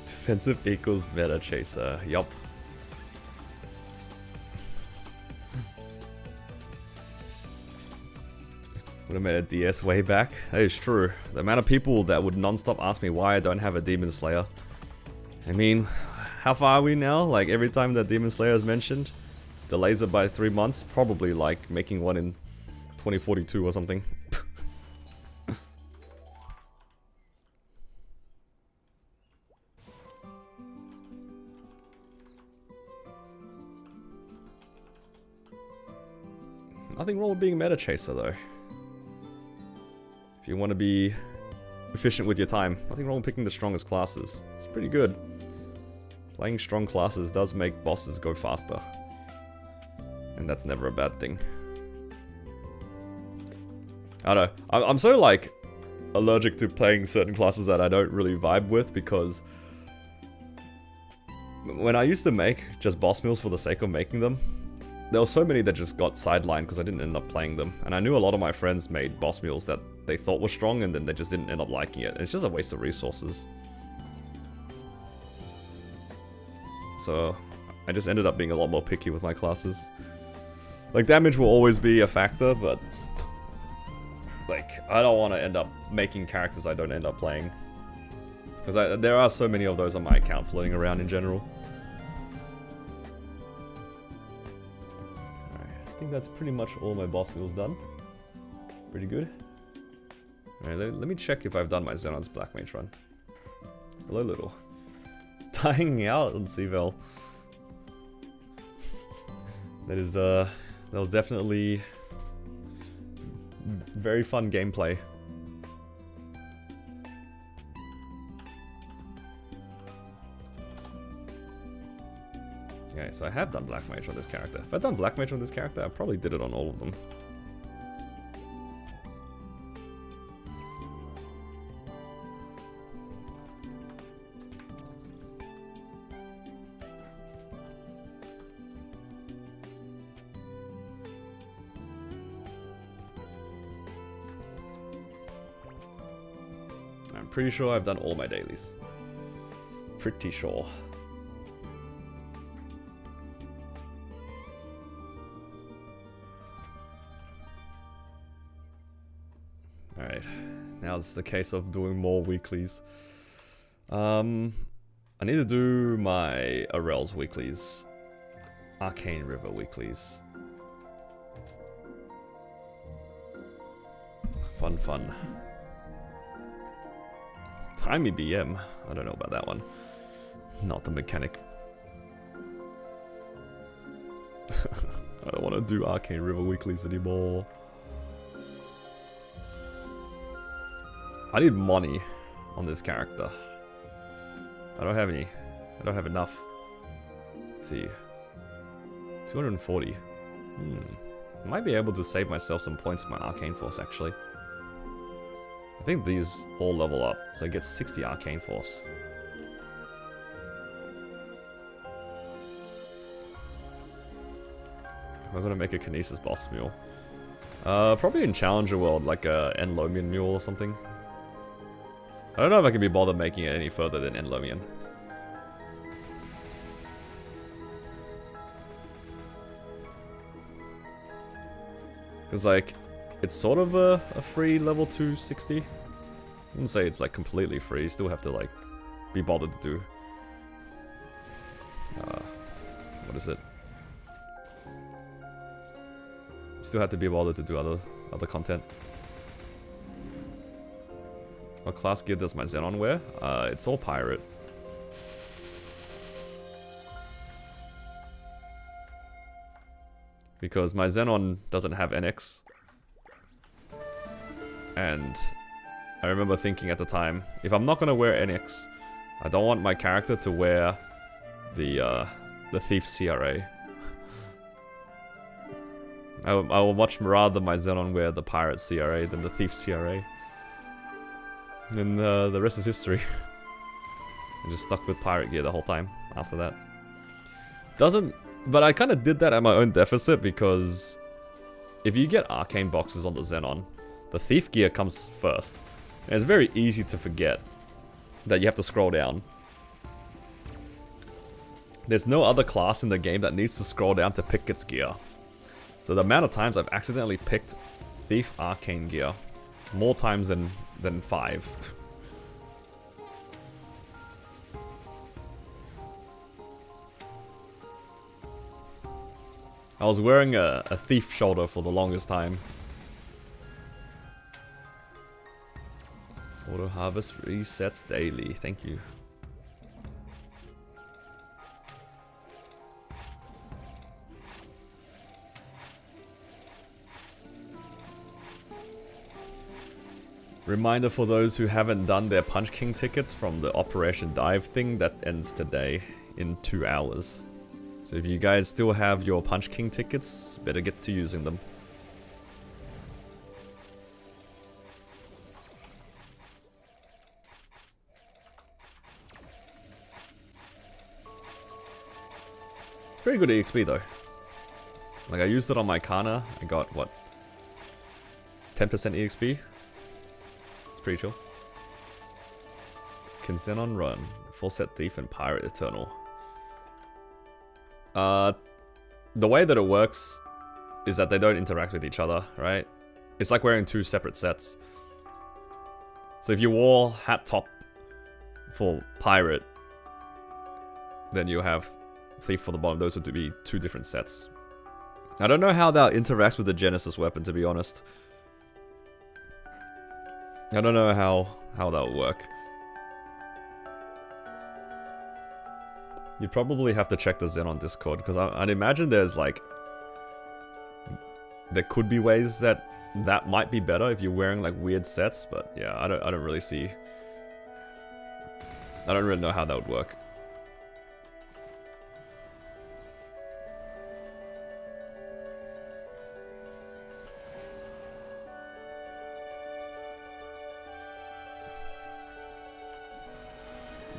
S1: Defensive equals meta chaser. Yup. Would have made a DS way back. That is true. The amount of people that would non-stop ask me why I don't have a Demon Slayer. I mean, how far are we now? Like, every time that Demon Slayer is mentioned, delays it by 3 months. Probably like making one in 2042 or something. Nothing wrong with being a meta chaser though. If you want to be efficient with your time, nothing wrong with picking the strongest classes. It's pretty good. Playing strong classes does make bosses go faster. And that's never a bad thing. I don't know. I'm so like allergic to playing certain classes that I don't really vibe with, because when I used to make just boss meals for the sake of making them, there were so many that just got sidelined because I didn't end up playing them. And I knew a lot of my friends made boss meals that they thought were strong and then they just didn't end up liking it. It's just a waste of resources. So I just ended up being a lot more picky with my classes. Like, damage will always be a factor, but like, I don't want to end up making characters I don't end up playing. Because there are so many of those on my account floating around in general. I think that's pretty much all my boss meals done. Pretty good. Alright, let me check if I've done my Xenon's Black Mage run. Hello, Little. Dying out on Seavel. That was definitely very fun gameplay. Okay, so I have done Black Mage on this character. If I'd done Black Mage on this character, I probably did it on all of them. I'm pretty sure I've done all my dailies. Pretty sure. Alright, now it's the case of doing more weeklies. I need to do my Arel's weeklies. Arcane River weeklies. Fun, fun. Timey BM. I don't know about that one. Not the mechanic. I don't want to do Arcane River weeklies anymore. I need money on this character. I don't have any. I don't have enough. Let's see. 240. I might be able to save myself some points in my Arcane Force, actually. I think these all level up, so I get 60 Arcane Force. I'm gonna make a Kinesis boss mule. Probably in Challenger World, like a Enlomian mule or something. I don't know if I can be bothered making it any further than Enlomian. Because, like, it's sort of a free level 260. I wouldn't say it's, like, completely free. You still have to, like, be bothered to do What is it? Still have to be bothered to do other content. What class gear does my Xenon wear? It's all pirate. Because my Xenon doesn't have NX. And I remember thinking at the time, if I'm not gonna wear NX, I don't want my character to wear the Thief CRA. I will much rather my Xenon wear the Pirate CRA than the Thief CRA. And the rest is history. I just stuck with pirate gear the whole time after that. But I kind of did that at my own deficit because if you get arcane boxes on the Xenon, the thief gear comes first. And it's very easy to forget that you have to scroll down. There's no other class in the game that needs to scroll down to pick its gear. So the amount of times I've accidentally picked thief arcane gear, more times than 5. I was wearing a thief shoulder for the longest time. Auto harvest resets daily, thank you. Reminder for those who haven't done their Punch King tickets from the Operation Dive thing, that ends today in 2 hours. So if you guys still have your Punch King tickets, better get to using them. Pretty good EXP though. Like I used it on my Kana, I got what? 10% EXP? It's pretty chill. Can Xenon run? Full set thief and pirate eternal. The way that it works is that they don't interact with each other, right? It's like wearing 2 separate sets. So if you wore hat top for pirate, then you have thief for the bottom. Those would be 2 different sets. I don't know how that interacts with the Genesis weapon, to be honest. I don't know how that will work. You'd probably have to check the Xenon Discord, because I'd imagine there's like... There could be ways that might be better if you're wearing like weird sets, but yeah, I don't really see... I don't really know how that would work.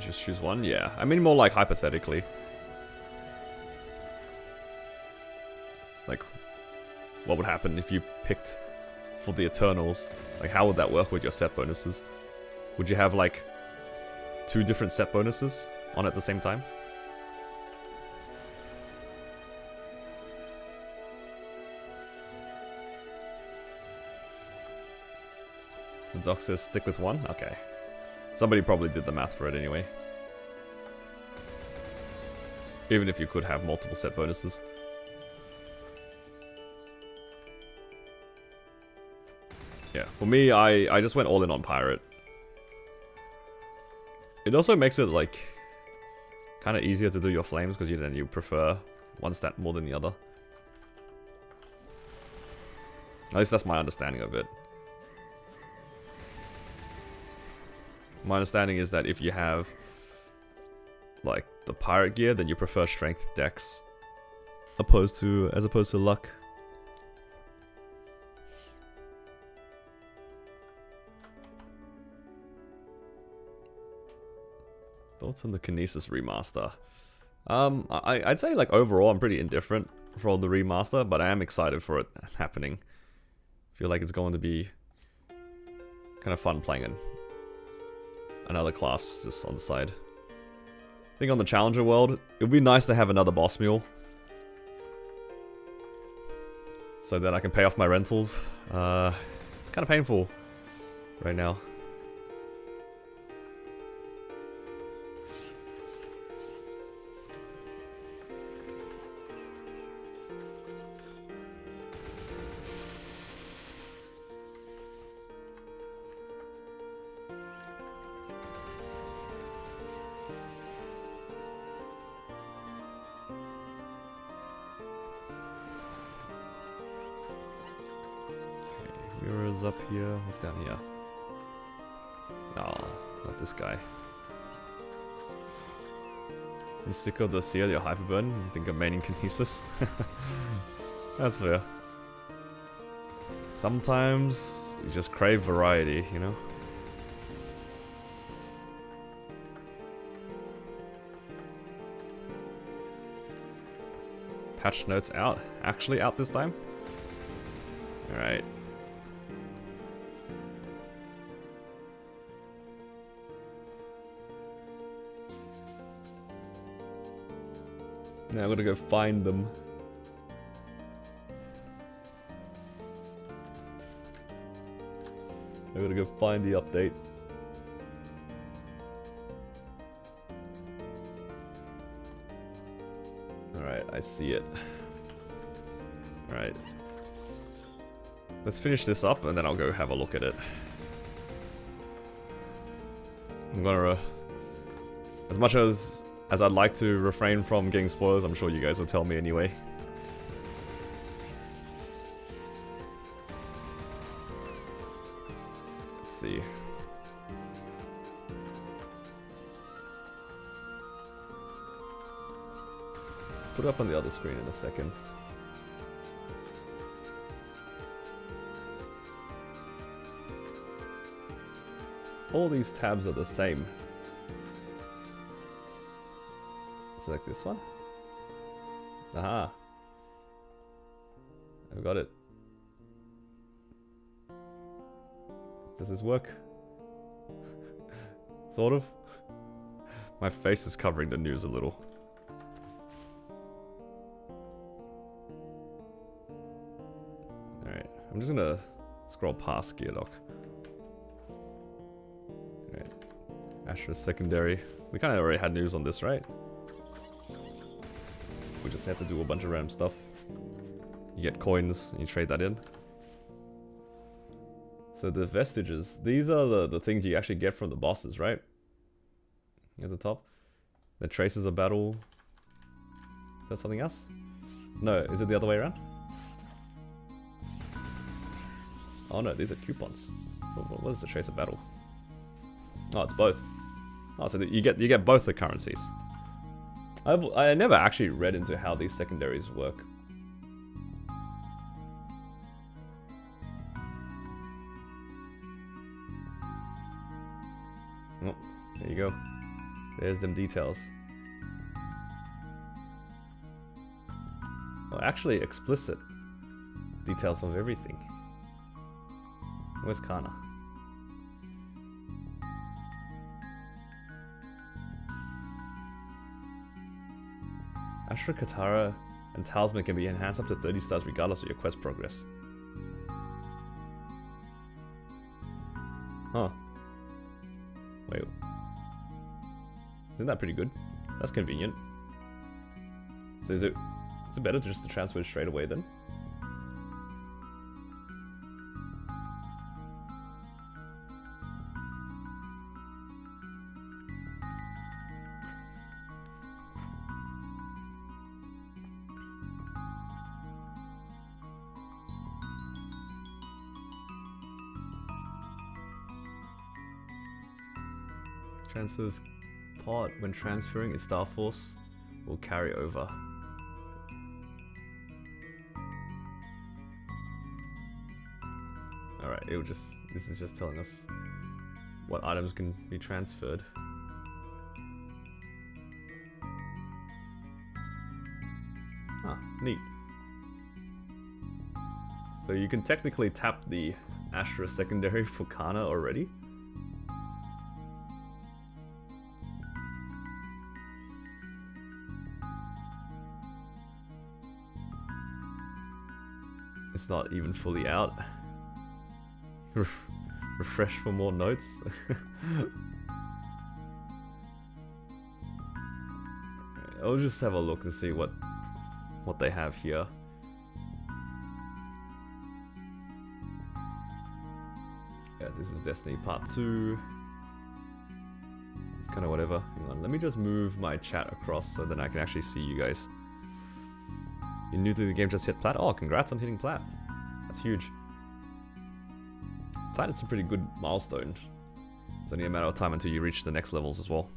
S1: Just choose one? Yeah. I mean more like hypothetically. Like, what would happen if you picked for the Eternals? Like, how would that work with your set bonuses? Would you have like 2 different set bonuses on at the same time? The doc says stick with 1? Okay. Somebody probably did the math for it anyway. Even if you could have multiple set bonuses. Yeah, for me, I just went all in on pirate. It also makes it like kind of easier to do your flames because then you prefer one stat more than the other. At least that's my understanding of it. My understanding is that if you have like the pirate gear, then you prefer strength dex as opposed to luck. Thoughts on the Kinesis remaster? I'd say like overall I'm pretty indifferent for the remaster, but I am excited for it happening. I feel like it's going to be kind of fun playing another class just on the side. I think on the Challenger world, it would be nice to have another boss mule. So that I can pay off my rentals. It's kind of painful right now. is up here. What's down here? No, not this guy. You sick of the Seer, your Hyperburn? You think I'm maining Kinesis? That's fair. Sometimes you just crave variety, you know? Patch notes out. Actually out this time? Alright. Now I'm gonna go find them. I'm gonna go find the update. Alright, I see it. Alright. Let's finish this up and then I'll go have a look at it. I'm gonna... as much as I'd like to refrain from getting spoilers, I'm sure you guys will tell me anyway. Let's see. Put it up on the other screen in a second. All these tabs are the same. Select this one. Aha. I've got it. Does this work? Sort of. My face is covering the news a little. Alright, I'm just gonna scroll past Geardock. Alright. Astra secondary. We kind of already had news on this, right? We just have to do a bunch of random stuff. You get coins and you trade that in. So the vestiges, these are the things you actually get from the bosses, right? At the top. The traces of battle. Is that something else? No, is it the other way around? Oh no, these are coupons. What is the trace of battle? Oh, it's both. Oh, so you get both the currencies. I never actually read into how these secondaries work. Oh, there you go. There's them details. Well, actually explicit details of everything. Where's Kana? Ashra Katara and Talisman can be enhanced up to 30 stars regardless of your quest progress. Huh. Wait. Isn't that pretty good? That's convenient. So is it better just to transfer it straight away then? Transfers part when transferring its star force will carry over. Alright, this is just telling us what items can be transferred. Ah, neat. So you can technically tap the Ashra secondary for Kana already. It's not even fully out. Refresh for more notes. I'll just have a look and see what they have here. Yeah, this is Destiny Part 2. It's kind of whatever. Hang on, let me just move my chat across so then I can actually see you guys. You're new to the game, just hit plat? Oh, congrats on hitting plat. That's huge. It's a pretty good milestone. It's only a matter of time until you reach the next levels as well.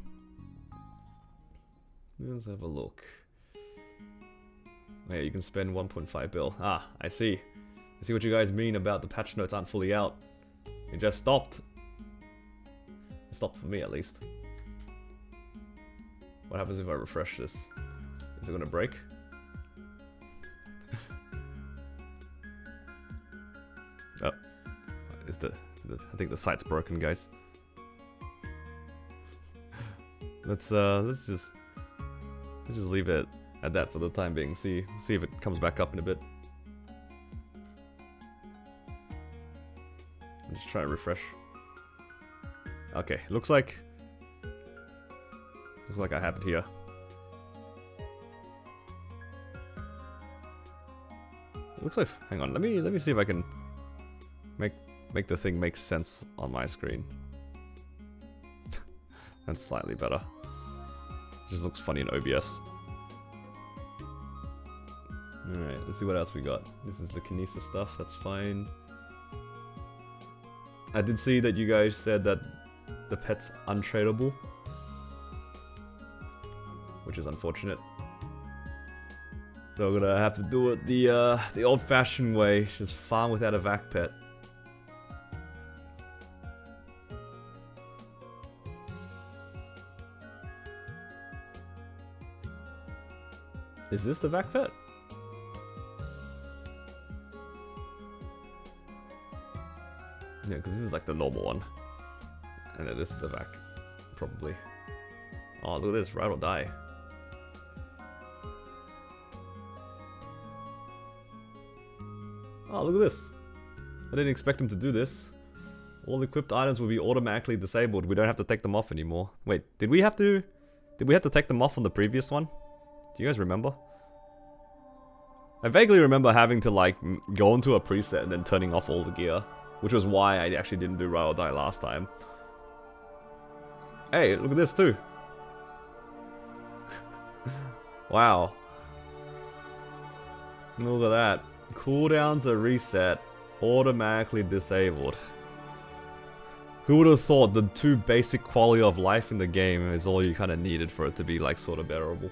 S1: Let's have a look. Yeah, you can spend 1.5 bill. Ah, I see. I see what you guys mean about the patch notes aren't fully out. It just stopped. It stopped for me, at least. What happens if I refresh this? Is it gonna break? Oh. Is I think the site's broken, guys. Let's just leave it at that for the time being. See if it comes back up in a bit. I'm just trying to refresh. Okay, looks like I have it here. It looks like, hang on, let me see if I can make the thing make sense on my screen. That's slightly better. It just looks funny in OBS. Alright, let's see what else we got. This is the Kinesis stuff, that's fine. I did see that you guys said that the pet's untradeable, which is unfortunate. So we're gonna have to do it the old-fashioned way, just farm without a vac pet. Is this the vac pet? Yeah, because this is like the normal one. And it is the vac, probably. Oh, look at this, ride or die. Oh, look at this. I didn't expect him to do this. All equipped items will be automatically disabled. We don't have to take them off anymore. Wait, did we have to take them off on the previous one? Do you guys remember? I vaguely remember having to like go into a preset and then turning off all the gear, which was why I actually didn't do ride or die last time. Hey, look at this too. Wow. Look at that. Cooldowns are reset, automatically disabled. Who would have thought the two basic quality of life in the game is all you kind of needed for it to be like sort of bearable.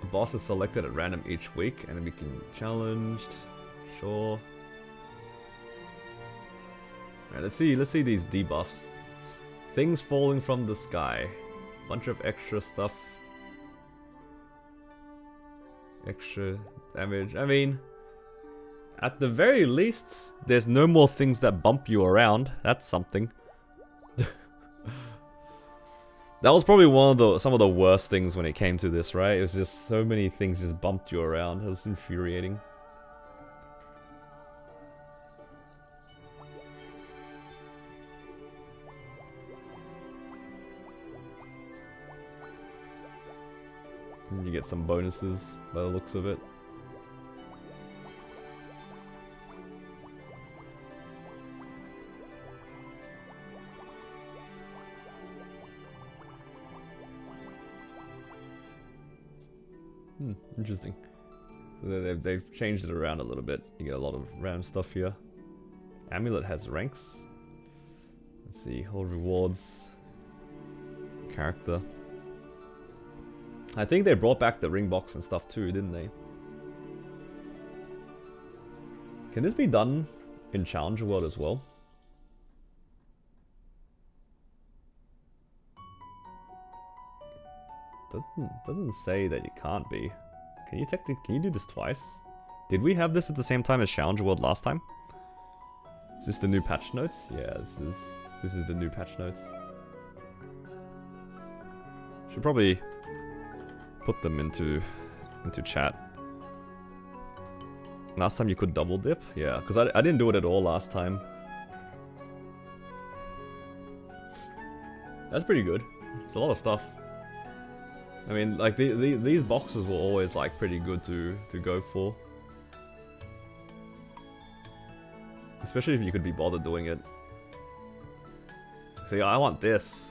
S1: The boss is selected at random each week and we can challenged. Sure. Alright, let's see these debuffs. Things falling from the sky. Bunch of extra stuff. Extra damage. I mean, at the very least, there's no more things that bump you around. That's something. That was probably some of the worst things when it came to this, right? It was just so many things just bumped you around. It was infuriating. And you get some bonuses by the looks of it. Interesting. So they've changed it around a little bit. You get a lot of random stuff here. Amulet has ranks. Let's see, all rewards. Character. I think they brought back the ring box and stuff too, didn't they? Can this be done in Challenger World as well? Doesn't say that you can't be. Can you do this twice? Did we have this at the same time as Challenger World last time? Is this the new patch notes? Yeah, this is the new patch notes. Should probably put them into chat. Last time you could double dip? Yeah, because I didn't do it at all last time. That's pretty good. It's a lot of stuff. I mean, like, these boxes were always, like, pretty good to go for. Especially if you could be bothered doing it. See, I want this.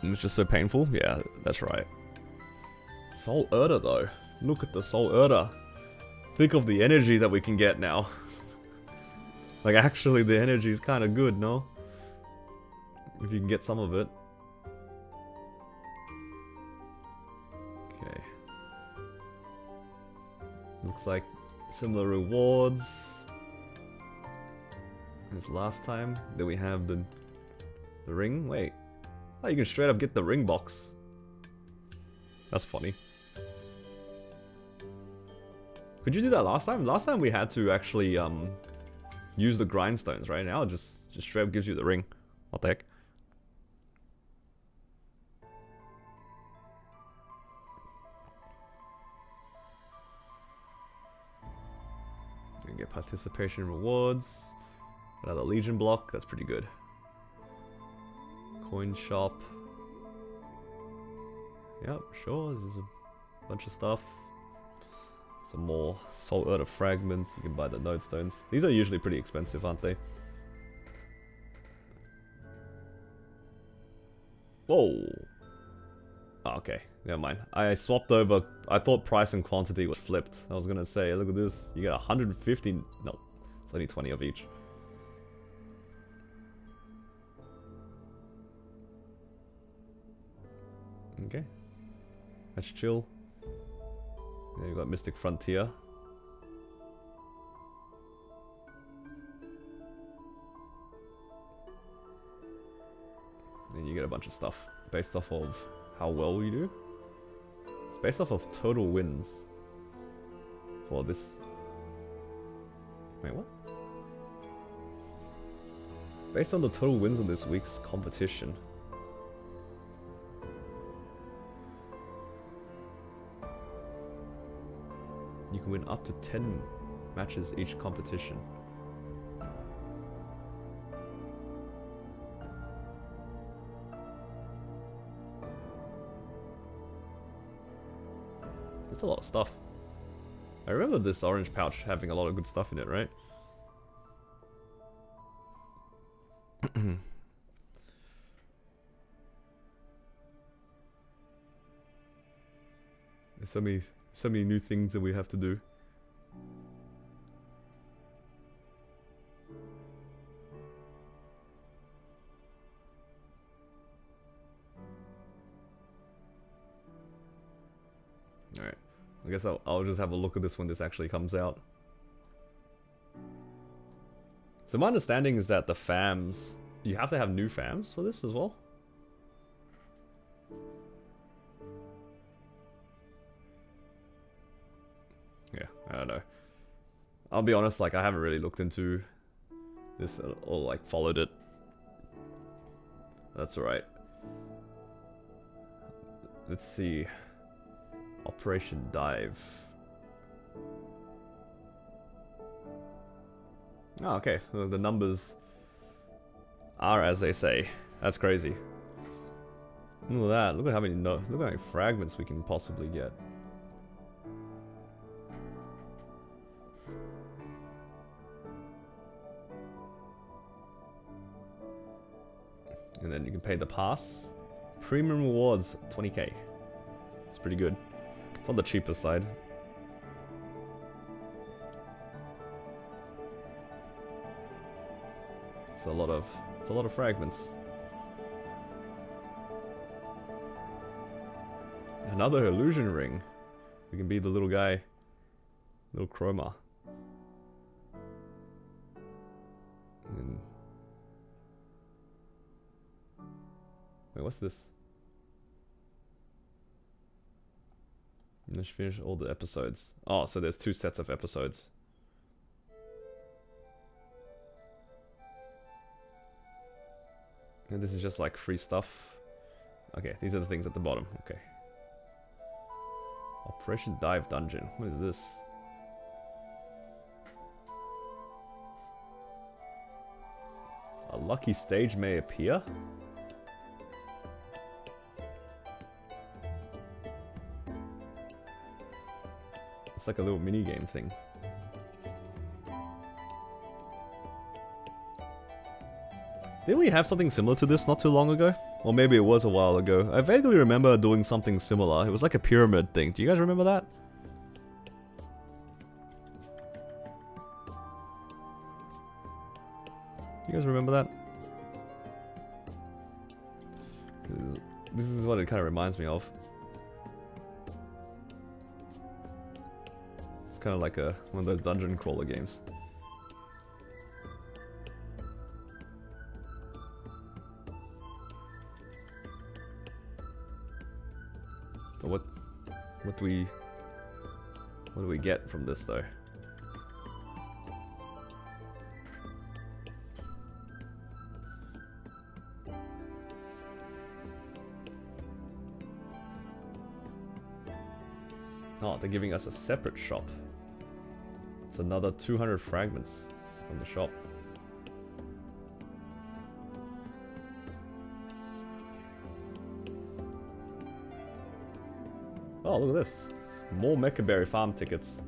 S1: And it's just so painful? Yeah, that's right. Soul Erda though. Look at the Soul Erda. Think of the energy that we can get now. Like actually the energy is kind of good, no? If you can get some of it. Okay. Looks like similar rewards as last time. Then we have the ring. Wait. Oh, you can straight up get the ring box. That's funny. Could you do that last time? Last time we had to actually use the grindstones, right? Now it just straight up gives you the ring. What the heck? You can get participation rewards. Another Legion block, that's pretty good. Coin shop. Yep, sure, there's a bunch of stuff. Some more Soul Erda fragments, you can buy the node stones. These are usually pretty expensive, aren't they? Whoa! Oh, okay, never mind. I swapped over, I thought price and quantity was flipped. I was gonna say, look at this, you get 150, no, it's only 20 of each. Okay, that's chill. Then you got Mystic Frontier. Then you get a bunch of stuff based off of how well you do. It's based off of total wins for this. Wait, what? Based on the total wins of this week's competition. You can win up to 10 matches each competition. That's a lot of stuff. I remember this orange pouch having a lot of good stuff in it, right? There's so many new things that we have to do. Alright, I guess I'll just have a look at this when this actually comes out. So my understanding is that the FAMs, you have to have new FAMs for this as well? Yeah, I don't know. I'll be honest, like I haven't really looked into this or like followed it. That's alright. Let's see. Operation Dive. Oh, okay. The numbers are as they say. That's crazy. Look at that. Look at how many fragments we can possibly get. And then you can pay the pass. Premium rewards, 20k. It's pretty good. It's on the cheaper side. It's a lot of fragments. Another illusion ring. We can be the little guy, little chroma. And wait, what's this? Let's finish all the episodes. Oh, so there's 2 sets of episodes. And this is just like free stuff. Okay, these are the things at the bottom. Okay. Operation Dive Dungeon. What is this? A lucky stage may appear. It's like a little mini game thing. Didn't we have something similar to this not too long ago? Or maybe it was a while ago. I vaguely remember doing something similar. It was like a pyramid thing. Do you guys remember that? Do you guys remember that? This is what it kind of reminds me of. It's kind of like one of those dungeon crawler games. But what do we get from this though? Oh, they're giving us a separate shop. It's another 200 fragments from the shop. Oh, look at this. More Mechaberry farm tickets.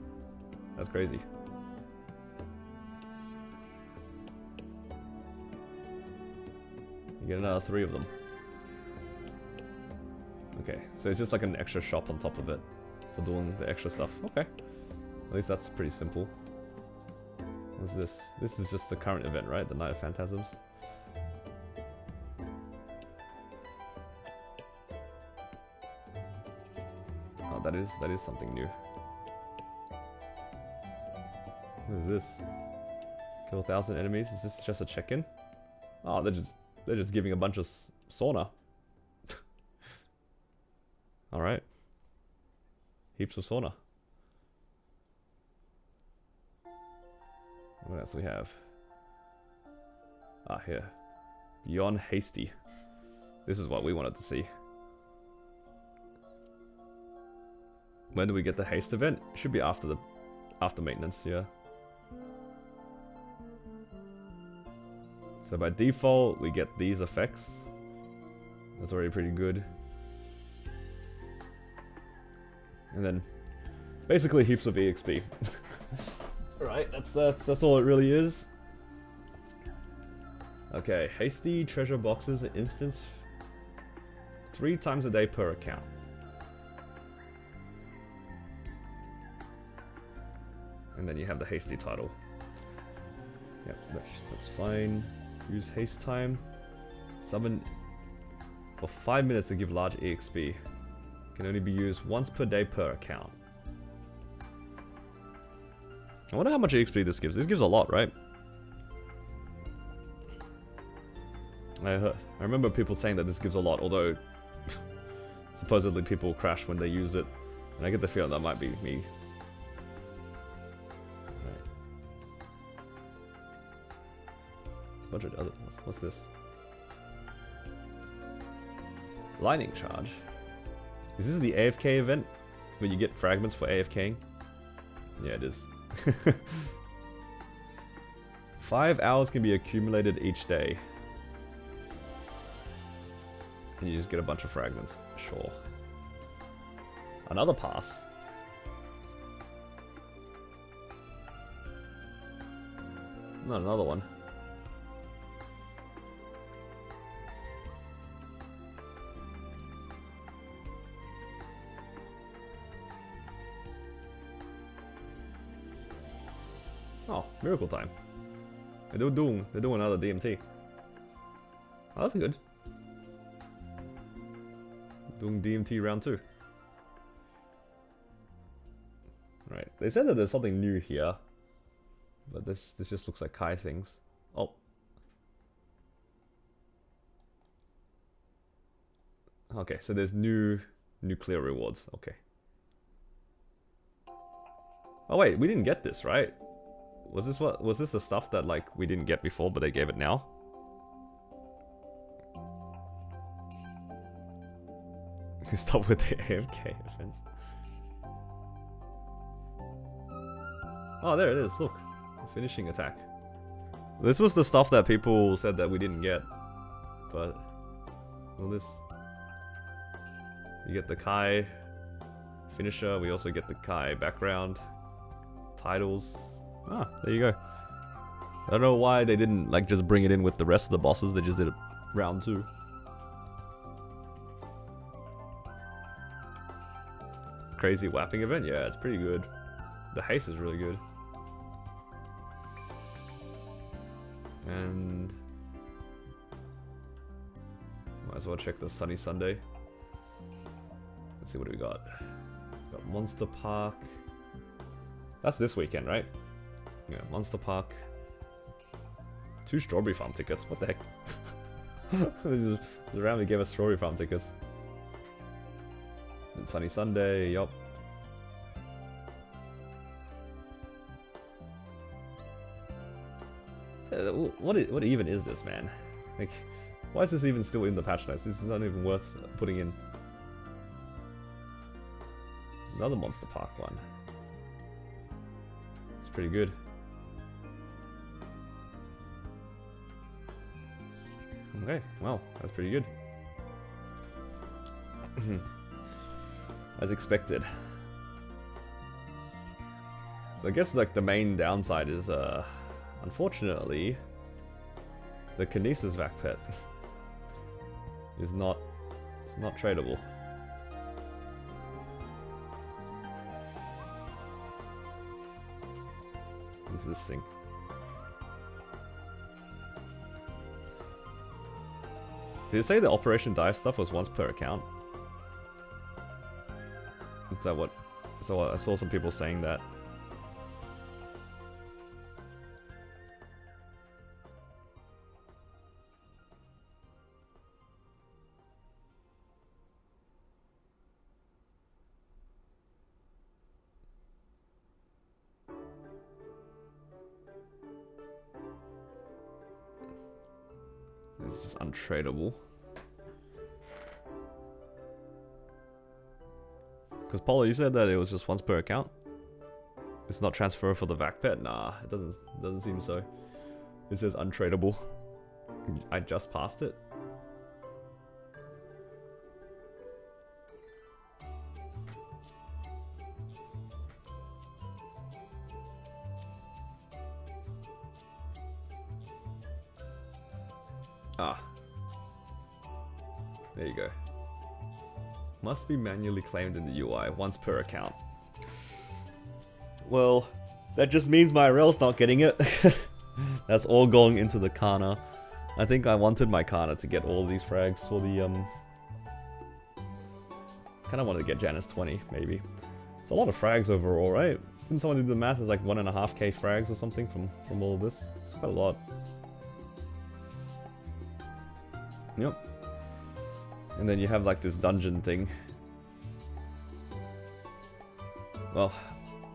S1: That's crazy. You get another 3 of them. Okay, so it's just like an extra shop on top of it for doing the extra stuff. Okay. At least that's pretty simple. What's this? This is just the current event, right? The Night of Phantasms. Oh, that is something new. What is this? Kill 1,000 enemies. Is this just a check-in? Oh, they're just giving a bunch of sauna. All right. Heaps of sauna. What else do we have? Ah, here. Beyond Hasty. This is what we wanted to see. When do we get the haste event? It should be after maintenance, yeah. So by default, we get these effects. That's already pretty good. And then, basically heaps of EXP. Right, that's all it really is. Okay, hasty treasure boxes instance 3 times a day per account. And then you have the hasty title. Yep, that's fine. Use haste time. Summon for 5 minutes to give large EXP. Can only be used once per day per account. I wonder how much EXP this gives. This gives a lot, right? I remember people saying that this gives a lot, although supposedly people crash when they use it. And I get the feeling that might be me. Bunch of other. What's this? Lightning charge. Is this the AFK event where you get fragments for AFKing? Yeah, it is. 5 hours can be accumulated each day. And you just get a bunch of fragments. Sure. Another pass. Not another one. Oh, miracle time. They're doing another DMT. Oh, that's good. Doing DMT round 2. Right. They said that there's something new here. But this just looks like Kai things. Oh. Okay, so there's new nuclear rewards. Okay. Oh wait, we didn't get this, right? Was this the stuff that like we didn't get before but they gave it now? Stop with the AFK events. Oh, there it is. Look. Finishing attack. This was the stuff that people said that we didn't get. But well, this you get the Kai finisher, we also get the Kai background titles. Ah, there you go. I don't know why they didn't like just bring it in with the rest of the bosses, they just did it round 2. crazy whapping event? Yeah, it's pretty good. The haste is really good. And might as well check the Sunny Sunday. Let's see what we got. Got Monster Park. That's this weekend, right? Yeah, Monster Park. 2 Strawberry Farm tickets. What the heck? They just randomly gave us Strawberry Farm tickets. And Sunny Sunday, yup. What even is this, man? Like, why is this even still in the patch notes? This is not even worth putting in. Another Monster Park one. It's pretty good. Okay, well, that's pretty good. As expected. So I guess like the main downside is unfortunately the Kinesis Vac Pet is not tradable. What's this thing? Did it say the Operation Dive stuff was once per account? Is that what? So I saw some people saying that. It's just untradeable. Because Paula, you said that it was just once per account. It's not transfer for the Vac Pet. Nah, it doesn't seem so. It says untradeable. I just passed it. Ah. There you go. Must be manually claimed in the UI once per account. Well, that just means my RL's not getting it. That's all going into the Kana. I think I wanted my Kana to get all these frags for the kinda wanted to get Janus 20, maybe. It's a lot of frags overall, right? Didn't someone do the math? It's like 1.5k frags or something from all of this. It's quite a lot. Yep. And then you have like this dungeon thing. Well,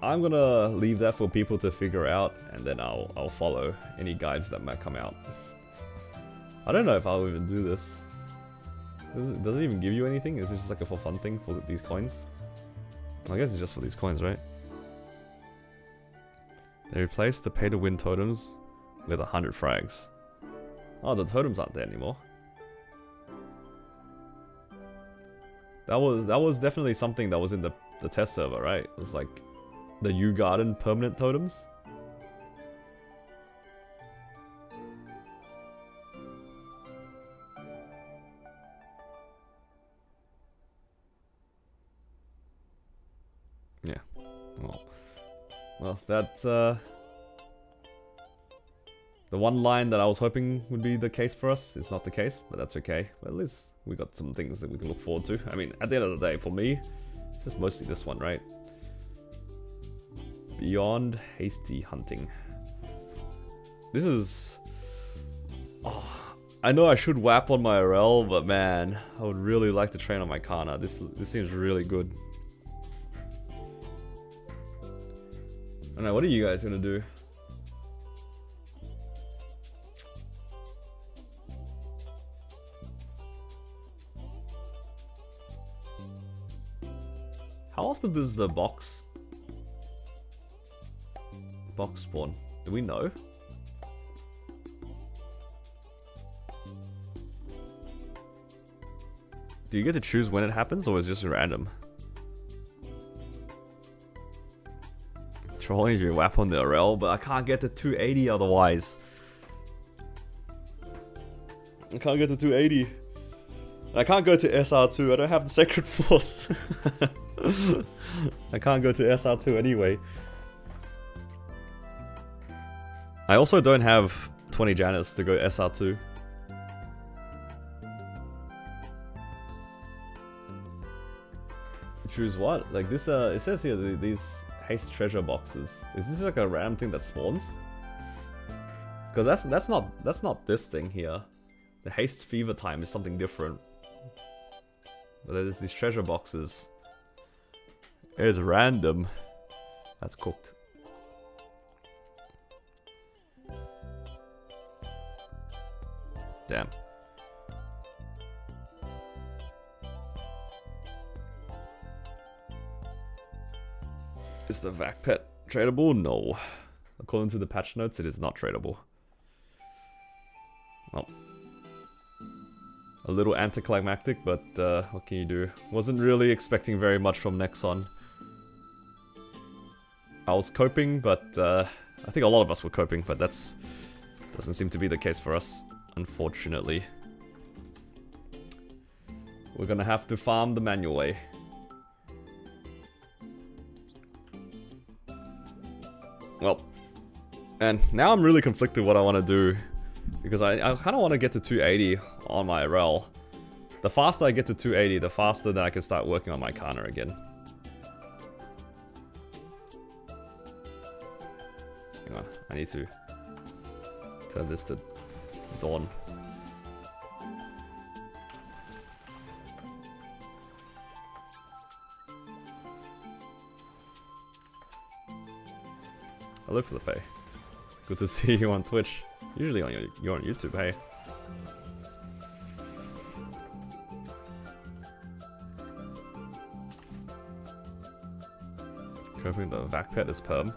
S1: I'm gonna leave that for people to figure out, and then I'll follow any guides that might come out. I don't know if I'll even do this. Does it even give you anything? Is it just like a for fun thing for these coins? I guess it's just for these coins, right? They replaced the pay to win totems with 100 frags. Oh, the totems aren't there anymore. That was definitely something that was in the test server, right? It was like the U Garden permanent totems. Yeah. Well, that's the one line that I was hoping would be the case for us. It's not the case, but that's okay. But at least we got some things that we can look forward to. I mean, at the end of the day, for me, it's just mostly this one, right? Beyond Hasty Hunting. This is... Oh, I know I should WAP on my RL, but man, I would really like to train on my Kana. This seems really good. I don't know, what are you guys gonna do? How often does the box spawn? Do we know? Do you get to choose when it happens, or is it just random? Trolling if you WAP on the RL, but I can't get to 280 otherwise. I can't get to 280. I can't go to SR2, I don't have the Sacred Force. I can't go to SR2 anyway. I also don't have 20 Janets to go SR2. Choose what? Like this, it says here these haste treasure boxes. Is this like a random thing that spawns? Because that's not this thing here. The haste fever time is something different. But there's these treasure boxes. It's random. That's cooked. Damn. Is the vac pet tradable? No. According to the patch notes, it is not tradable. Well, a little anticlimactic, but what can you do? Wasn't really expecting very much from Nexon. I was coping, but I think a lot of us were coping, but that's doesn't seem to be the case for us, unfortunately. We're gonna have to farm the manual way. Well, and now I'm really conflicted what I want to do, because I kind of want to get to 280 on my rel. The faster I get to 280, the faster that I can start working on my Kana again. Hang on, I need to turn this to dawn. Hello for the pay. Good to see you on Twitch. Usually you're on YouTube, hey. Coping the vac pet is perm.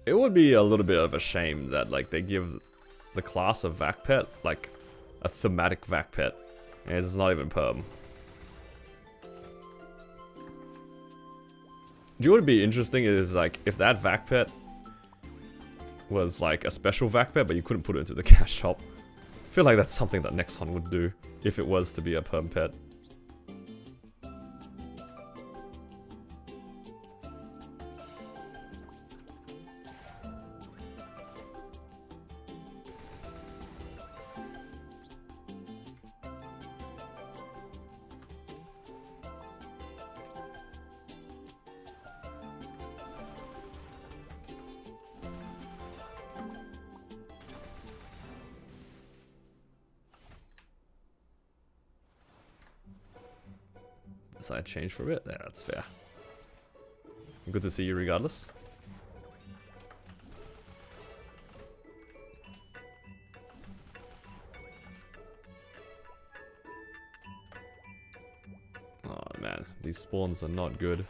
S1: It would be a little bit of a shame that like they give the class of vac pet like a thematic vac pet, and it's not even perm. Do you know what would be interesting is like if that vac pet was like a special vac pet, but you couldn't put it into the cash shop. I feel like that's something that Nexon would do if it was to be a perm pet. Side change for a bit. Yeah, that's fair. Good to see you regardless. Oh man, these spawns are not good.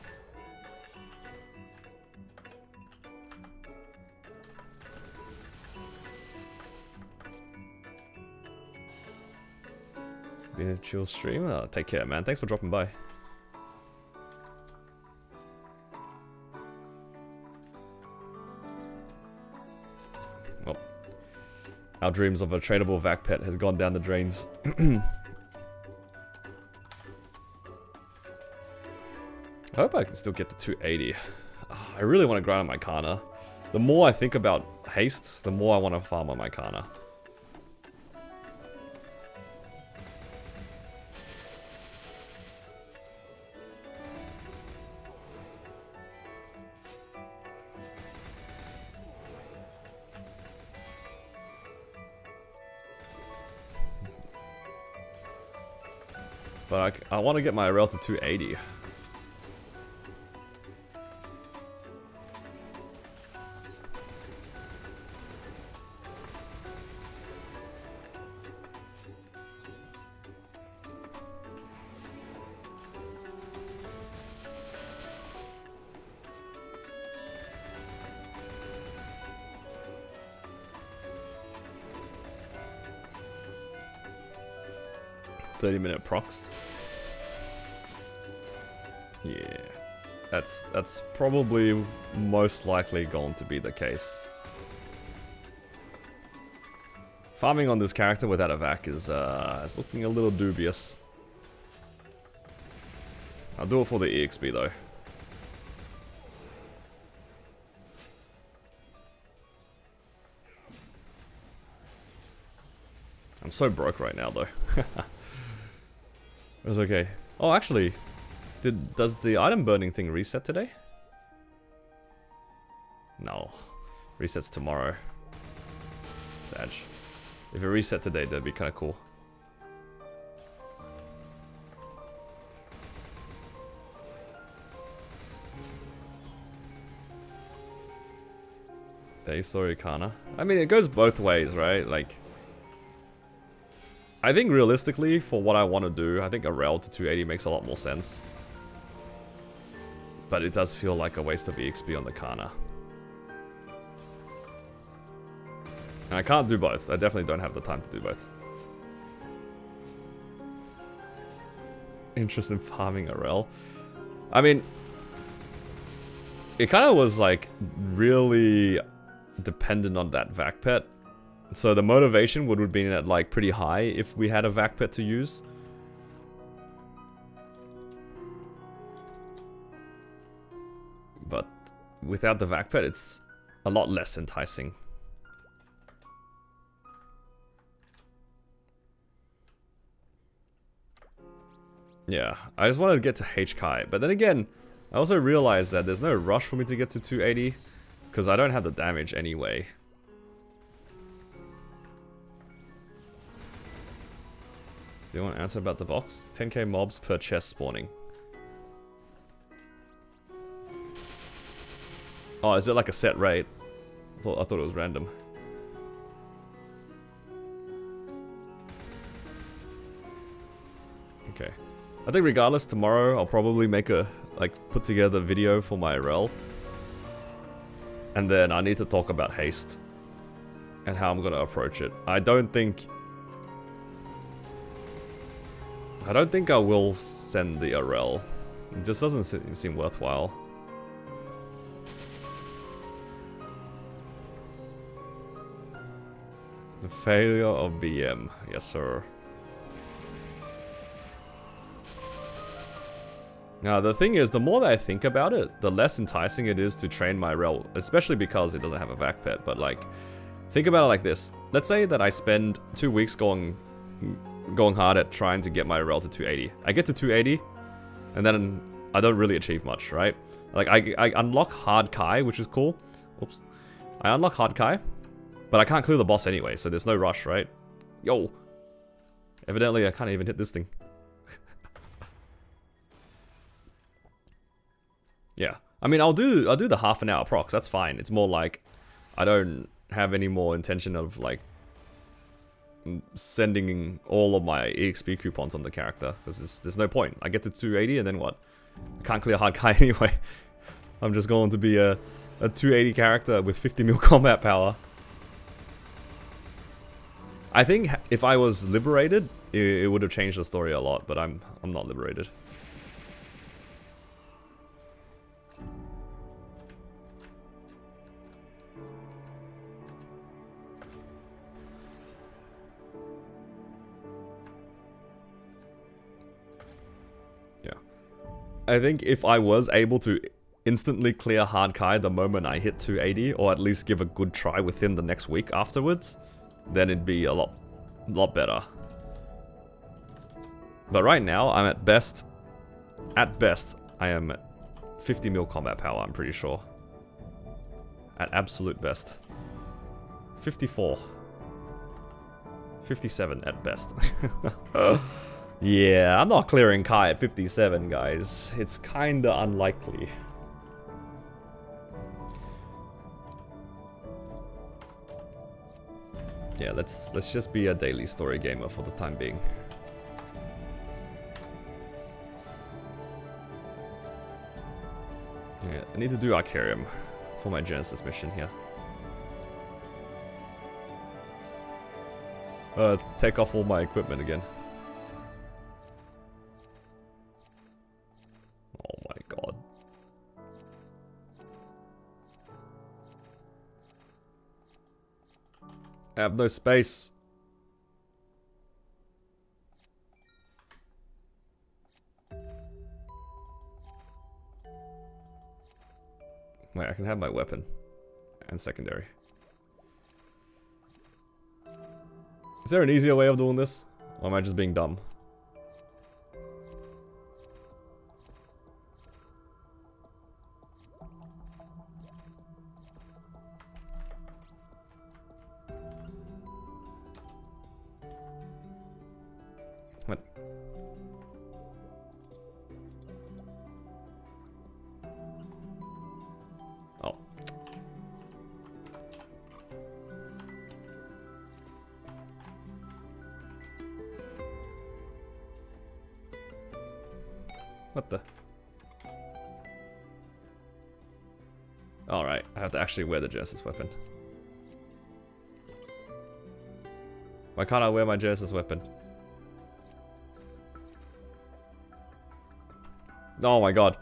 S1: Been a chill stream. Oh, take care, man. Thanks for dropping by. Our dreams of a tradable vac pet has gone down the drains. I hope I can still get to 280. I really want to grind on my Kana. The more I think about haste, the more I want to farm on my Kana. But I want to get my rel to 280. .30-minute procs. Yeah, that's probably most likely going to be the case. Farming on this character without a vac is looking a little dubious. I'll do it for the EXP though. I'm so broke right now though. It's okay. Oh, actually, does the item burning thing reset today? No. Resets tomorrow. Sag. If it reset today, that'd be kind of cool. Day story Kana. I mean, it goes both ways, right? Like, I think realistically, for what I want to do, I think a rel to 280 makes a lot more sense. But it does feel like a waste of EXP on the Kana. And I can't do both. I definitely don't have the time to do both. Interest in farming a rel. I mean, it kind of was like really dependent on that vac pet. So the motivation would have been at like pretty high if we had a vac pet to use. But without the vac pet, it's a lot less enticing. Yeah, I just wanted to get to H-Kai, but then again, I also realized that there's no rush for me to get to 280, because I don't have the damage anyway. Do you want to answer about the box? 10k mobs per chest spawning. Oh, is it like a set rate? I thought it was random. Okay. I think regardless, tomorrow I'll probably make a, put together a video for my rel. And then I need to talk about haste. And how I'm gonna approach it. I don't think I will send the rel. It just doesn't seem worthwhile. The failure of BM. Yes, sir. Now, the thing is, the more that I think about it, the less enticing it is to train my rel, especially because it doesn't have a vac pet. But, like, think about it like this. Let's say that I spend 2 weeks going hard at trying to get my rel to 280. I get to 280, and then I don't really achieve much, right? Like, I unlock Hard Kai, which is cool. Oops. I unlock Hard Kai, but I can't clear the boss anyway, so there's no rush, right? Yo! Evidently, I can't even hit this thing. Yeah. I mean, I'll do the half an hour procs, that's fine. It's more like, I don't have any more intention of, like, sending all of my EXP coupons on the character, because there's no point. I get to 280 and then what? I can't clear Hard Kai anyway. I'm just going to be a 280 character with 50 mil combat power. I think if I was liberated, it would have changed the story a lot, but I'm not liberated. I think if I was able to instantly clear Hard Kai the moment I hit 280, or at least give a good try within the next week afterwards, then it'd be a lot better. But right now, I'm at best, I am at 50 mil combat power, I'm pretty sure. At absolute best. 54. 57 at best. Yeah, I'm not clearing Kai at 57, guys. It's kinda unlikely. Yeah, let's just be a daily story gamer for the time being. Yeah, I need to do Arcarium for my Genesis mission here. Take off all my equipment again. Oh my god. I have no space. Wait, I can have my weapon. And secondary. Is there an easier way of doing this? Or am I just being dumb? What? Oh. What the? Alright, I have to actually wear the Genesis weapon. Why can't I wear my Genesis weapon? Oh my god.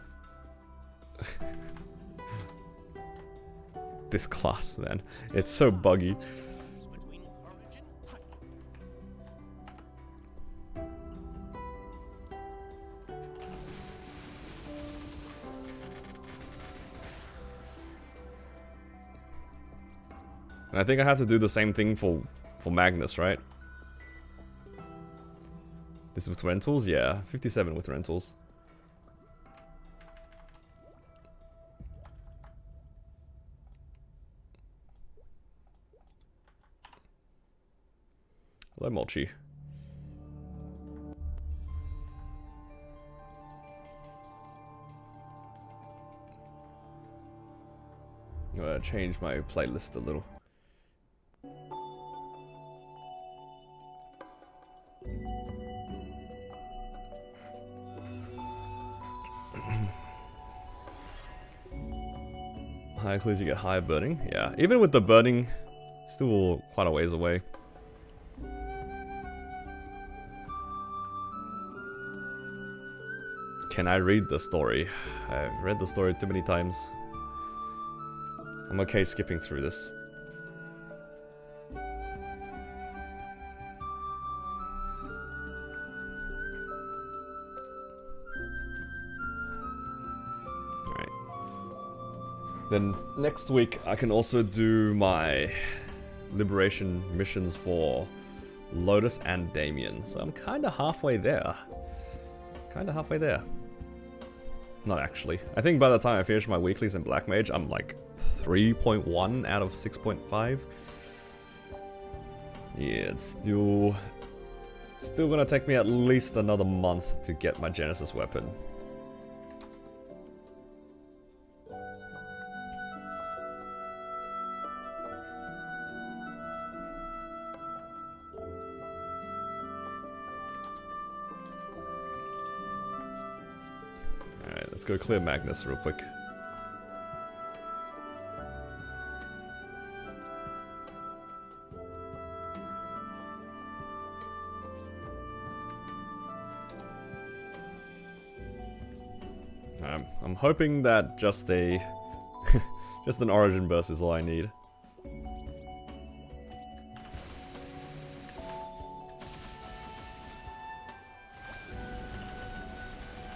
S1: This class, man. It's so buggy. And I think I have to do the same thing for Magnus, right? This with rentals? Yeah, 57 with rentals. Hello, Mulchi. I'm gonna change my playlist a little. Higher clues, you get higher burning. Yeah, even with the burning, still quite a ways away. Can I read the story? I've read the story too many times. I'm okay skipping through this. Then next week I can also do my liberation missions for Lotus and Damien. So I'm kind of halfway there. Not actually. I think by the time I finish my weeklies in Black Mage, I'm like 3.1 out of 6.5. Yeah, it's still gonna take me at least another month to get my Genesis weapon. Let's go clear Magnus real quick. I'm hoping that just an origin burst is all I need.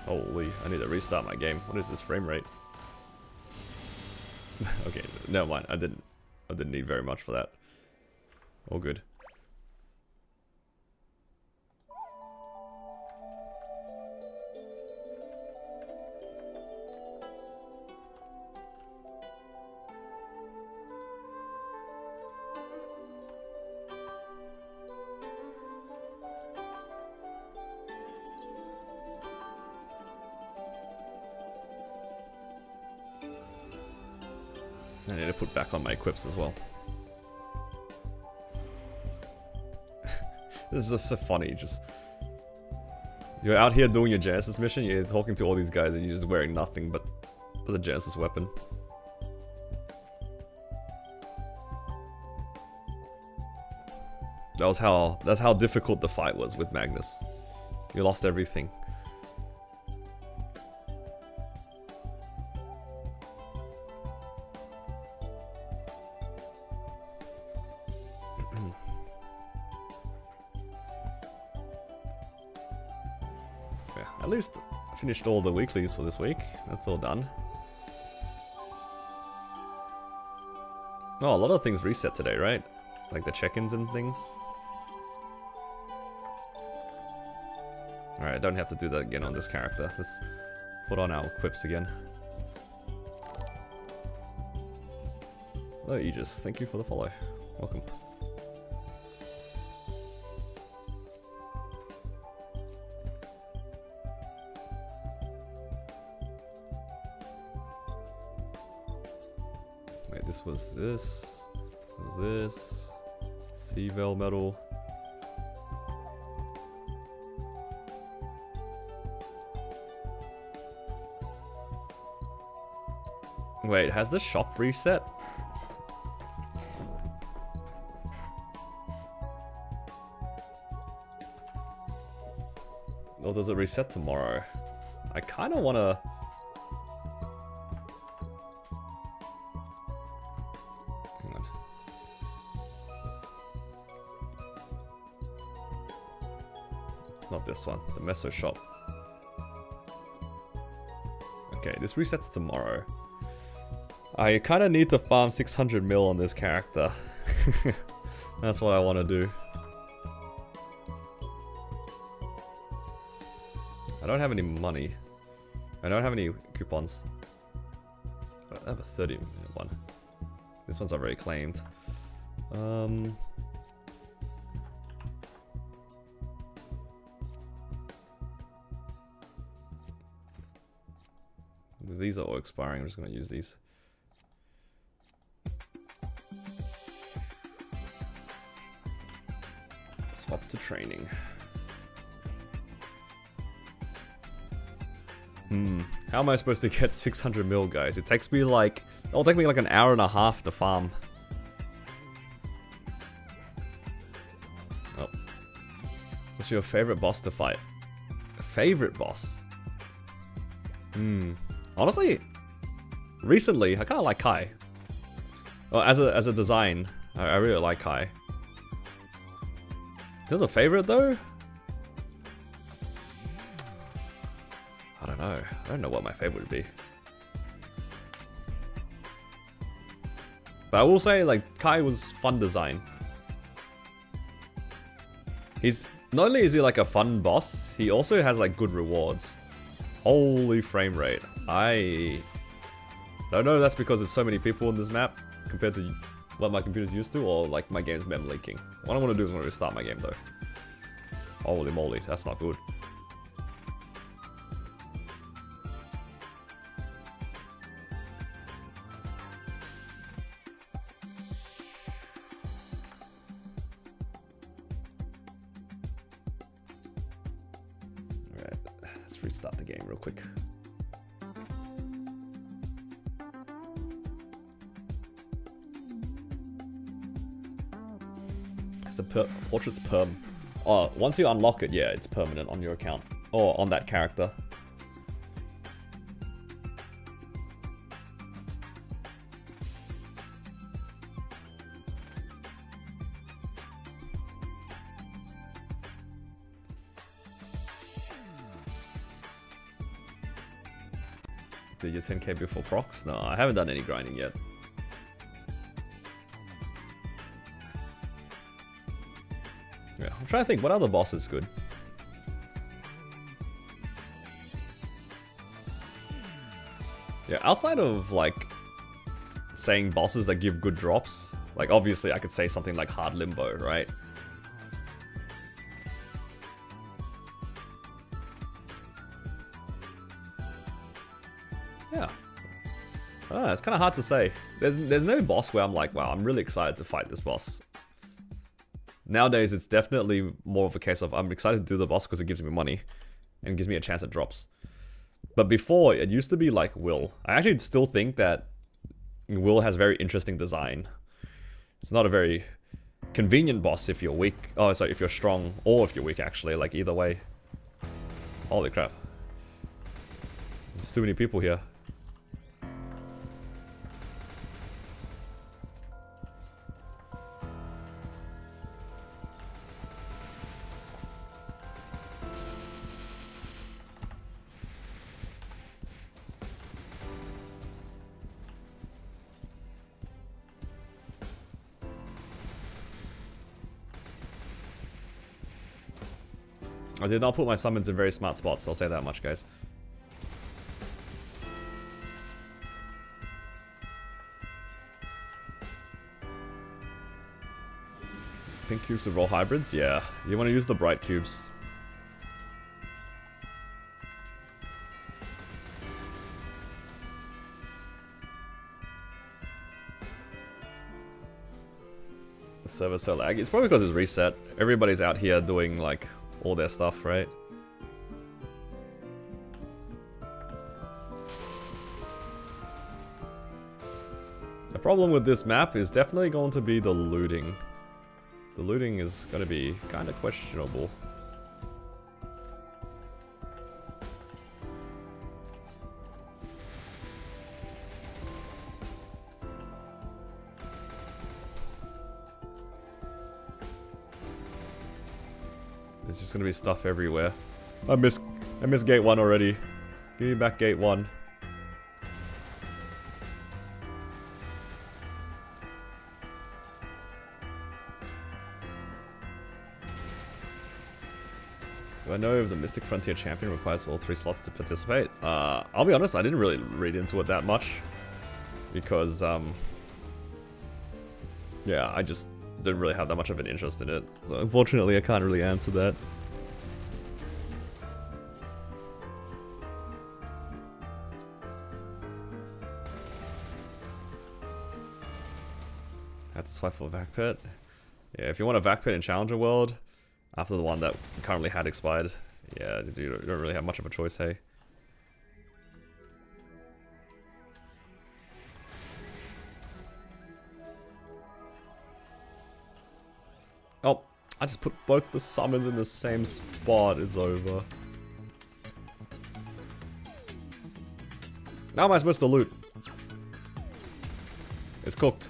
S1: Holy, I need to restart my game. What is this frame rate? Okay, never mind. I didn't need very much for that. All good. I need to put back on my equips as well. This is just so funny, just... You're out here doing your Genesis mission, you're talking to all these guys and you're just wearing nothing but the Genesis weapon. That's how difficult the fight was with Magnus. You lost everything. At least finished all the weeklies for this week. That's all done. Oh, a lot of things reset today, right? Like the check-ins and things. Alright, I don't have to do that again on this character. Let's put on our equips again. Hello, Aegis. Thank you for the follow. Welcome. Wait, this was this. Was this. Seavel medal. Wait, has the shop reset? Or does it reset tomorrow? I kind of want to... Hang on. Not this one, the Meso shop. Okay, this resets tomorrow. I kind of need to farm 600 mil on this character. That's what I want to do. I don't have any money. I don't have any coupons. But I have a 30-minute one. This one's already claimed. These are all expiring. I'm just going to use these. Swap to training. How am I supposed to get 600 mil, guys? It takes me like... It'll take me like an hour and a half to farm. Oh. What's your favorite boss to fight? Favorite boss? Honestly, recently, I kind of like Kai. Well, as a design, I really like Kai. There's a favorite though? I don't know. I don't know what my favorite would be. But I will say, like, Kai was fun design. He's... Not only is he like a fun boss, he also has like good rewards. Holy frame rate. I don't know if that's because there's so many people in this map compared to what my computer's used to, or like my game's mem leaking. What I'm gonna do is I'm gonna restart my game though. Holy moly, that's not good. Alright, let's restart the game real quick. The portrait's perm. Oh, once you unlock it, yeah, it's permanent on your account. Or on that character. Did you 10k before procs? No, I haven't done any grinding yet. Yeah, I'm trying to think, what other boss is good? Yeah, outside of, like, saying bosses that give good drops, like, obviously I could say something like Hard Limbo, right? Yeah. I don't know, it's kind of hard to say. There's no boss where I'm like, wow, I'm really excited to fight this boss. Nowadays, it's definitely more of a case of I'm excited to do the boss because it gives me money and gives me a chance at drops. But before, it used to be like Will. I actually still think that Will has very interesting design. It's not a very convenient boss if you're weak. Oh, sorry, if you're strong or if you're weak, actually. Like, either way. Holy crap. There's too many people here. I did not put my summons in very smart spots, I'll say that much, guys. Pink cubes to roll hybrids? Yeah. You want to use the bright cubes. The server's so laggy. It's probably because it's reset. Everybody's out here doing, like, all their stuff, right? The problem with this map is definitely going to be the looting. The looting is going to be kind of questionable. There's just going to be stuff everywhere. I miss gate 1 already. Give me back gate 1. Do I know if the Mystic Frontier Champion requires all 3 slots to participate? I'll be honest, I didn't really read into it that much. Because, yeah, I just didn't really have that much of an interest in it. So unfortunately, I can't really answer that. Had to swipe for a vac pet. Yeah, if you want a vac pet in Challenger World, after the one that currently had expired, yeah, you don't really have much of a choice, hey? Oh, I just put both the summons in the same spot, it's over. How am I supposed to loot? It's cooked.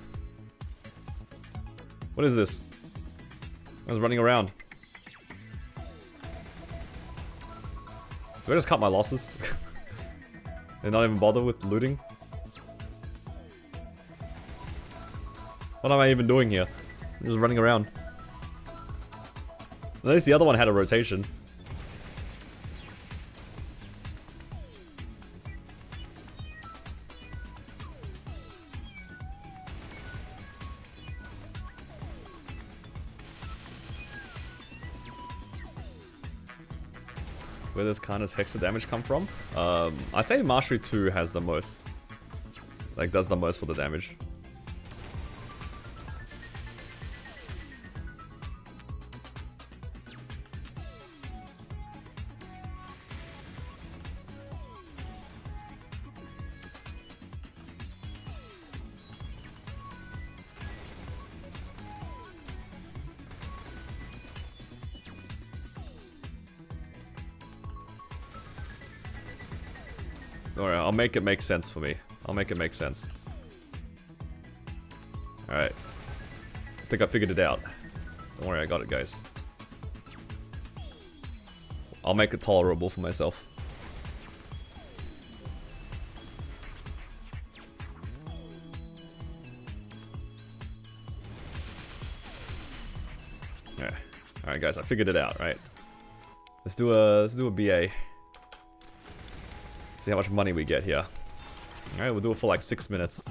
S1: What is this? I was running around. Do I just cut my losses? And not even bother with looting? What am I even doing here? I'm just running around. At least the other one had a rotation. Where does Kana's Hexa damage come from? I'd say Mastery 2 has the most. Like, does the most for the damage. Alright, I'll make it make sense for me. I'll make it make sense. Alright. I think I figured it out. Don't worry, I got it, guys. I'll make it tolerable for myself. Alright guys, I figured it out, right? Let's do a BA. See how much money we get here. Alright, we'll do it for like 6 minutes.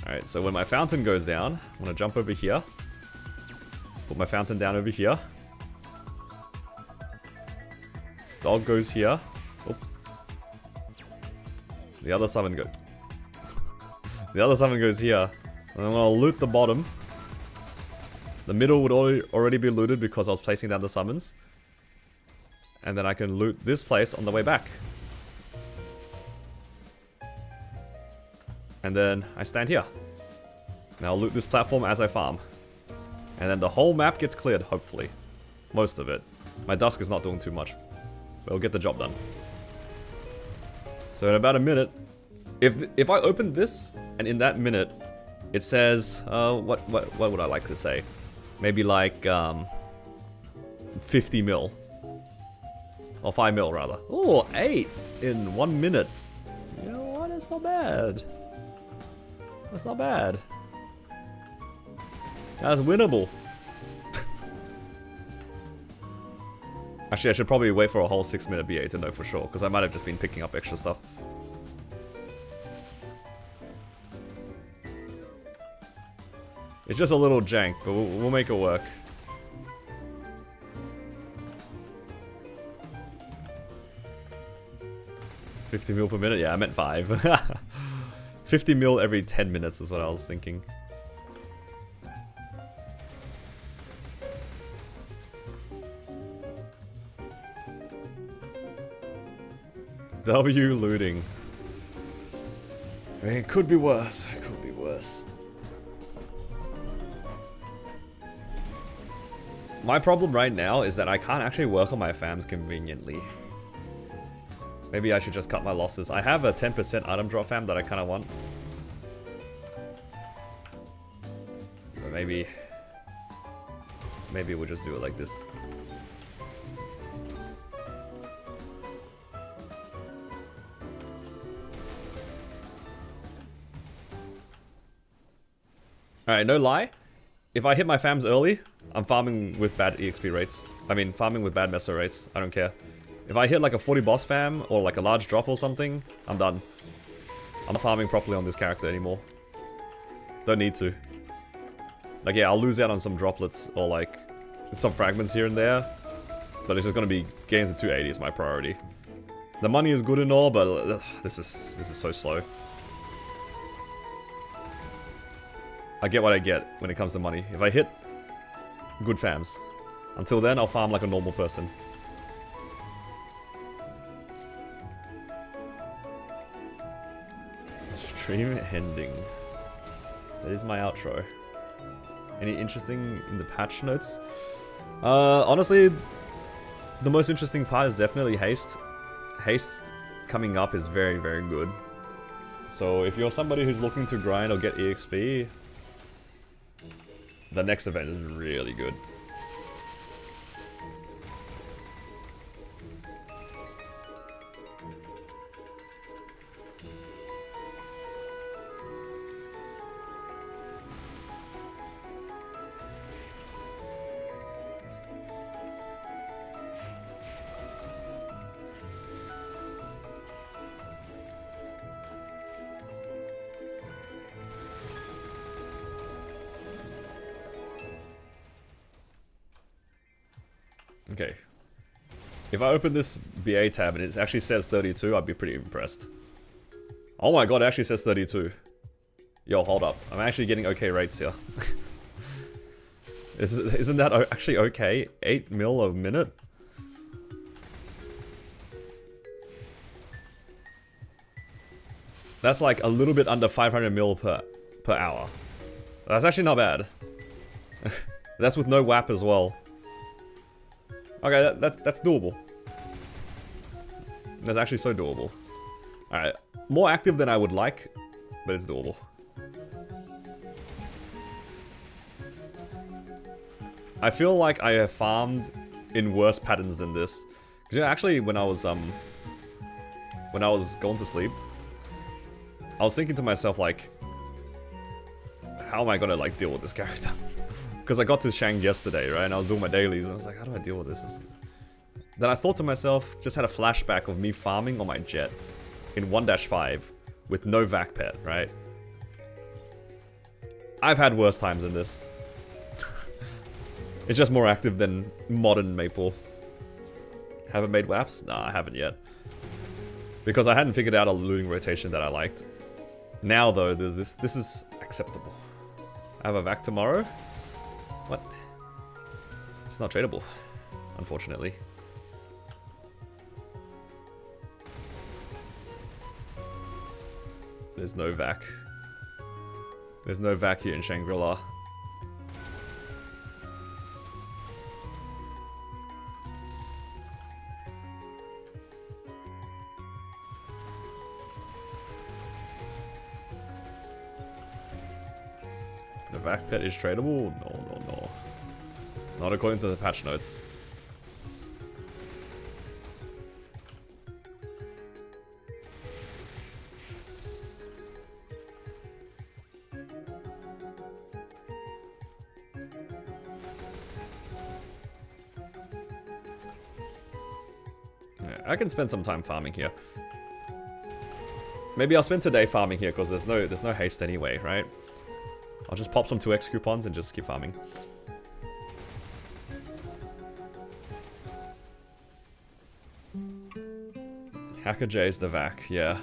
S1: Alright, so when my fountain goes down, I'm gonna jump over here. Put my fountain down over here. Dog goes here. Oop. The other summon goes. The other summon goes here. And I'm gonna loot the bottom. The middle would already be looted because I was placing down the summons. And then I can loot this place on the way back. And then I stand here. Now I'll loot this platform as I farm. And then the whole map gets cleared, hopefully. Most of it. My dusk is not doing too much. But it'll get the job done. So in about a minute, if I open this, and in that minute, it says, what would I like to say? Maybe like, 50 mil. Or 5 mil, rather. Oh, 8 in 1 minute. You know what? That's not bad. That's not bad. That's winnable. Actually, I should probably wait for a whole 6-minute BA to know for sure, because I might have just been picking up extra stuff. It's just a little jank, but we'll make it work. $50 mil per minute? Yeah, I meant 5. 50 mil every 10 minutes is what I was thinking. W looting. I mean, it could be worse. It could be worse. My problem right now is that I can't actually work on my farms conveniently. Maybe I should just cut my losses. I have a 10% item drop fam that I kind of want. But maybe we'll just do it like this. Alright, no lie. If I hit my fams early, I'm farming with bad EXP rates. I mean, farming with bad meso rates. I don't care. If I hit like a 40 boss fam, or like a large drop or something, I'm done. I'm not farming properly on this character anymore. Don't need to. Like, yeah, I'll lose out on some droplets, or like, some fragments here and there. But it's just gonna be gains of 280 is my priority. The money is good and all, but this is so slow. I get what I get when it comes to money. If I hit good fams. Until then, I'll farm like a normal person. Stream ending. That is my outro. Any interesting in the patch notes? Honestly, the most interesting part is definitely haste. Haste coming up is very, very good. So if you're somebody who's looking to grind or get EXP, the next event is really good. Okay. If I open this BA tab and it actually says 32, I'd be pretty impressed. Oh my god, it actually says 32. Yo, hold up. I'm actually getting okay rates here. Isn't that actually okay? 8 mil a minute? That's like a little bit under 500 mil per hour. That's actually not bad. That's with no WAP as well. Okay, that's doable. That's actually so doable. Alright, more active than I would like, but it's doable. I feel like I have farmed in worse patterns than this. Because you know, actually, when I was going to sleep, I was thinking to myself like, how am I gonna like deal with this character? Because I got to Shang yesterday, right? And I was doing my dailies, and I was like, how do I deal with this? Then I thought to myself, just had a flashback of me farming on my jet in 1-5 with no vac pet, right? I've had worse times than this. It's just more active than modern Maple. Haven't made WAPs? Nah, I haven't yet. Because I hadn't figured out a looting rotation that I liked. Now though, this is acceptable. I have a vac tomorrow. What? It's not tradable, unfortunately. There's no vac. There's no vac here in Shangri-La. The vac pet is tradable? No. Not according to the patch notes. I can spend some time farming here. Maybe I'll spend today farming here because there's no haste anyway, right? I'll just pop some 2x coupons and just keep farming. Hacker J's the vac, yeah.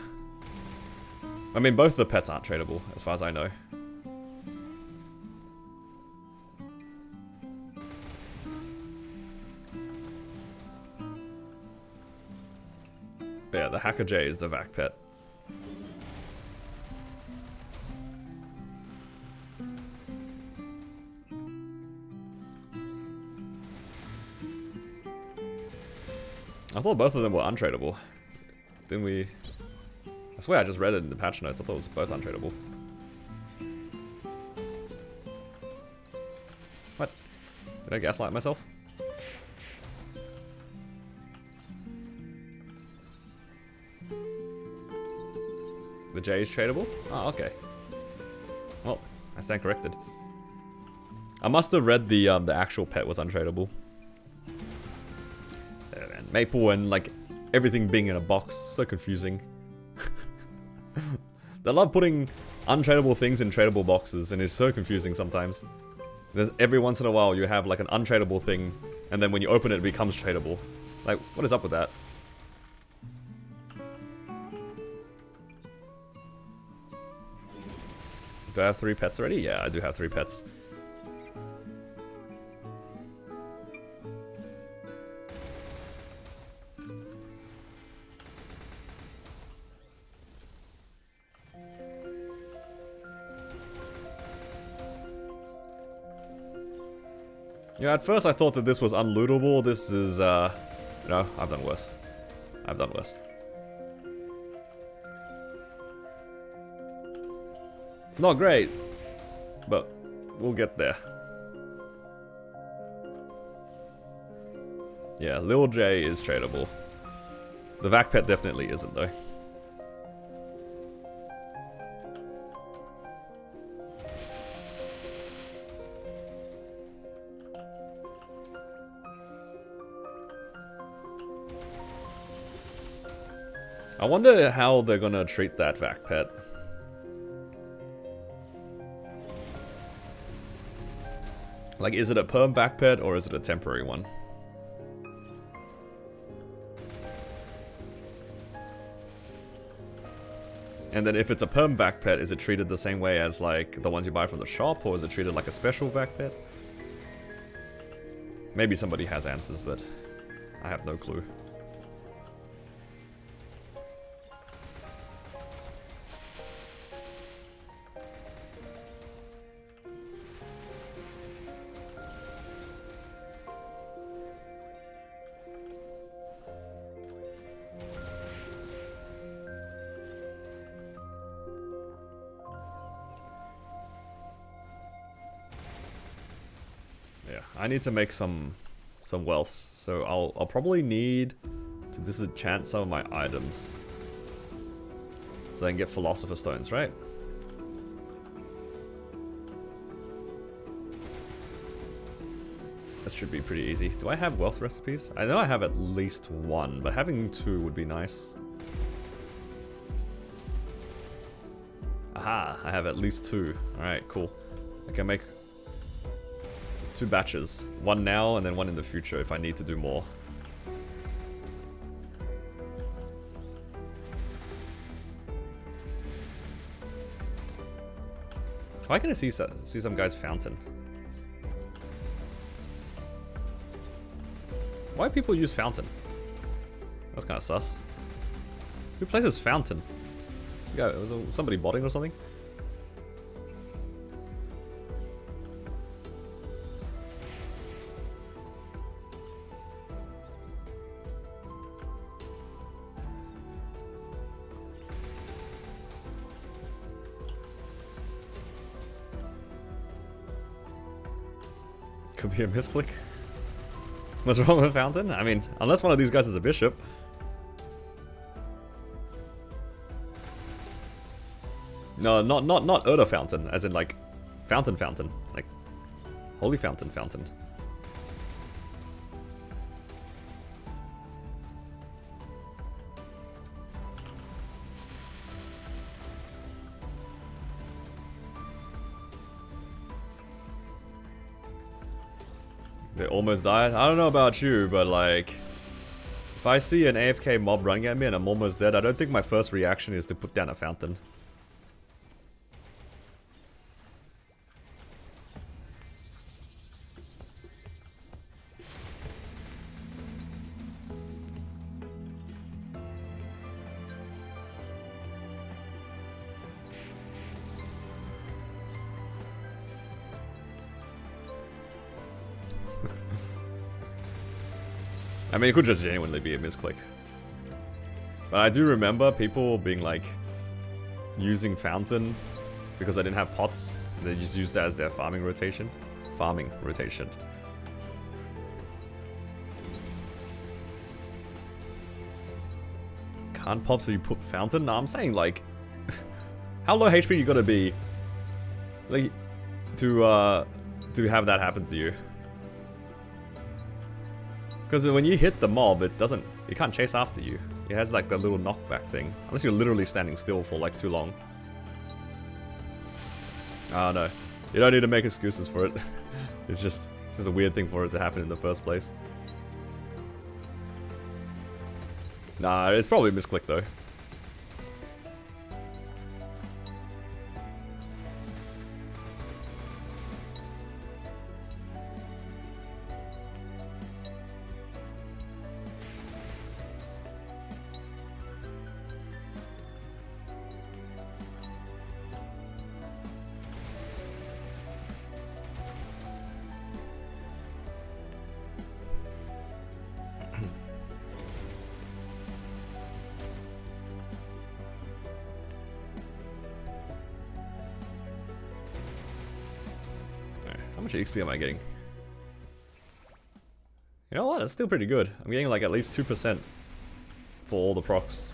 S1: I mean, both the pets aren't tradable, as far as I know. But yeah, the Hacker J is the vac pet. I thought both of them were untradeable. Didn't we? I swear I just read it in the patch notes. I thought it was both untradeable. What? Did I gaslight myself? The J is tradable? Oh, okay. Well, I stand corrected. I must have read the actual pet was untradeable. And Maple and like everything being in a box, so confusing. They love putting untradeable things in tradable boxes, and it's so confusing sometimes. Every once in a while you have like an untradeable thing, and then when you open it, it becomes tradable. Like, what is up with that? Do I have 3 pets already? Yeah, I do have 3 pets. Yeah, at first I thought that this was unlootable. This is, no, I've done worse. I've done worse. It's not great, but we'll get there. Yeah, Lil J is tradable. The vac pet definitely isn't, though. I wonder how they're gonna treat that vac pet. Like, is it a perm vac pet or is it a temporary one? And then if it's a perm vac pet, is it treated the same way as like the ones you buy from the shop, or is it treated like a special vac pet? Maybe somebody has answers, but I have no clue. I need to make some wealth, so I'll probably need to disenchant some of my items so I can get Philosopher Stones, right? That should be pretty easy. Do I have wealth recipes? I know I have at least 1, but having 2 would be nice. Aha, I have at least 2. Alright, cool. I can make 2 batches. 1 now and then 1 in the future if I need to do more. Why can I see some guy's fountain? Why do people use fountain? That's kind of sus. Who places fountain? This guy, was somebody botting or something? Could be a misclick. What's wrong with fountain? I mean, unless one of these guys is a bishop. No, not Urda fountain, as in like fountain, like holy fountain. They almost died? I don't know about you, but like... If I see an AFK mob running at me and I'm almost dead, I don't think my first reaction is to put down a fountain. I mean, it could just genuinely be a misclick. But I do remember people being like, using fountain because they didn't have pots. They just used that as their farming rotation. Can't pop so you put fountain? No, I'm saying like, how low HP you gotta be, like, to have that happen to you? Because when you hit the mob, it can't chase after you. It has like the little knockback thing. Unless you're literally standing still for like too long. Oh no. You don't need to make excuses for it. It's just a weird thing for it to happen in the first place. Nah, it's probably a misclick though. How much XP am I getting? You know what? That's still pretty good. I'm getting like at least 2% for all the procs.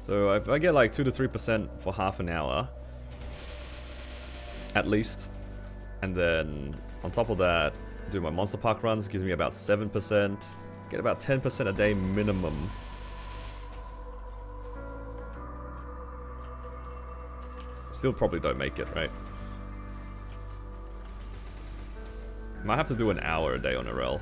S1: So if I get like 2 to 3% for half an hour, at least, and then on top of that, do my monster park runs, gives me about 7%, get about 10% a day minimum. Still probably don't make it, right? Might have to do an hour a day on a rel.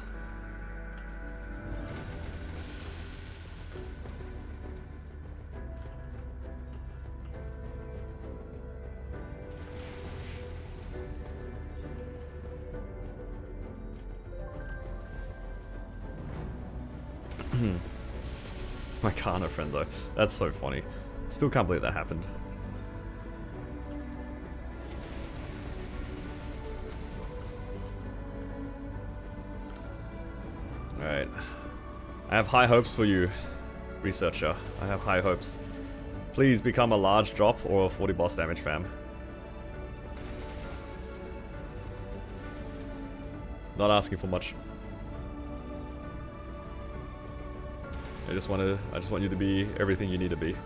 S1: My Kana friend though, that's so funny. Still can't believe that happened. Alright. I have high hopes for you, researcher. I have high hopes. Please become a large drop or a 40 boss damage fam. Not asking for much. I just want you to be everything you need to be.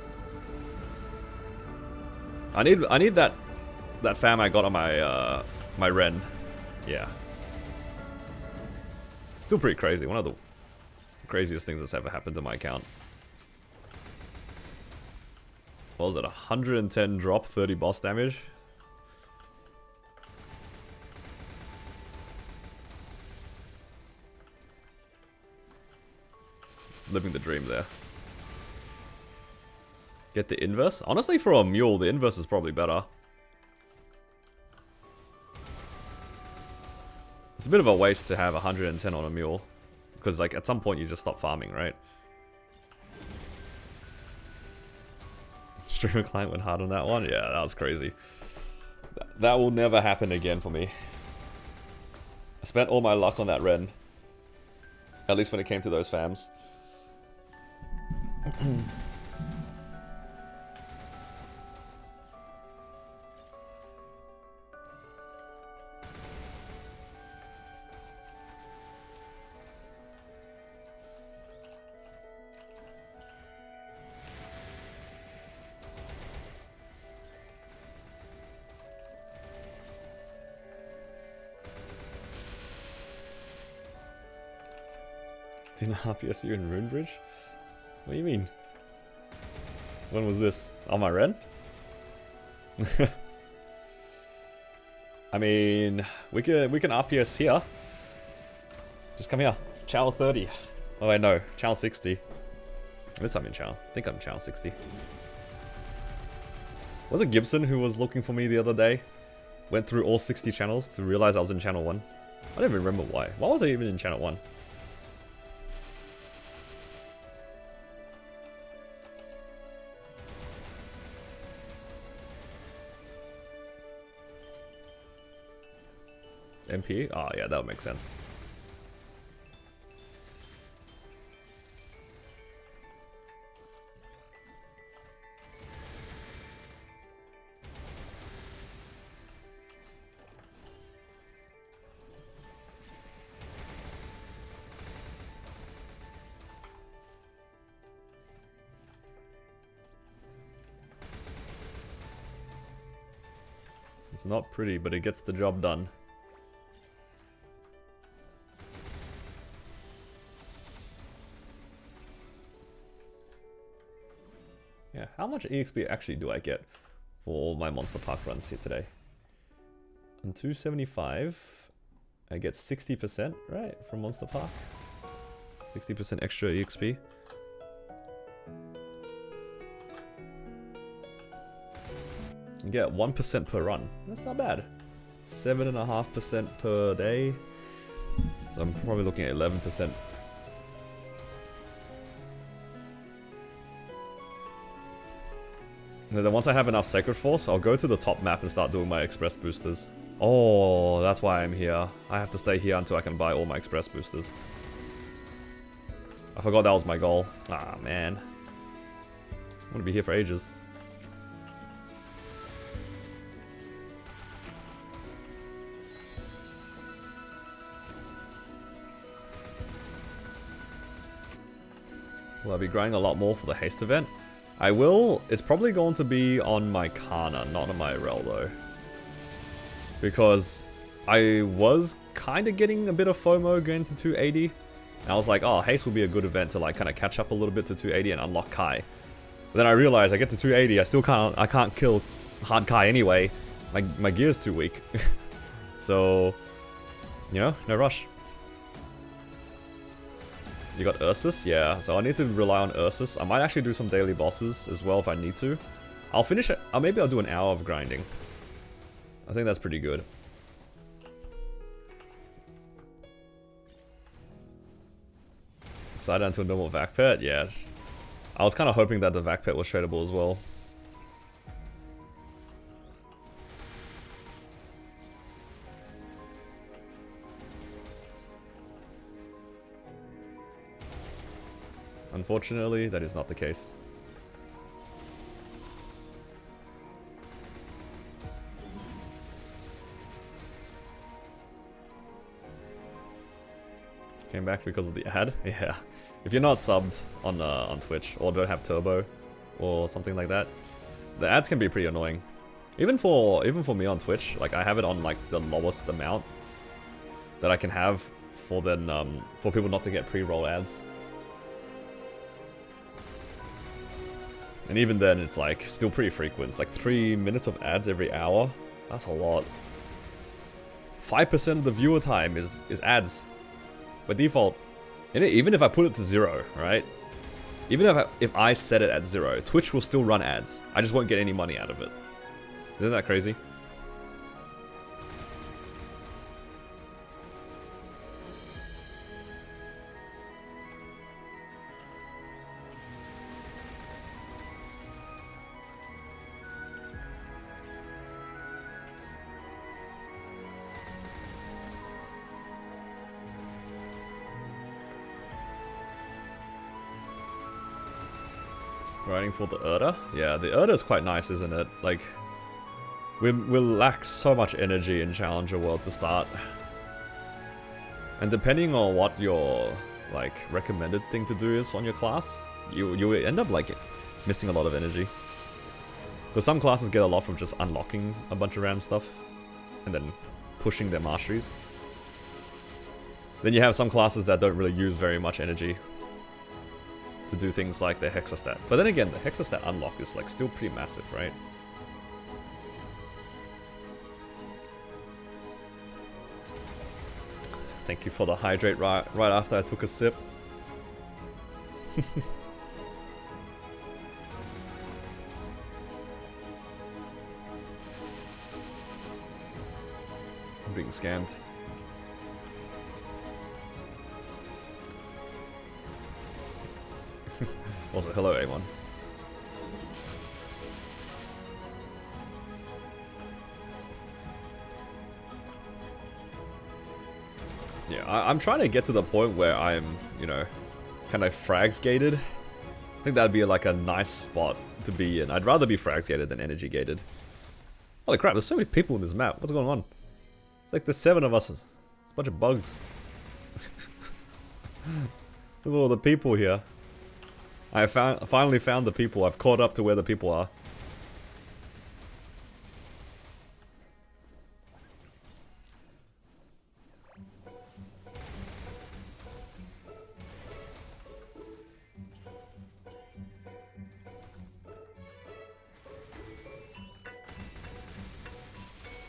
S1: I need that fam I got on my my Ren. Yeah. Still pretty crazy. One of the craziest things that's ever happened to my account. What was it? 110 drop, 30 boss damage? Living the dream there. Get the inverse? Honestly, for a mule, the inverse is probably better. It's a bit of a waste to have 110 on a mule. Because, like, at some point you just stop farming, right? Streamer client went hard on that one? Yeah, that was crazy. That will never happen again for me. I spent all my luck on that Ren. At least when it came to those fams. Didn't RPS you in Runebridge? What do you mean? When was this? On my Ren? I mean, we can RPS here. Just come here. Channel 30. Oh wait, no. Channel 60. At I'm in channel. I think I'm channel 60. Was it Gibson who was looking for me the other day? Went through all 60 channels to realize I was in channel 1. I don't even remember why. Why was I even in channel 1? MP? Oh yeah, that would make sense. It's not pretty, but it gets the job done. Yeah, how much EXP actually do I get for all my Monster Park runs here today? On 275, I get 60%, right, from Monster Park? 60% extra EXP. You get 1% per run. That's not bad. 7.5% per day. So I'm probably looking at 11%. And then once I have enough Sacred Force, I'll go to the top map and start doing my Express Boosters. Oh, that's why I'm here. I have to stay here until I can buy all my Express Boosters. I forgot that was my goal. Ah, man. I'm gonna be here for ages. Will I be grinding a lot more for the haste event? I will. It's probably going to be on my Kana, not on my Rel though. Because I was kind of getting a bit of FOMO going to 280. And I was like, oh, haste will be a good event to like kind of catch up a little bit to 280 and unlock Kai. But then I realized I get to 280, I can't kill hard Kai anyway. My gear's too weak. So, you know, no rush. You got Ursus? Yeah, so I need to rely on Ursus. I might actually do some daily bosses as well if I need to. I'll finish it. Maybe I'll do an hour of grinding. I think that's pretty good. Excited into a normal vac pet? Yeah. I was kind of hoping that the vac pet was tradable as well. Unfortunately, that is not the case. Came back because of the ad? Yeah. If you're not subbed on Twitch or don't have turbo or something like that, the ads can be pretty annoying. Even for me on Twitch, like I have it on like the lowest amount that I can have for for people not to get pre-roll ads. And even then, it's like still pretty frequent. It's like 3 minutes of ads every hour. That's a lot. 5% of the viewer time is ads by default. And even if I put it to 0, right? Even if I set it at 0, Twitch will still run ads. I just won't get any money out of it. Isn't that crazy? Riding for the Urda? Yeah, the Urda is quite nice, isn't it? Like, we'll lack so much energy in Challenger World to start. And depending on what your, like, recommended thing to do is on your class, you end up, like, missing a lot of energy. Because some classes get a lot from just unlocking a bunch of random stuff, and then pushing their masteries. Then you have some classes that don't really use very much energy to do things like the Hexastat. But then again, the Hexastat unlock is like still pretty massive, right? Thank you for the hydrate right after I took a sip. I'm being scammed. Also, hello, A1. Yeah, I'm trying to get to the point where I'm, you know, kind of frags gated. I think that'd be like a nice spot to be in. I'd rather be frags gated than energy gated. Holy crap, there's so many people in this map. What's going on? It's like there's 7 of us. It's a bunch of bugs. Look at all the people here. I finally found the people. I've caught up to where the people are.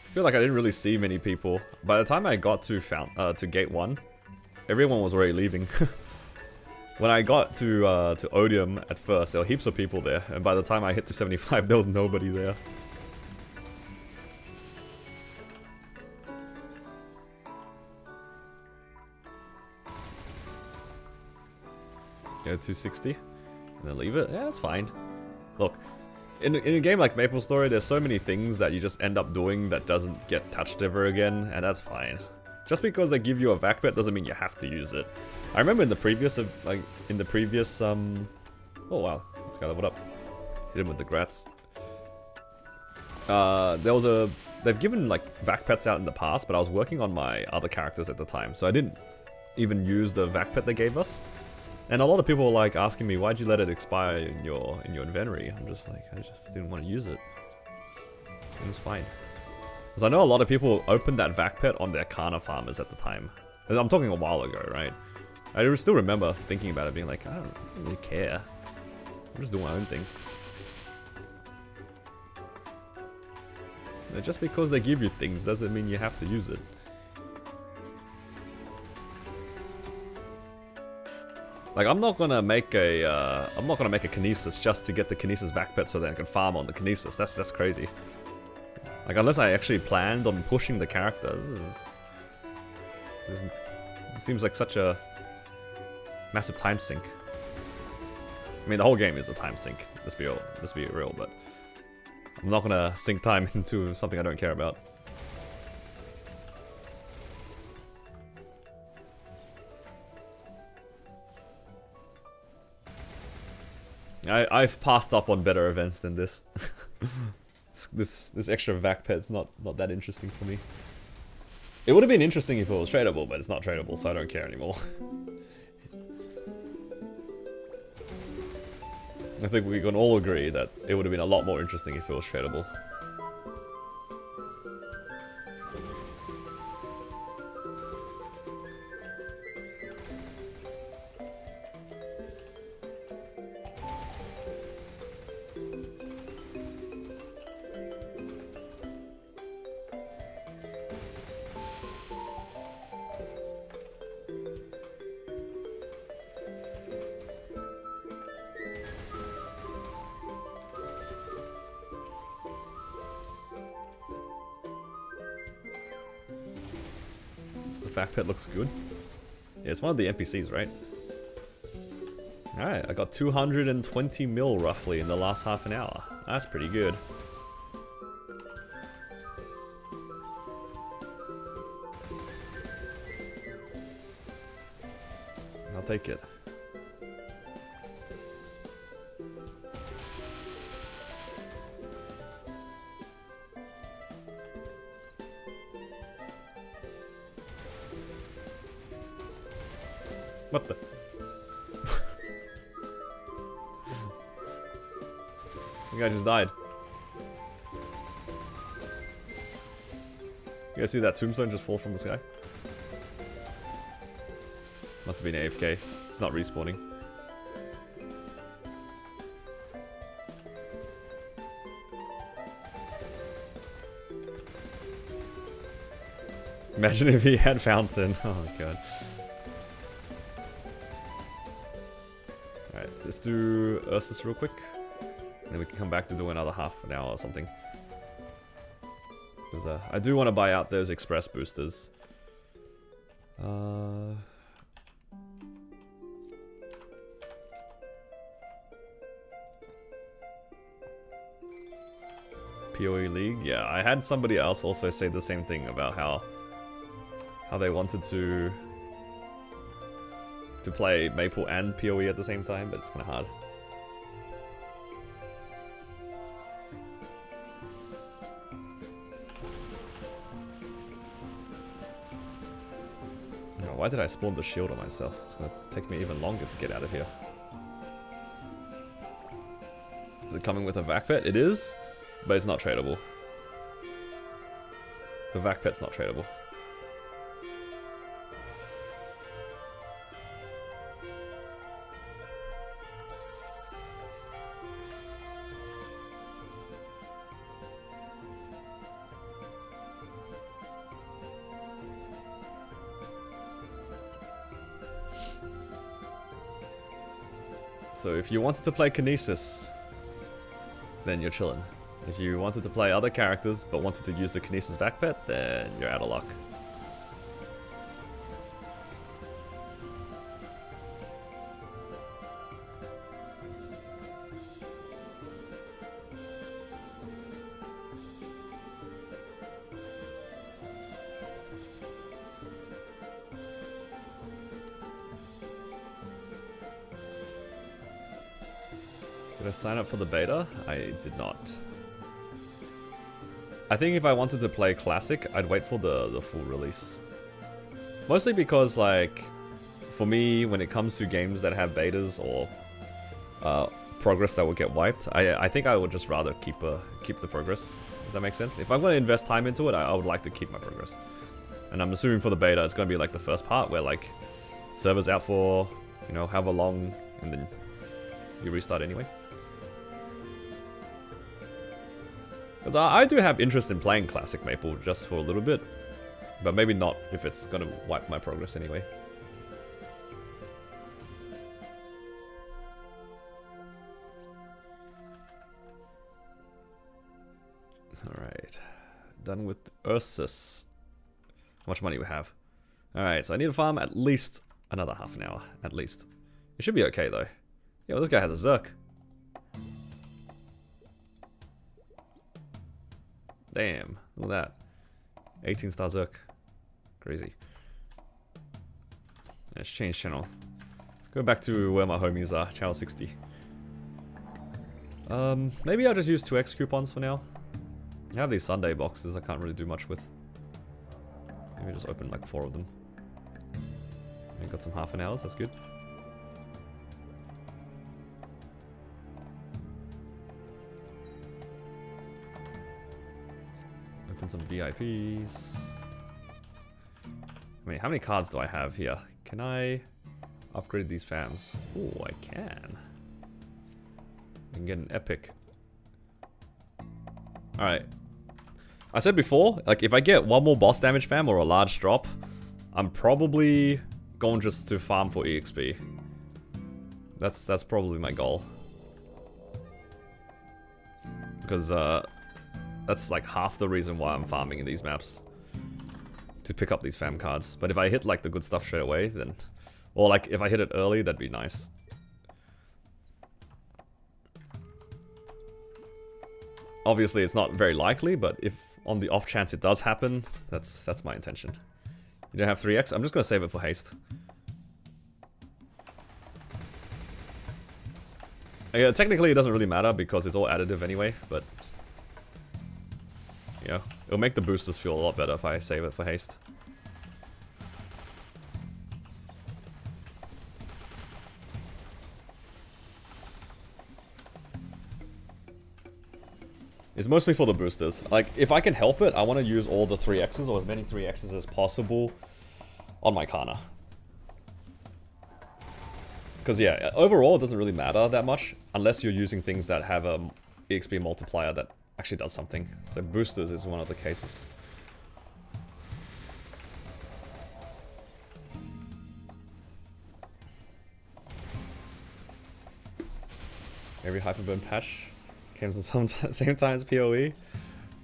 S1: I feel like I didn't really see many people. By the time I got to gate 1, everyone was already leaving. When I got to Odium at first, there were heaps of people there, and by the time I hit to 75, there was nobody there. Go 260, and then leave it. Yeah, that's fine. Look, in a game like MapleStory, there's so many things that you just end up doing that doesn't get touched ever again, and that's fine. Just because they give you a vac pet doesn't mean you have to use it. I remember in the previous, oh wow, this guy leveled up. Hit him with the grats. They've given like vac pets out in the past, but I was working on my other characters at the time, so I didn't even use the vac pet they gave us. And a lot of people were like asking me, why'd you let it expire in your inventory? I'm just like, I just didn't want to use it. It was fine. Because I know a lot of people opened that vac pet on their Kana farmers at the time. I'm talking a while ago, right? I still remember thinking about it, being like, I don't really care. I'm just doing my own thing. And just because they give you things doesn't mean you have to use it. Like, I'm not gonna make a Kinesis just to get the Kinesis vac pet so that I can farm on the Kinesis. That's crazy. Like, unless I actually planned on pushing the characters, it seems like such a massive time sink. I mean, the whole game is a time sink. Let's be real, but I'm not gonna sink time into something I don't care about. I've passed up on better events than this. This extra vac pet's not that interesting for me. It would have been interesting if it was tradable, but it's not tradable, so I don't care anymore. I think we can all agree that it would have been a lot more interesting if it was tradable. Vac pet looks good. Yeah, it's one of the NPCs, right? Alright, I got 220 mil roughly in the last half an hour. That's pretty good. I'll take it. What the? The guy just died. You guys see that tombstone just fall from the sky? Must have been AFK. It's not respawning. Imagine if he had Fountain. Oh god. Alright, let's do Ursus real quick. And then we can come back to do another half an hour or something. Because I do want to buy out those express boosters. PoE League? Yeah, I had somebody else also say the same thing about how they wanted to play Maple and PoE at the same time, but it's kind of hard. Oh, why did I spawn the shield on myself? It's gonna take me even longer to get out of here. Is it coming with a vac pet? It is, but it's not tradable. The vac pet's not tradable. So if you wanted to play Kinesis, then you're chilling. If you wanted to play other characters, but wanted to use the Kinesis vac pet, then you're out of luck. Did I sign up for the beta? I did not. I think if I wanted to play Classic, I'd wait for the full release. Mostly because, like, for me, when it comes to games that have betas or progress that will get wiped, I think I would just rather keep the progress, if that makes sense. If I'm going to invest time into it, I would like to keep my progress. And I'm assuming for the beta, it's going to be like the first part where, like, server's out for, you know, however long, and then you restart anyway. Because I do have interest in playing Classic Maple just for a little bit, but maybe not if it's going to wipe my progress anyway. Alright, done with Ursus. How much money we have? Alright, so I need to farm at least another half an hour, at least. It should be okay though. Yo, this guy has a Zerk. Damn, look at that. 18 star Zerk. Crazy. Let's change channel. Let's go back to where my homies are, channel 60. Maybe I'll just use 2x coupons for now. I have these Sunday boxes I can't really do much with. Maybe just open like 4 of them. We got some half an hours, that's good. Open some VIPs. I mean, how many cards do I have here? Can I upgrade these fams? Oh, I can. I can get an epic. Alright. I said before, like if I get one more boss damage fam or a large drop, I'm probably going just to farm for EXP. That's probably my goal. Because that's like half the reason why I'm farming in these maps. To pick up these fam cards. But if I hit like the good stuff straight away, then... Or like if I hit it early, that'd be nice. Obviously it's not very likely, but if on the off chance it does happen, that's my intention. You don't have 3x? I'm just gonna save it for haste. Yeah, technically it doesn't really matter because it's all additive anyway, but... Yeah, it'll make the boosters feel a lot better if I save it for haste. It's mostly for the boosters. Like, if I can help it, I want to use all the 3x's or as many 3x's as possible on my Kana. Because yeah, overall it doesn't really matter that much unless you're using things that have a EXP multiplier that actually does something. So boosters is one of the cases. Every Hyperburn patch came at the same time as PoE.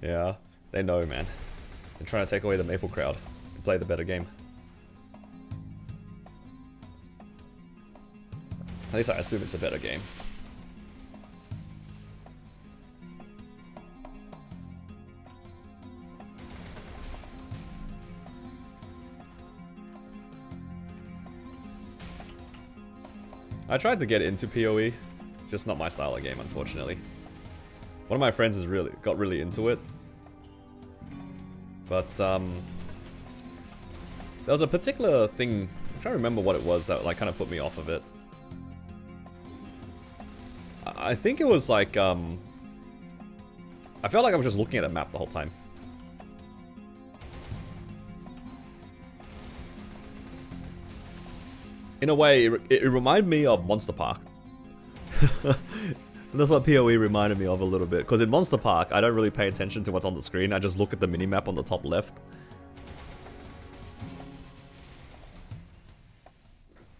S1: Yeah, they know, man. They're trying to take away the Maple crowd to play the better game. At least I assume it's a better game. I tried to get into PoE, just not my style of game, unfortunately. One of my friends has got really into it, but there was a particular thing. I'm trying to remember what it was that like kind of put me off of it. I think it was like I felt like I was just looking at a map the whole time. In a way, it reminded me of Monster Park. That's what PoE reminded me of a little bit. Because in Monster Park, I don't really pay attention to what's on the screen. I just look at the minimap on the top left.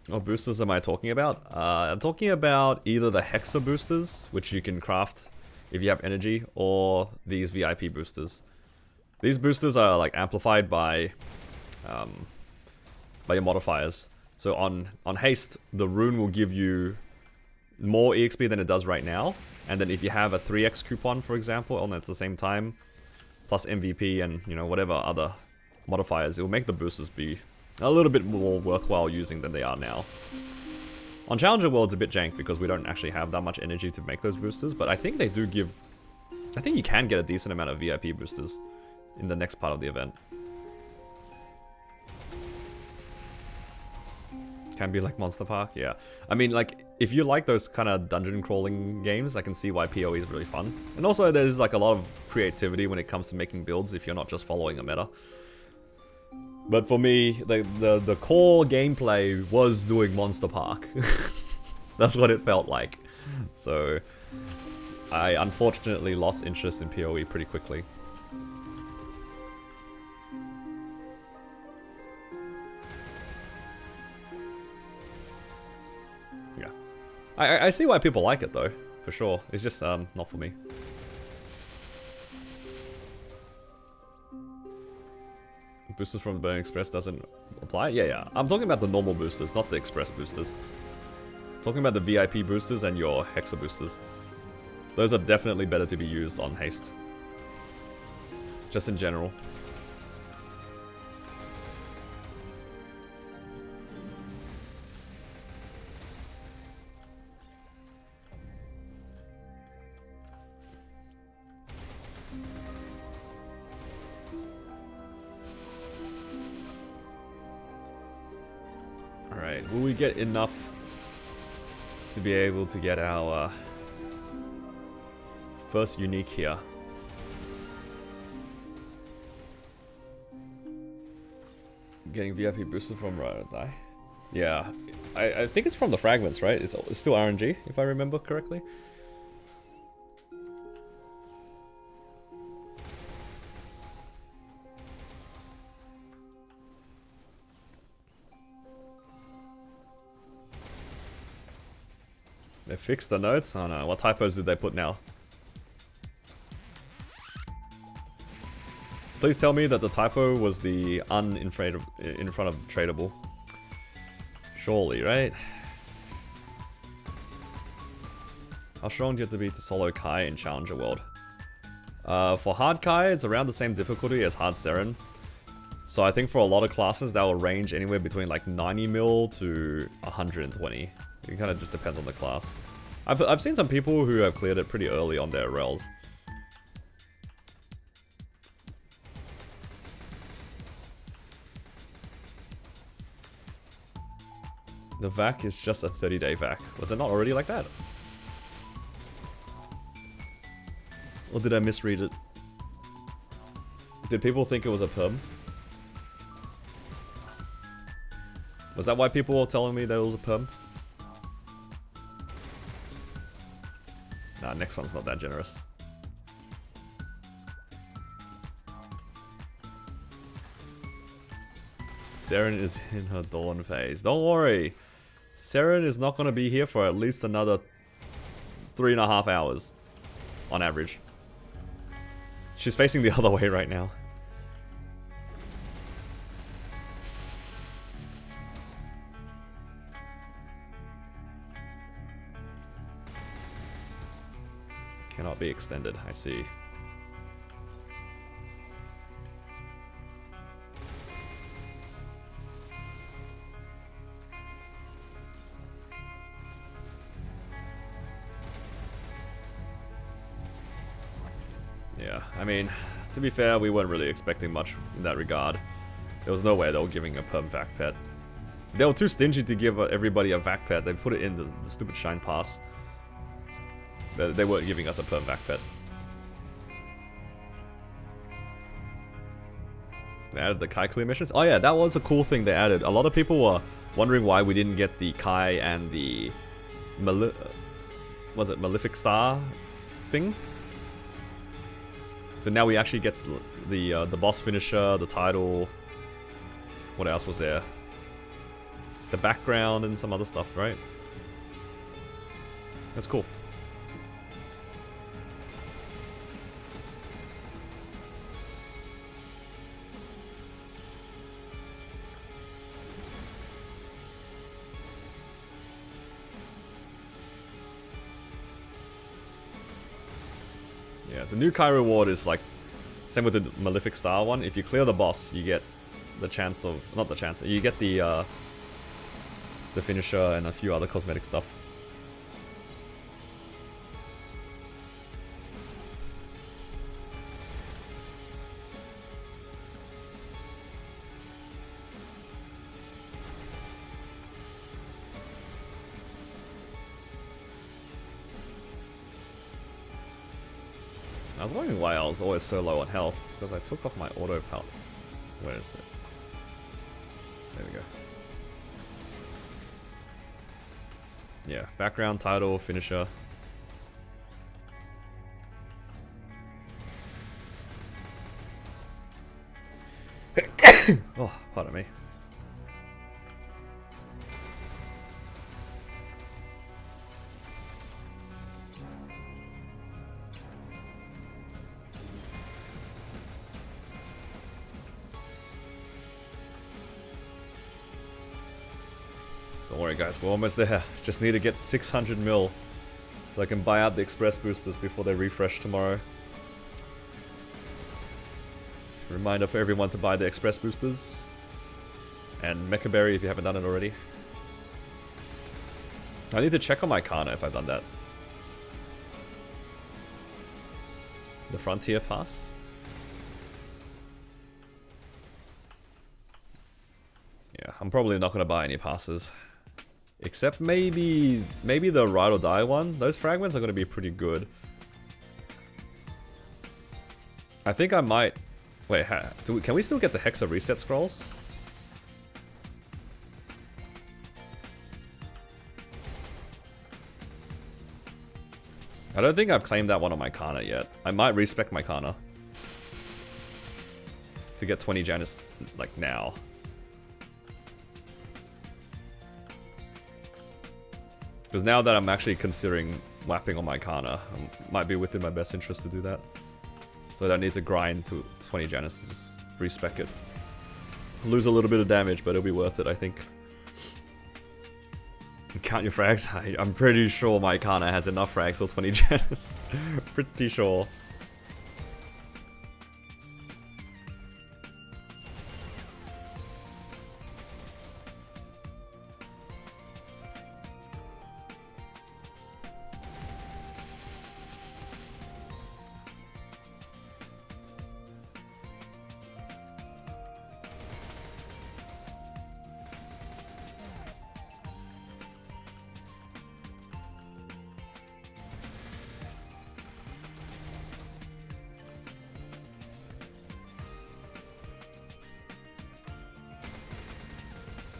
S1: What boosters am I talking about? I'm talking about either the Hexa boosters, which you can craft if you have energy, or these VIP boosters. These boosters are like amplified by your modifiers. So on haste, the rune will give you more EXP than it does right now. And then if you have a 3x coupon, for example, on at the same time, plus MVP and, you know, whatever other modifiers, it will make the boosters be a little bit more worthwhile using than they are now. On Challenger World, it's a bit jank because we don't actually have that much energy to make those boosters, but I think they do give... I think you can get a decent amount of VIP boosters in the next part of the event. Can be like Monster Park, yeah. I mean, like, if you like those kind of dungeon crawling games, I can see why PoE is really fun. And also, there's like a lot of creativity when it comes to making builds if you're not just following a meta. But for me, the core gameplay was doing Monster Park. That's what it felt like. So, I unfortunately lost interest in PoE pretty quickly. I see why people like it though, for sure. It's just not for me. Boosters from the Burning Express doesn't apply? Yeah. I'm talking about the normal boosters, not the Express boosters. I'm talking about the VIP boosters and your Hexa boosters. Those are definitely better to be used on haste. Just in general. Alright, will we get enough to be able to get our first unique here? Getting VIP boosted from Ride or Die? Yeah, I think it's from the fragments, right? It's still RNG, if I remember correctly. They fixed the notes? Oh no, what typos did they put now? Please tell me that the typo was the in front of tradable. Surely, right? How strong do you have to be to solo Kai in Challenger World? For hard Kai, it's around the same difficulty as hard Seren. So I think for a lot of classes, that will range anywhere between like 90 mil to 120. It kind of just depends on the class. I've seen some people who have cleared it pretty early on their rels. The VAC is just a 30-day VAC. Was it not already like that? Or did I misread it? Did people think it was a perm? Was that why people were telling me that it was a perm? Nah, next one's not that generous. Seren is in her dawn phase. Don't worry. Seren is not going to be here for at least another 3.5 hours on average. She's facing the other way right now. Cannot be extended, I see. Yeah, I mean, to be fair, we weren't really expecting much in that regard. There was no way they were giving a perm vac pet. They were too stingy to give everybody a vac pet. They put it in the stupid shine pass. They weren't giving us a perm vac pet. They added the Kai clear missions. Oh yeah, that was a cool thing they added. A lot of people were wondering why we didn't get the Kai and the was it Malefic Star thing? So now we actually get the boss finisher, the title. What else was there? The background and some other stuff, right? That's cool. Yeah, the new Kai reward is like, same with the Malefic Star one. If you clear the boss, you get the chance of, not the chance, you get the finisher and a few other cosmetic stuff. I was wondering why I was always so low on health. It's because I took off my auto palette. Where is it? There we go. Yeah, background, title, finisher. Oh, pardon me. Don't worry guys, we're almost there. Just need to get 600 mil so I can buy out the express boosters before they refresh tomorrow. Reminder for everyone to buy the express boosters. And Mecha Berry if you haven't done it already. I need to check on my Kana if I've done that. The Frontier Pass? Yeah, I'm probably not going to buy any passes. Except maybe the Ride or Die one. Those fragments are going to be pretty good. I think I might... Wait, can we still get the Hexa Reset Scrolls? I don't think I've claimed that one on my Kana yet. I might respec my Kana. To get 20 Janus, like, now. Because now that I'm actually considering whapping on my Kana, it might be within my best interest to do that. So I don't need to grind to 20 Janus to just respec it. Lose a little bit of damage, but it'll be worth it, I think. And count your frags? I'm pretty sure my Kana has enough frags for 20 Janus. Pretty sure.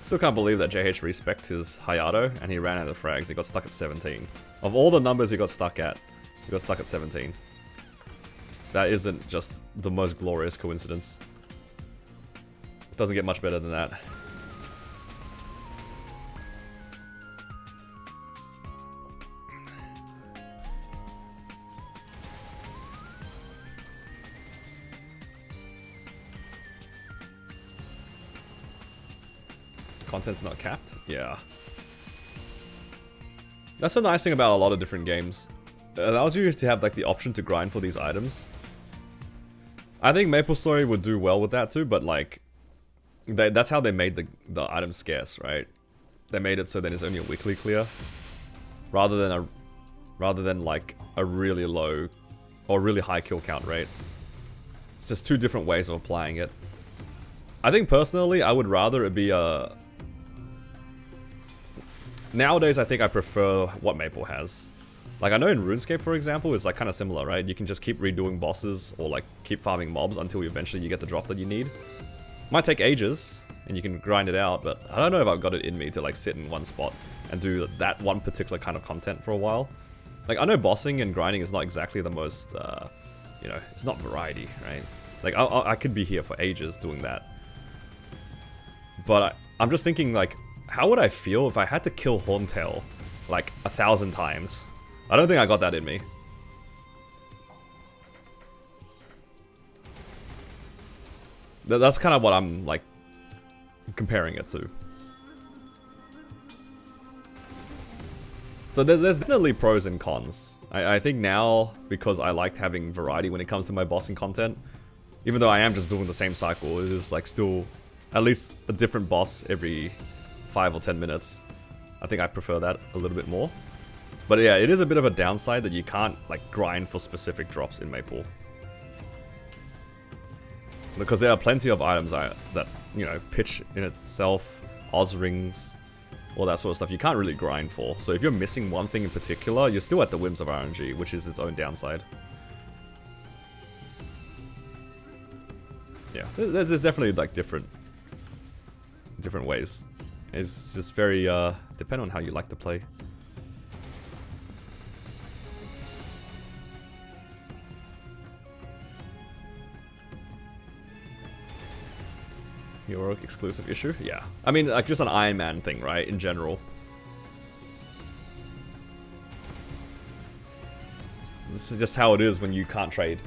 S1: Still can't believe that JH respected his Hayato and he ran out of frags. He got stuck at 17. Of all the numbers he got stuck at 17. That isn't just the most glorious coincidence. It doesn't get much better than that. Content's not capped? Yeah. That's the nice thing about a lot of different games. It allows you to have like the option to grind for these items. I think MapleStory would do well with that too, but like, that's how they made the items scarce, right? They made it so that it's only a weekly clear, rather than like a really low or really high kill count rate. It's just two different ways of applying it. I think personally, I would rather it be a... Nowadays, I think I prefer what Maple has. Like, I know in RuneScape, for example, it's like kind of similar, right? You can just keep redoing bosses or like keep farming mobs until eventually you get the drop that you need. Might take ages, and you can grind it out, but I don't know if I've got it in me to like sit in one spot and do that one particular kind of content for a while. Like, I know bossing and grinding is not exactly the most, you know, it's not variety, right? Like, I could be here for ages doing that. But I'm just thinking, like, how would I feel if I had to kill Horntail, like, 1,000 times? I don't think I got that in me. That's kind of what I'm, like, comparing it to. So there's definitely pros and cons. I think now, because I liked having variety when it comes to my bossing content, even though I am just doing the same cycle, it is, like, still at least a different boss every 5 or 10 minutes. I think I prefer that a little bit more. But yeah, it is a bit of a downside that you can't like grind for specific drops in Maple. Because there are plenty of items that, you know, pitch in itself, Oz rings, all that sort of stuff you can't really grind for. So if you're missing one thing in particular, you're still at the whims of RNG, which is its own downside. Yeah, there's definitely like different ways. It's just very depend on how you like to play. Heroic exclusive issue? Yeah. I mean, like just an Iron Man thing, right? In general. This is just how it is when you can't trade.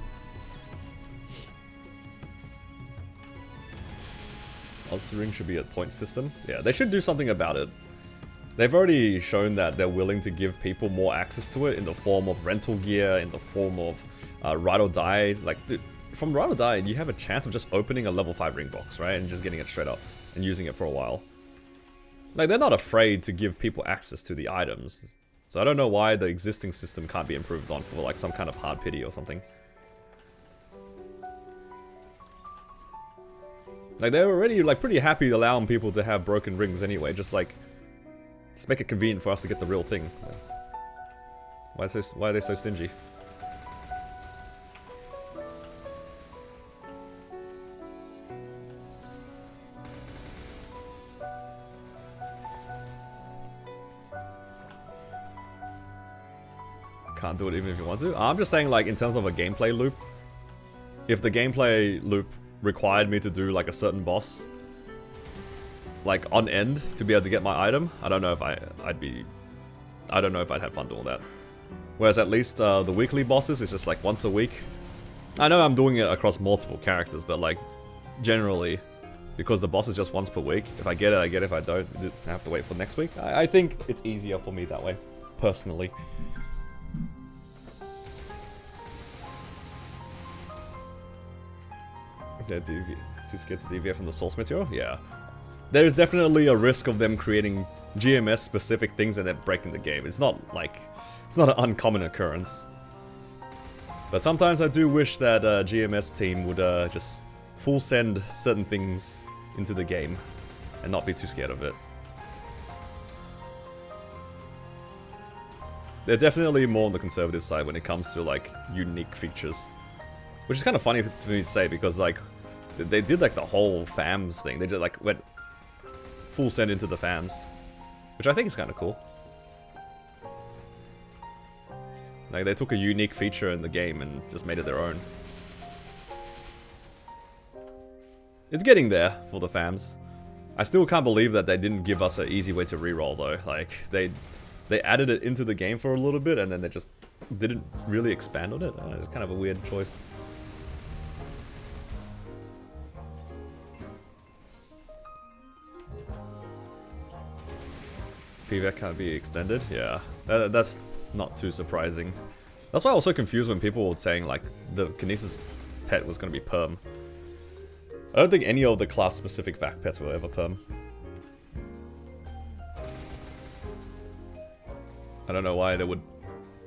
S1: Oz ring should be a point system. Yeah, they should do something about it. They've already shown that they're willing to give people more access to it in the form of rental gear, in the form of ride or die. Like, dude, from ride or die, you have a chance of just opening a level 5 ring box, right? And just getting it straight up and using it for a while. Like, they're not afraid to give people access to the items. So I don't know why the existing system can't be improved on for like some kind of hard pity or something. Like, they're already like pretty happy allowing people to have broken rings anyway. Just make it convenient for us to get the real thing. Why are they so stingy? Can't do it even if you want to. I'm just saying, like, in terms of a gameplay loop, if the gameplay loop required me to do like a certain boss like on end to be able to get my item, I don't know if I'd have fun doing that. Whereas at least the weekly bosses is just like once a week. I know I'm doing it across multiple characters, but like generally, because the boss is just once per week, if I get it, I get it. If I don't, I have to wait for next week. I think it's easier for me that way, personally. They're too scared to deviate from the source material? Yeah. There's definitely a risk of them creating GMS specific things and then breaking the game. It's not an uncommon occurrence. But sometimes I do wish that GMS team would just full send certain things into the game and not be too scared of it. They're definitely more on the conservative side when it comes to like unique features. Which is kind of funny for me to say because like they did like the whole FAMs thing. They just like went full send into the FAMs, which I think is kind of cool. Like they took a unique feature in the game and just made it their own. It's getting there for the FAMs. I still can't believe that they didn't give us an easy way to reroll though. Like they added it into the game for a little bit and then they just didn't really expand on it. It's kind of a weird choice. PVAC can't be extended? Yeah, that's not too surprising. That's why I was so confused when people were saying like the Kinesis pet was going to be perm. I don't think any of the class specific vac pets were ever perm. I don't know why they would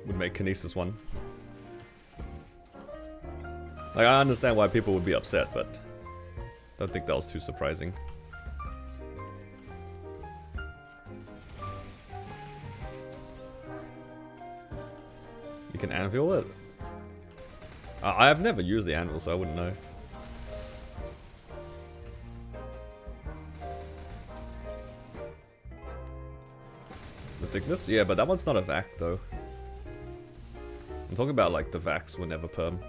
S1: make Kinesis one. Like, I understand why people would be upset, but I don't think that was too surprising. You can anvil it? I've never used the anvil, so I wouldn't know. The sickness? Yeah, but that one's not a vac, though. I'm talking about, like, the vacs were never perm.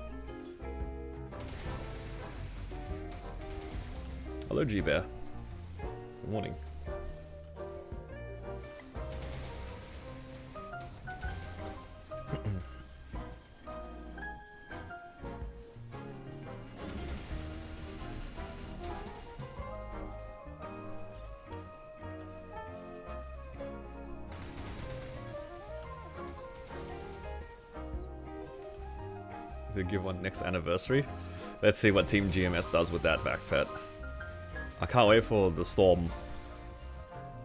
S1: Hello, G-Bear. Good morning. To give one next anniversary. Let's see what Team GMS does with that vac pet. I can't wait for the storm.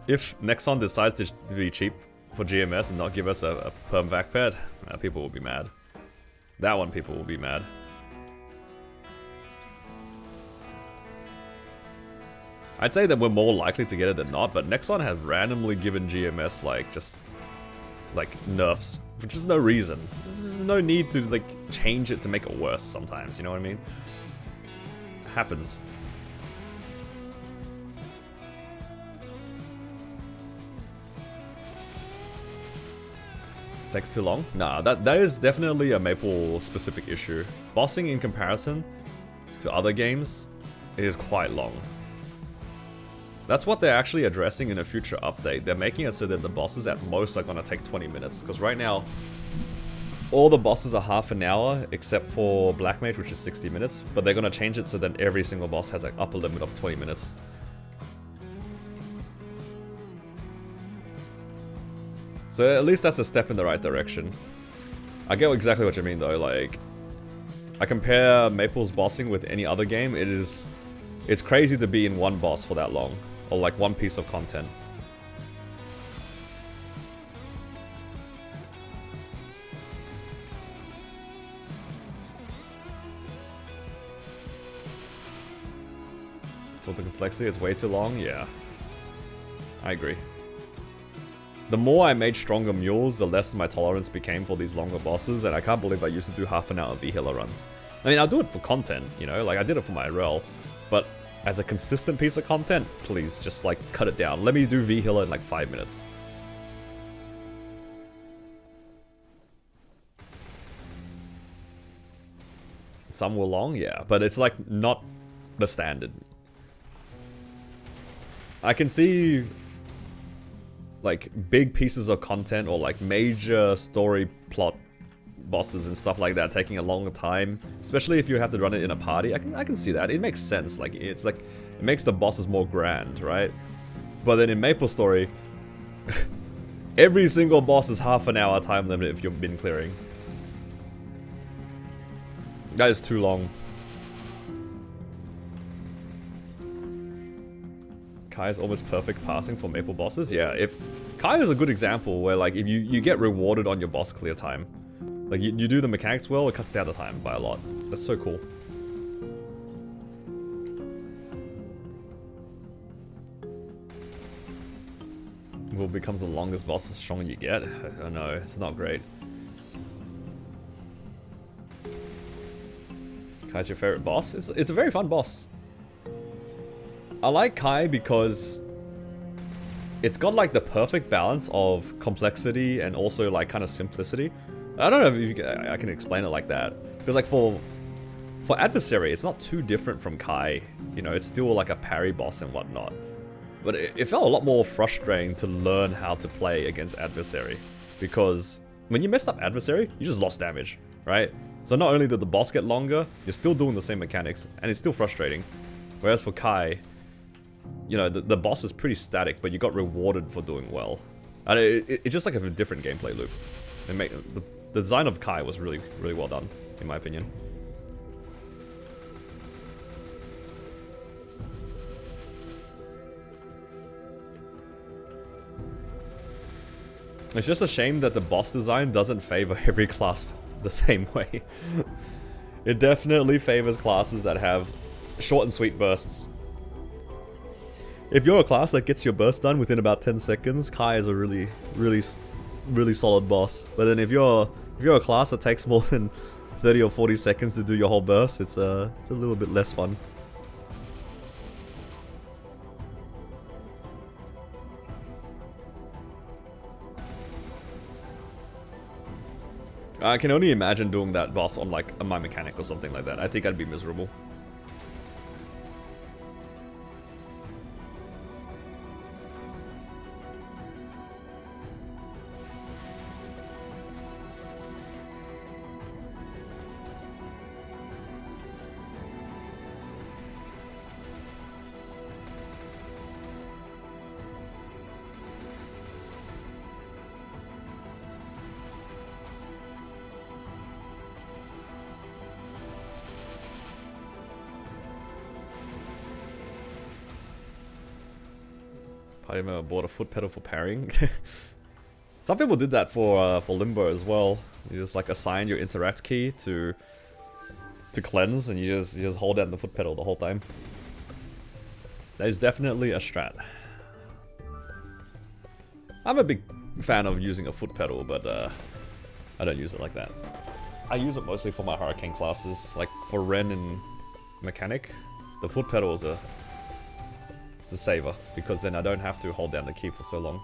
S1: If Nexon decides to be cheap for GMS and not give us a perm vac pet, people will be mad. That one people will be mad. I'd say that we're more likely to get it than not, but Nexon has randomly given GMS like just like nerfs for just no reason. There's no need to like change it to make it worse sometimes, you know what I mean? It happens. Takes too long? Nah, that is definitely a Maple specific issue. Bossing in comparison to other games is quite long. That's what they're actually addressing in a future update. They're making it so that the bosses at most are gonna take 20 minutes. Because right now, all the bosses are half an hour, except for Black Mage, which is 60 minutes. But they're gonna change it so that every single boss has an upper limit of 20 minutes. So at least that's a step in the right direction. I get exactly what you mean though, like... I compare Maple's bossing with any other game, it's crazy to be in one boss for that long. Or like one piece of content. For the complexity, it's way too long? Yeah. I agree. The more I made stronger mules, the less my tolerance became for these longer bosses, and I can't believe I used to do half an hour V-Healer runs. I mean, I'll do it for content, you know, like I did it for my REL, but as a consistent piece of content, please, just like cut it down. Let me do V-Healer in like 5 minutes. Some were long, yeah, but it's like not the standard. I can see like big pieces of content or like major story plot bosses and stuff like that taking a longer time, especially if you have to run it in a party. I can see that. It makes sense. Like it's like it makes the bosses more grand, right? But then in Maple Story, every single boss is half an hour time limit if you've been clearing. That is too long. Kai is almost perfect passing for Maple bosses. Yeah, if Kai is a good example where like if you get rewarded on your boss clear time. Like you do the mechanics well, it cuts down the time by a lot. That's so cool. Will becomes the longest boss the stronger you get. I know, it's not great. Kai's your favorite boss? It's a very fun boss. I like Kai because it's got like the perfect balance of complexity and also like kind of simplicity. I don't know if I can explain it like that. Because like for Adversary, it's not too different from Kai. You know, it's still like a parry boss and whatnot. But it felt a lot more frustrating to learn how to play against Adversary. Because when you messed up Adversary, you just lost damage, right? So not only did the boss get longer, you're still doing the same mechanics, and it's still frustrating. Whereas for Kai, you know, the boss is pretty static, but you got rewarded for doing well. And it's just like a different gameplay loop. The design of Kai was really, really well done, in my opinion. It's just a shame that the boss design doesn't favor every class the same way. It definitely favors classes that have short and sweet bursts. If you're a class that gets your burst done within about 10 seconds, Kai is a really, really, really solid boss. But then if you're a class that takes more than 30 or 40 seconds to do your whole burst, it's a little bit less fun. I can only imagine doing that boss on like a My Mechanic or something like that. I think I'd be miserable. I remember I bought a foot pedal for parrying. Some people did that for Limbo as well. You just like assign your interact key to cleanse, and you just hold down the foot pedal the whole time. That is definitely a strat. I'm a big fan of using a foot pedal, but I don't use it like that. I use it mostly for my Hurricane classes, like for Ren and Mechanic. The foot pedal is a saver, because then I don't have to hold down the key for so long.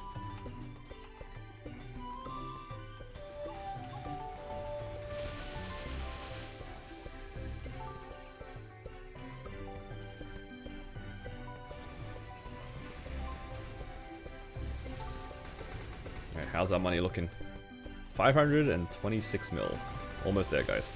S1: Alright, how's our money looking? 526 mil. Almost there, guys.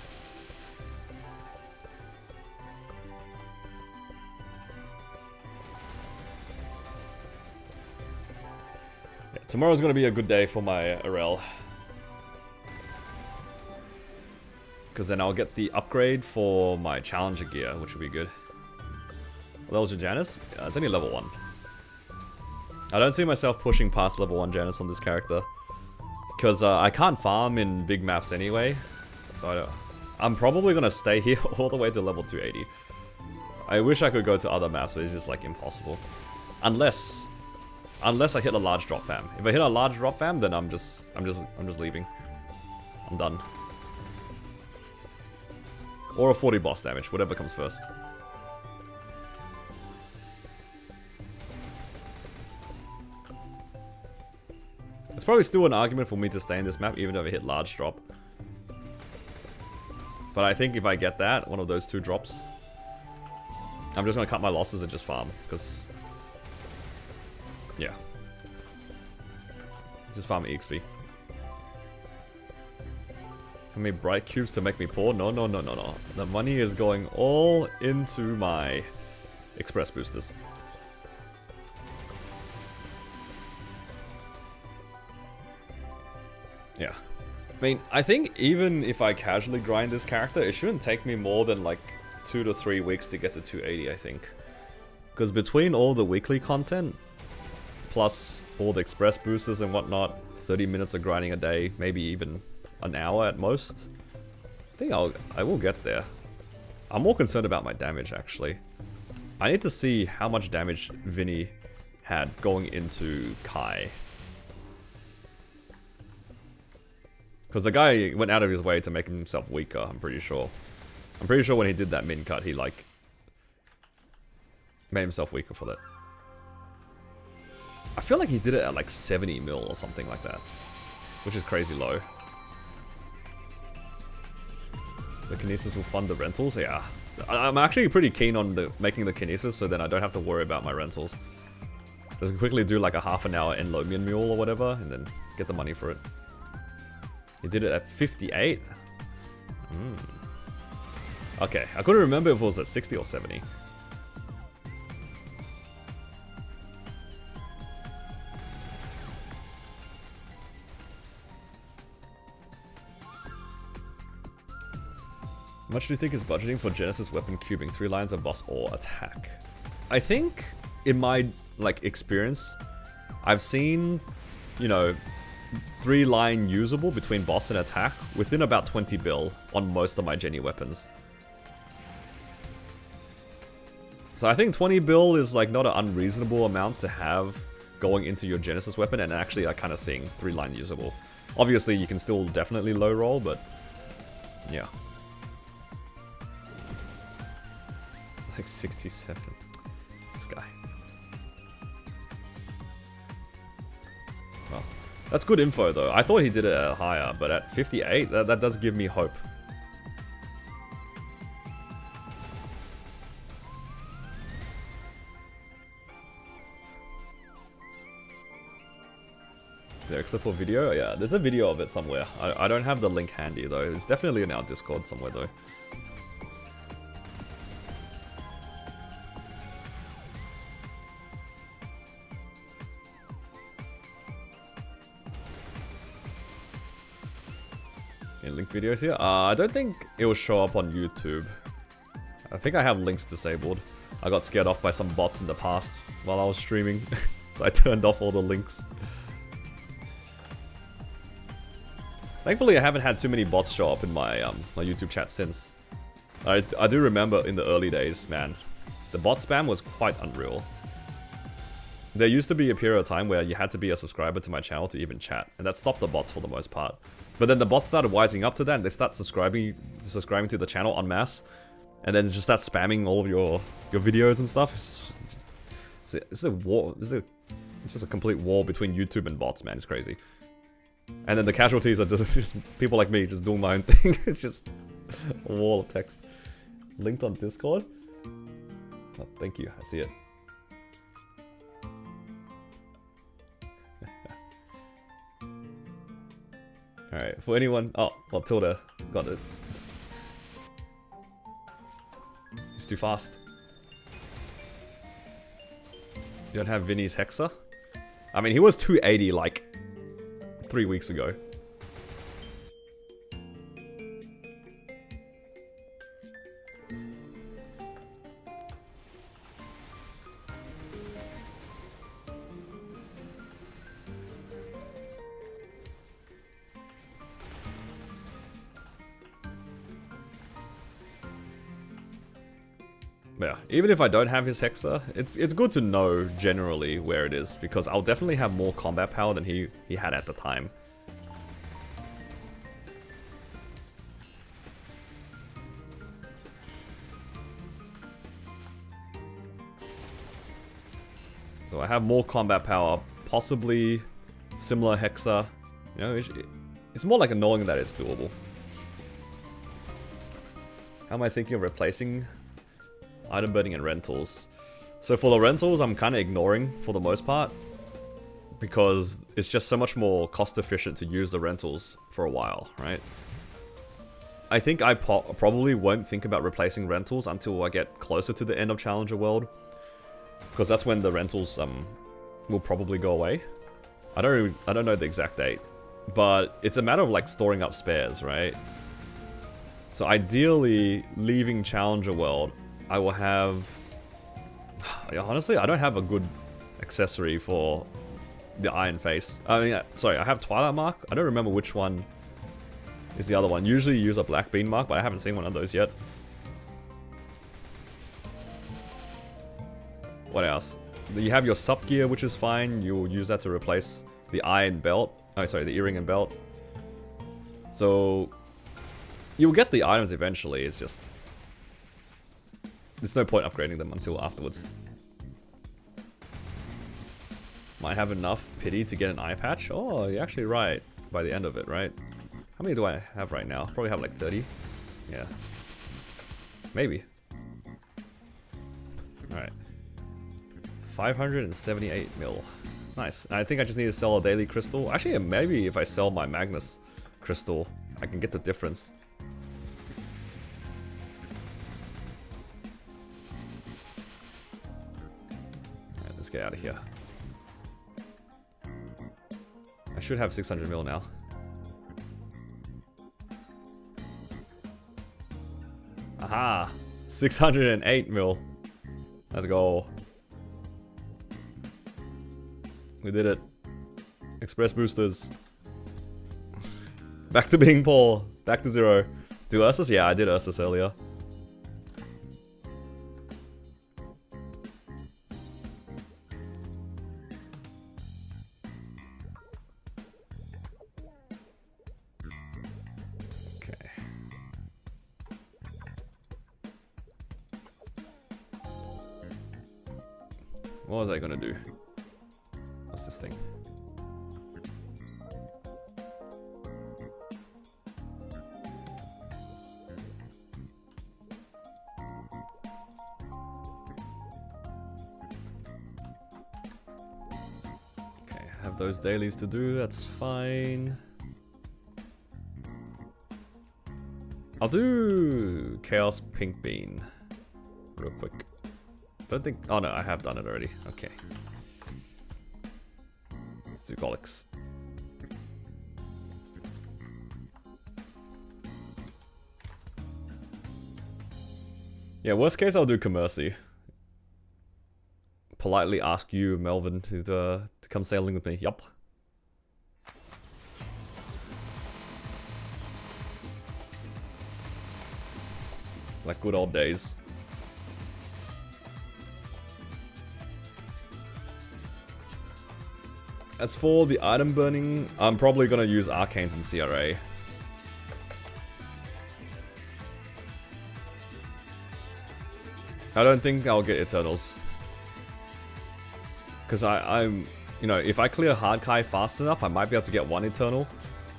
S1: Tomorrow's gonna be a good day for my RL. Because then I'll get the upgrade for my Challenger gear, which will be good. What level's your Janus? It's only level 1. I don't see myself pushing past level 1 Janus on this character. Because I can't farm in big maps anyway. So I'm probably gonna stay here all the way to level 280. I wish I could go to other maps, but it's just like impossible. Unless I hit a large drop fam. If I hit a large drop fam, then I'm just leaving. I'm done. Or a 40 boss damage, whatever comes first. It's probably still an argument for me to stay in this map, even if I hit large drop. But I think if I get that, one of those 2 drops, I'm just gonna cut my losses and just farm, because yeah. Just farm EXP. How many bright cubes to make me poor? No, no, no, no, no. The money is going all into my express boosters. Yeah. I mean, I think even if I casually grind this character, it shouldn't take me more than like 2 to 3 weeks to get to 280, I think. Because between all the weekly content, plus all the express boosters and whatnot, 30 minutes of grinding a day, maybe even an hour at most, I think I will get there. I'm more concerned about my damage, actually. I need to see how much damage Vinny had going into Kai. Because the guy went out of his way to make himself weaker, I'm pretty sure. I'm pretty sure when he did that min cut, he like made himself weaker for that. I feel like he did it at like 70 mil or something like that, which is crazy low. The Kinesis will fund the rentals? Yeah. I'm actually pretty keen on making the Kinesis, so then I don't have to worry about my rentals. Just quickly do like a half an hour Enlomian mule or whatever, and then get the money for it. He did it at 58? Okay, I couldn't remember if it was at 60 or 70. much do you think is budgeting for Genesis weapon cubing? 3 lines of boss or attack? I think, in my, like, experience, I've seen, you know, 3 line usable between boss and attack within about 20 bill on most of my Jenny weapons. So I think 20 bill is like not an unreasonable amount to have going into your Genesis weapon, and actually I kind of seeing 3 line usable. Obviously you can still definitely low roll, but yeah. Like 67. This guy. Well, that's good info though. I thought he did it higher, but at 58, that does give me hope. Is there a clip or video? Yeah, there's a video of it somewhere. I don't have the link handy though. It's definitely in our Discord somewhere though. Any link videos here? I don't think it will show up on YouTube. I think I have links disabled. I got scared off by some bots in the past while I was streaming. So I turned off all the links. Thankfully, I haven't had too many bots show up in my my YouTube chat since. I do remember in the early days, man, the bot spam was quite unreal. There used to be a period of time where you had to be a subscriber to my channel to even chat, and that stopped the bots for the most part. But then the bots started wising up to that, and they start subscribing to the channel en masse, and then just start spamming all of your videos and stuff. It's a war. It's just a complete war between YouTube and bots, man. It's crazy. And then the casualties are just people like me just doing my own thing. It's just a wall of text. Linked on Discord? Oh, thank you. I see it. Alright, for anyone... Oh, well, Tilda got it. It's too fast. You don't have Vinny's Hexer? I mean, he was 280 like 3 weeks ago. Yeah, even if I don't have his Hexer, it's good to know generally where it is, because I'll definitely have more combat power than he had at the time. So I have more combat power, possibly similar Hexer. You know, it's more like a knowing that it's doable. How am I thinking of replacing item burning and rentals? So for the rentals, I'm kind of ignoring for the most part, because it's just so much more cost efficient to use the rentals for a while, right? I think I probably won't think about replacing rentals until I get closer to the end of Challenger World, because that's when the rentals will probably go away. I don't know the exact date, but it's a matter of like storing up spares, right? So ideally, leaving Challenger World, I will have... Honestly, I don't have a good accessory for the Iron Face. I mean, sorry, I have Twilight Mark. I don't remember which one is the other one. Usually you use a Black Bean Mark, but I haven't seen one of those yet. What else? You have your Sup Gear, which is fine. You'll use that to replace the Iron Belt. Oh, sorry, the Earring and Belt. So you'll get the items eventually, it's just... There's no point upgrading them until afterwards. Might have enough pity to get an eye patch. Oh, you're actually right. By the end of it, right? How many do I have right now? Probably have like 30. Yeah. Maybe. Alright. 578 mil. Nice. I think I just need to sell a daily crystal. Actually, maybe if I sell my Magnus crystal, I can get the difference. Let's get out of here. I should have 600 mil now. 608 mil. Let's go. We did it. Express boosters. Back to being poor. Back to 0. Do Ursus? Yeah, I did Ursus earlier. Okay. What was I gonna do? What's this thing? Have those dailies to do, that's fine. I'll do Chaos Pink Bean real quick. I don't think, oh no, I have done it already. Okay. Let's do Golix. Yeah, worst case I'll do Commercy. Politely ask you, Melvin, to come sailing with me. Yup. Like good old days. As for the item burning, I'm probably gonna use Arcanes and CRA. I don't think I'll get Eternals. Because I'm, you know, if I clear Hard Kai fast enough, I might be able to get 1 Eternal.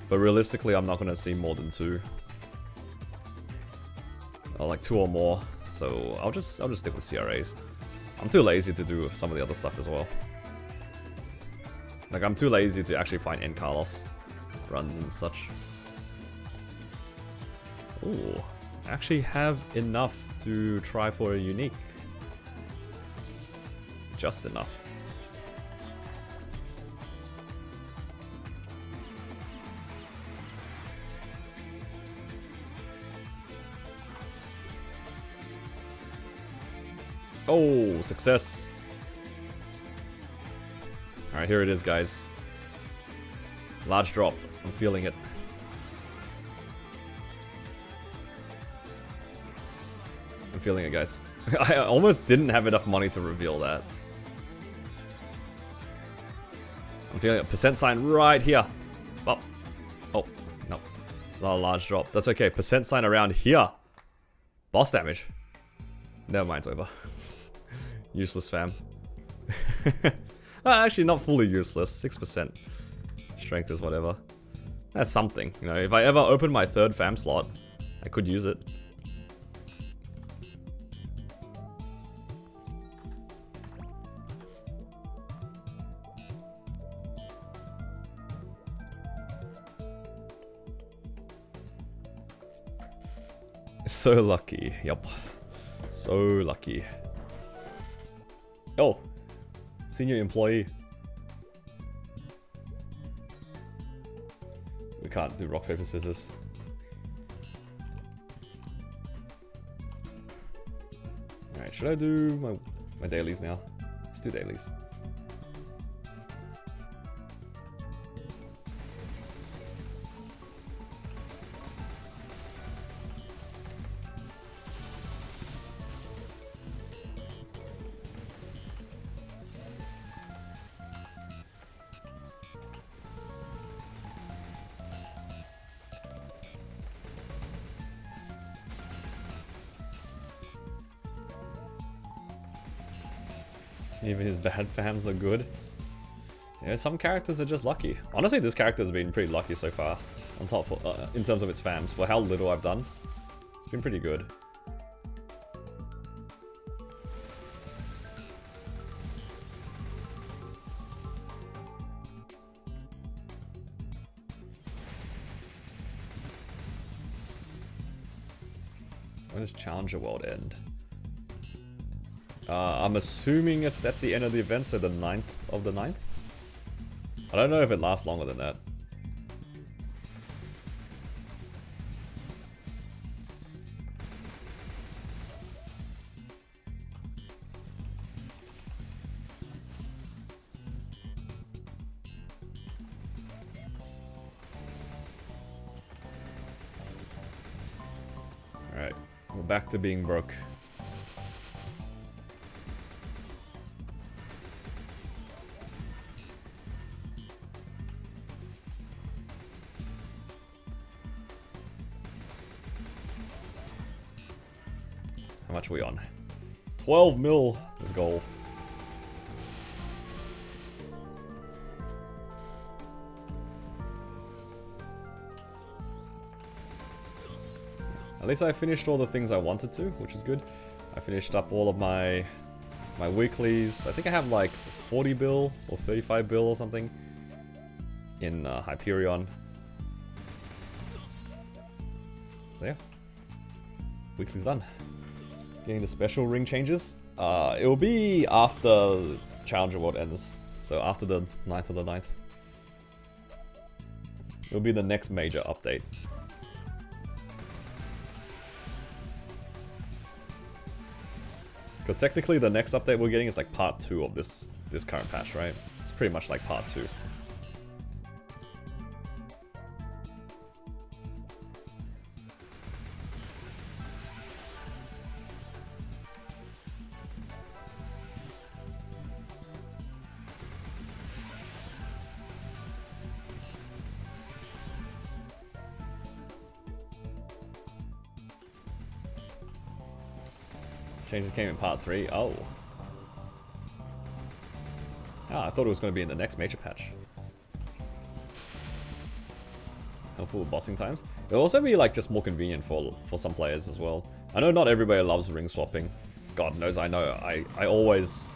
S1: But realistically, I'm not going to see more than 2. Or like 2 or more. So I'll just stick with CRAs. I'm too lazy to do some of the other stuff as well. Like I'm too lazy to actually find N Carlos runs and such. Ooh, I actually have enough to try for a unique. Just enough. Oh, success. Alright, here it is, guys. Large drop. I'm feeling it. I'm feeling it, guys. I almost didn't have enough money to reveal that. I'm feeling a percent sign right here. Oh. Oh, no. It's not a large drop. That's okay. Percent sign around here. Boss damage. Never mind, it's over. Useless fam. Actually, not fully useless. 6%. Strength is whatever. That's something. You know, if I ever open my 3rd fam slot, I could use it. So lucky. Yup. So lucky. Oh. Senior employee. We can't do rock, paper, scissors. Alright, should I do my dailies now? Let's do dailies. Even his bad fams are good. Yeah, some characters are just lucky. Honestly, this character has been pretty lucky so far. On top, in terms of its fams. For how little I've done, it's been pretty good. When does Challenger World end? I'm assuming it's at the end of the event, so the 9th of the 9th? I don't know if it lasts longer than that. back to being broke. How much are we on? 12 mil is goal. At least I finished all the things I wanted to, which is good. I finished up all of my weeklies. I think I have like 40 bill or 35 bill or something in Hyperion. So yeah, weekly's done. Getting the special ring changes. It will be after Challenger World ends. So after the 9th of the 9th. It will be the next major update. Because technically the next update we're getting is like part 2 of this current patch, right? It's pretty much like part 2. Changes came in part 3. Oh. Ah, I thought it was going to be in the next major patch. Helpful with bossing times. It'll also be like just more convenient for some players as well. I know not everybody loves ring swapping. God knows I know. I always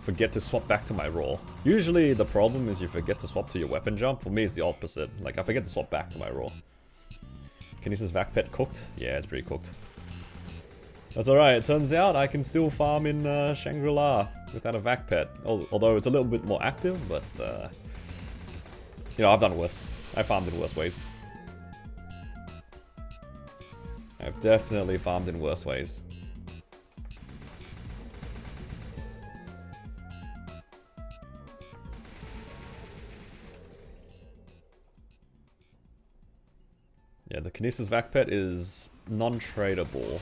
S1: forget to swap back to my raw. Usually the problem is you forget to swap to your weapon jump. For me it's the opposite. Like I forget to swap back to my raw. Kinesis Vac Pet cooked? Yeah, it's pretty cooked. That's alright, it turns out I can still farm in Shangri-La without a Vac Pet. Although it's a little bit more active, but you know, I've done worse. I farmed in worse ways. I've definitely farmed in worse ways. Yeah, the Kinesis Vac Pet is non-tradable.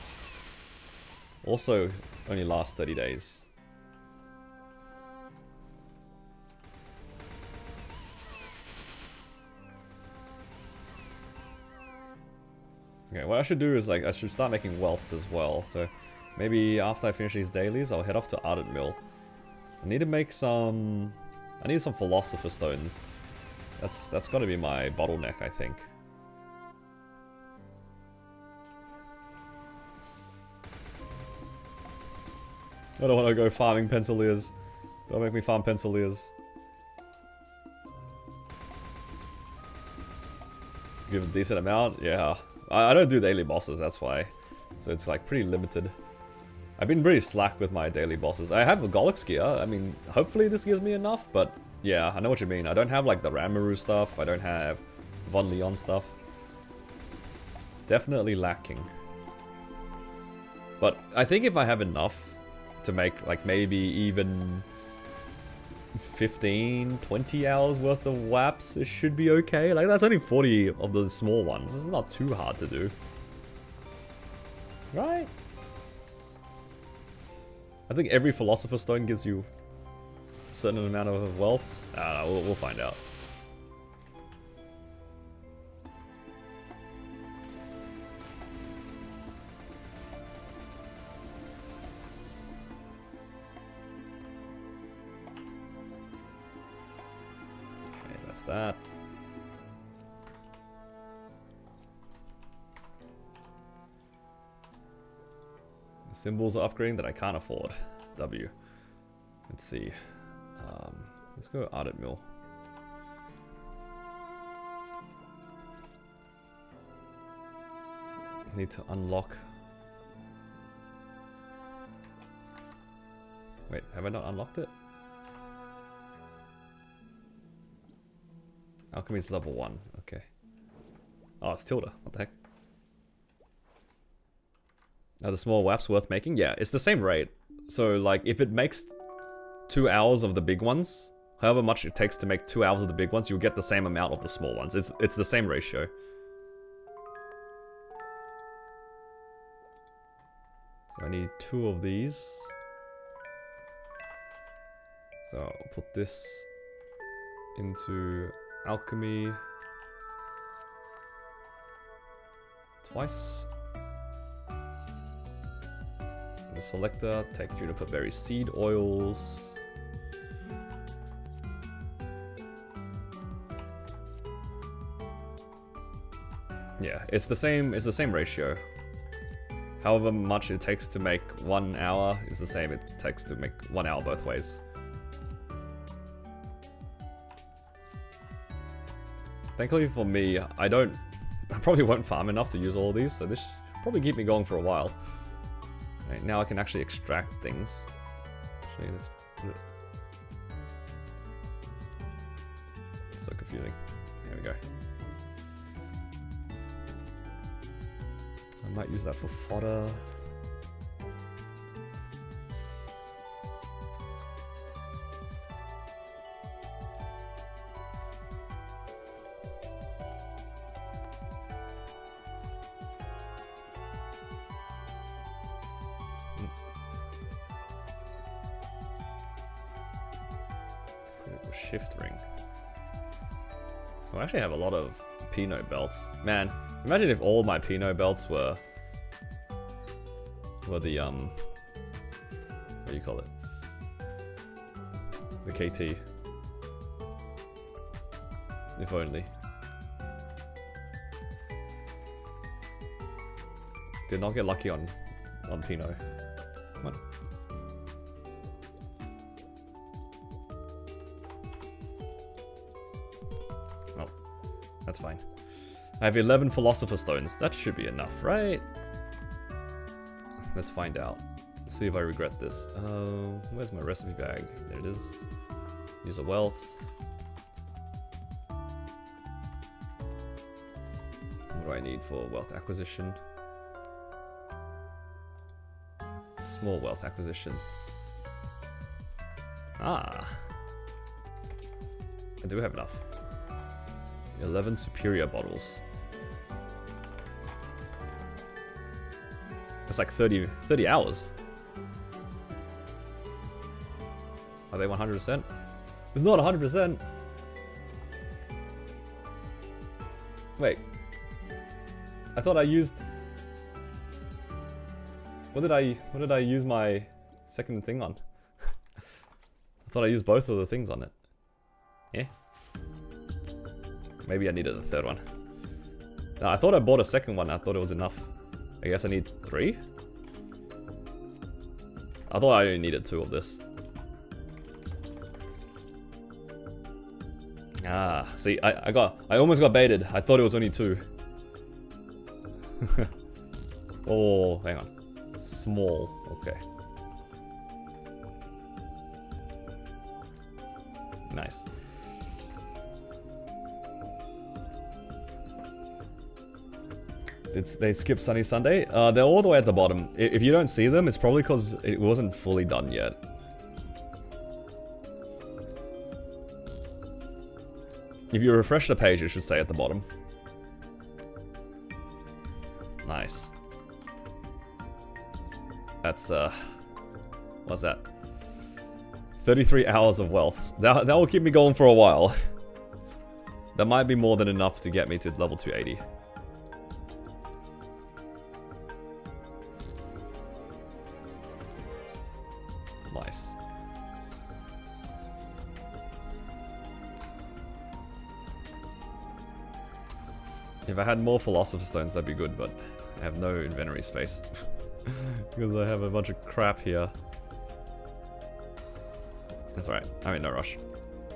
S1: Also, only lasts 30 days. Okay, what I should do is like, I should start making wealths as well. So maybe after I finish these dailies, I'll head off to Ardent Mill. I need to make some... I need some Philosopher Stones. That's gotta be my bottleneck, I think. I don't want to go farming Pensiliers. Don't make me farm Pensiliers. Give a decent amount? Yeah. I don't do daily bosses, that's why. So it's like pretty limited. I've been pretty slack with my daily bosses. I have the Golix gear. I mean, hopefully this gives me enough, but yeah, I know what you mean. I don't have like the Ranmaru stuff. I don't have Von Leon stuff. Definitely lacking. But I think if I have enough to make like maybe even 15, 20 hours worth of WAPs, it should be okay. Like that's only 40 of the small ones. This is not too hard to do. Right? I think every Philosopher Stone gives you a certain amount of wealth. We'll find out. That. The symbols are upgrading that I can't afford. W. Let's see. Let's go Ardent Mill. I need to unlock. Wait, have I not unlocked it? Alchemy's level 1, okay. Oh, it's Tilda, what the heck? Are the small WAPs worth making? Yeah, it's the same rate. So, like, if it makes 2 hours of the big ones, however much it takes to make 2 hours of the big ones, you'll get the same amount of the small ones. It's the same ratio. So I need 2 of these. So I'll put this into alchemy twice. And the selector, take juniper berry seed oils. Yeah, it's the same ratio. However much it takes to make 1 hour is the same it takes to make 1 hour both ways. Thankfully for me, I probably won't farm enough to use all of these, so this should probably keep me going for a while. Right, now I can actually extract things. Actually, this... It's so confusing. There we go. I might use that for fodder. Shift ring. I actually have a lot of Pinot belts. Man, imagine if all my Pinot belts were the what do you call it? The KT. If only. Did not get lucky on Pinot. Come on. Oh, that's fine. I have 11 Philosopher's Stones. That should be enough, right? Let's find out. Let's see if I regret this. Where's my recipe bag? There it is. Use a wealth. What do I need for wealth acquisition? Small wealth acquisition. Ah. I do have enough. 11 superior bottles. It's like 30 hours. Are they 100%? It's not 100%. Wait. I thought I used... What did I use my second thing on? I thought I used both of the things on it. Yeah. Maybe I needed a third one. No, I thought I bought a second one. I thought it was enough. I guess I need 3? I thought I only needed 2 of this. Ah, see, I almost got baited. I thought it was only 2. Oh, hang on. Small, okay. Nice. Did they skip Sunny Sunday? They're all the way at the bottom. If you don't see them, it's probably because it wasn't fully done yet. If you refresh the page, it should stay at the bottom. Nice. That's, what's that? 33 hours of wealth. That will keep me going for a while. That might be more than enough to get me to level 280. Nice. If I had more Philosopher's Stones, that'd be good, but I have no inventory space. Because I have a bunch of crap here. That's alright. I'm in no rush.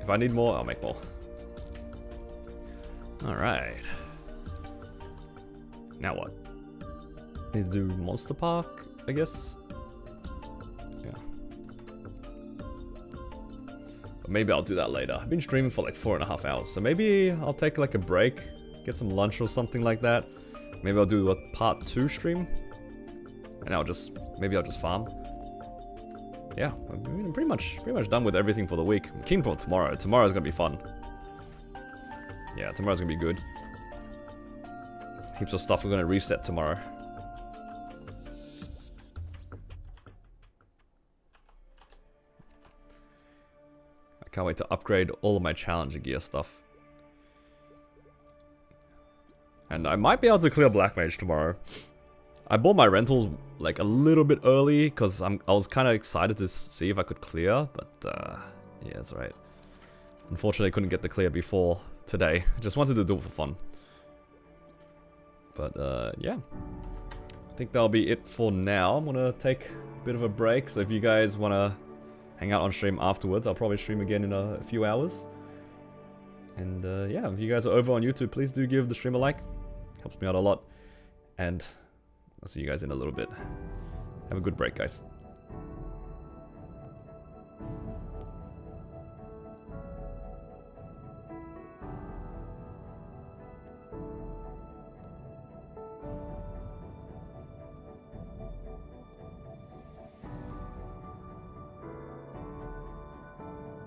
S1: If I need more, I'll make more. Alright. Now what? Need to do Monster Park, I guess? Yeah. But maybe I'll do that later. I've been streaming for like 4.5 hours, so maybe I'll take like a break, get some lunch or something like that. Maybe I'll do a part 2 stream. And maybe I'll just farm. Yeah, I'm pretty much done with everything for the week. I'm keen for tomorrow. Tomorrow's gonna be fun. Yeah, tomorrow's gonna be good. Heaps of stuff we're gonna reset tomorrow. Can't wait to upgrade all of my Challenger gear stuff. And I might be able to clear Black Mage tomorrow. I bought my rentals like a little bit early because I was kind of excited to see if I could clear, but yeah, that's right. Unfortunately, I couldn't get the clear before today. I just wanted to do it for fun. But yeah, I think that'll be it for now. I'm gonna take a bit of a break, so if you guys want to hang out on stream afterwards, I'll probably stream again in a few hours. And yeah, if you guys are over on YouTube, please do give the stream a like. Helps me out a lot. And I'll see you guys in a little bit. Have a good break, guys.